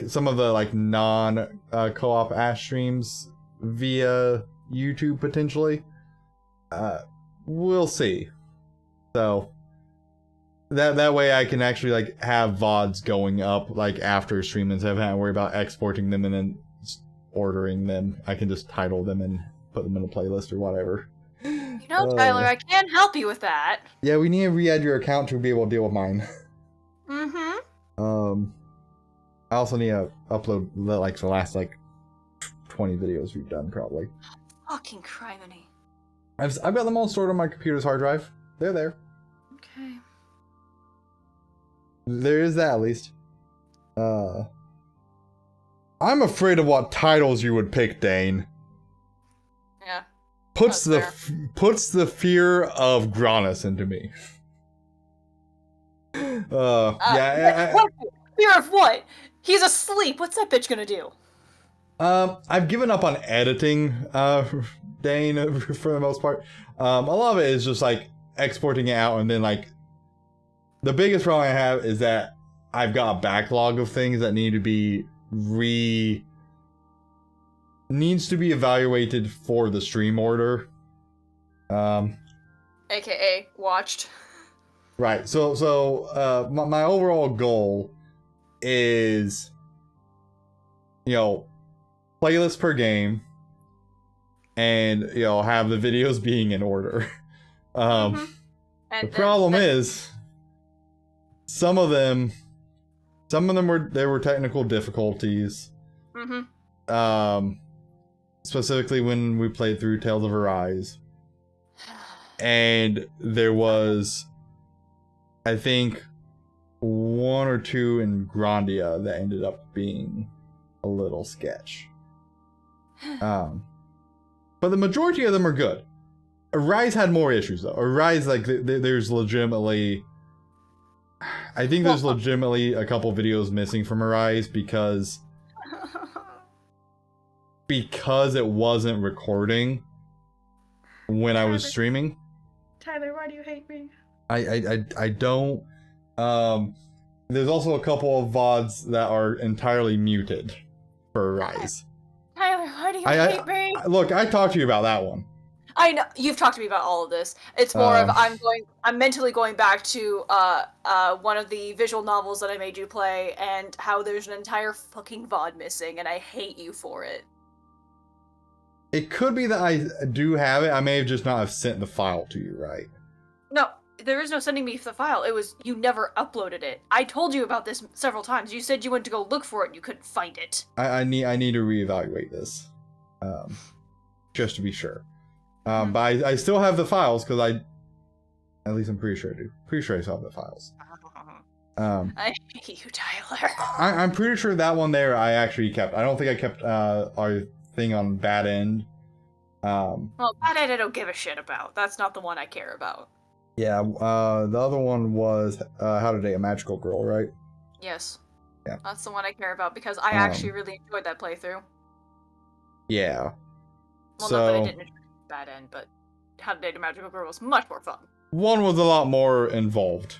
some of the like non co-op Ash streams via YouTube potentially. We'll see. So that way I can actually like have VODs going up like after stream instead of having to worry about exporting them and then ordering them. I can just title them and put them in a playlist or whatever. You know, Tyler, I can help you with that. Yeah, we need to re-add your account to be able to deal with mine. I also need to upload like the last like 20 videos we've done probably. Fucking criminy. I've got them all stored on my computer's hard drive. They're there. Okay. There is that at least. I'm afraid of what titles you would pick, Dane. Yeah. Puts the fear of Granus into me. What? Fear of what? He's asleep. What's that bitch gonna do? I've given up on editing, Dane, for the most part. A lot of it is just like exporting it out and then like the biggest problem I have is that I've got a backlog of things that need to be needs to be evaluated for the stream order. AKA watched. Right. So my overall goal is, playlist per game, and have the videos being in order. And The problem is, some of them were technical difficulties. Specifically when we played through Tales of Arise, and there was, I think, one or two in Grandia that ended up being a little sketch. But the majority of them are good. Arise had more issues though. Arise, like, there's legitimately, I think there's legitimately a couple videos missing from Arise because it wasn't recording when I was streaming. Tyler, why do you hate me? I don't. There's also a couple of VODs that are entirely muted for Arise. Tyler, why do you hate me? Look, I talked to you about that one. I know you've talked to me about all of this. It's more of I'm mentally going back to one of the visual novels that I made you play, and how there's an entire fucking VOD missing, and I hate you for it. It could be that I do have it. I may have just not have sent the file to you, right? No, there is no sending me the file. It was you never uploaded it. I told you about this several times. You said you went to go look for it and you couldn't find it. I need to reevaluate this, just to be sure. But I still have the files because at least I'm pretty sure I do. Pretty sure I still have the files. I hate you, Tyler. I'm pretty sure that one there I actually kept. I don't think I kept our thing on Bad End. Well, Bad End I don't give a shit about. That's not the one I care about. Yeah, the other one was How to Date a Magical Girl, right? Yes. Yeah. That's the one I care about because I actually really enjoyed that playthrough. Yeah. Well, not that I didn't enjoy Bad End, but How to Date a Magical Girl was much more fun. One was a lot more involved.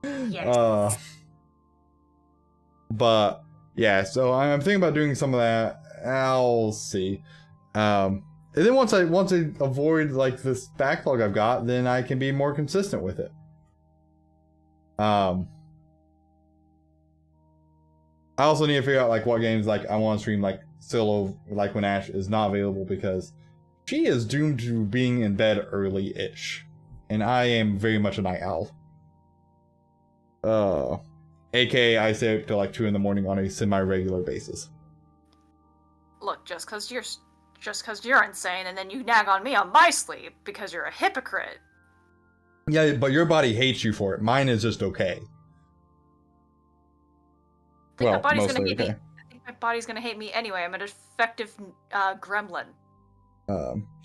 Yes. But yeah, so I'm thinking about doing some of that. I'll see. And then once I avoid like this backlog I've got, then I can be more consistent with it. I also need to figure out like what games like I want to stream like solo, like when Ash is not available, because she is doomed to being in bed early-ish, and I am very much a night owl. AKA I stay up till like 2 in the morning on a semi-regular basis. Look, just cause you're insane, and then you nag on me on my sleep because you're a hypocrite. Yeah, but your body hates you for it. Mine is just okay. My body's gonna hate me. I think my body's gonna hate me anyway. I'm an effective gremlin.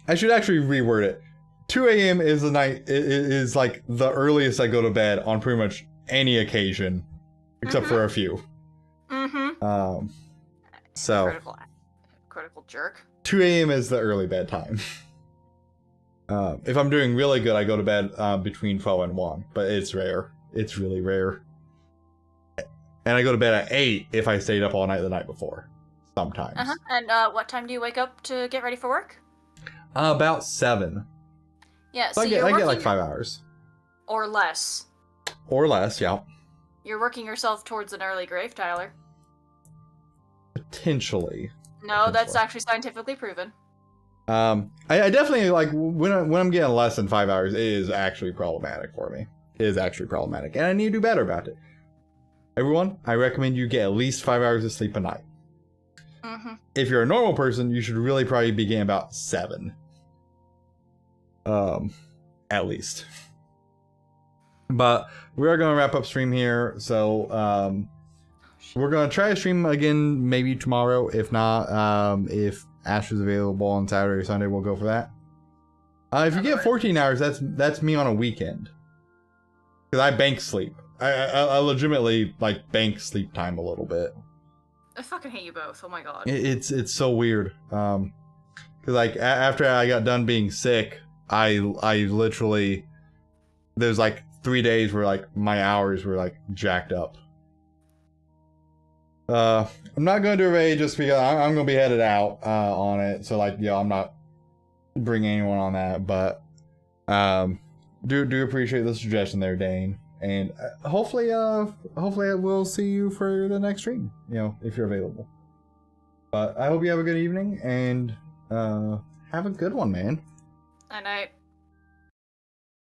I should actually reword it. 2 a.m. is the night is like the earliest I go to bed on pretty much any occasion, except for a few. So critical jerk. 2 a.m. is the early bedtime. If I'm doing really good, I go to bed between 12 and 1, but it's rare. It's really rare. And I go to bed at 8 if I stayed up all night the night before. Sometimes. And what time do you wake up to get ready for work? About 7. Yeah, so I get like 5 hours. Or less. Or less, yeah. You're working yourself towards an early grave, Tyler. Potentially. No, that's actually scientifically proven. I definitely, like, when I'm getting less than 5 hours, it is actually problematic for me. It is actually problematic, and I need to do better about it. Everyone, I recommend you get at least 5 hours of sleep a night. If you're a normal person, you should really probably be getting about 7. At least. But we are going to wrap up stream here, so we're going to try to stream again maybe tomorrow. If not, if Ash is available on Saturday or Sunday, we'll go for that. If you get 14 hours, that's me on a weekend. Because I bank sleep. I legitimately like bank sleep time a little bit. I fucking hate you both. Oh my god. It's so weird. Because like after I got done being sick, I literally, there's like 3 days where like my hours were like jacked up. I'm not gonna do a raid just because I'm gonna be headed out on it. So like, yeah, I'm not bringing anyone on that, but do appreciate the suggestion there, Dane. And hopefully I will see you for the next stream, if you're available. But I hope you have a good evening and have a good one, man. Night night.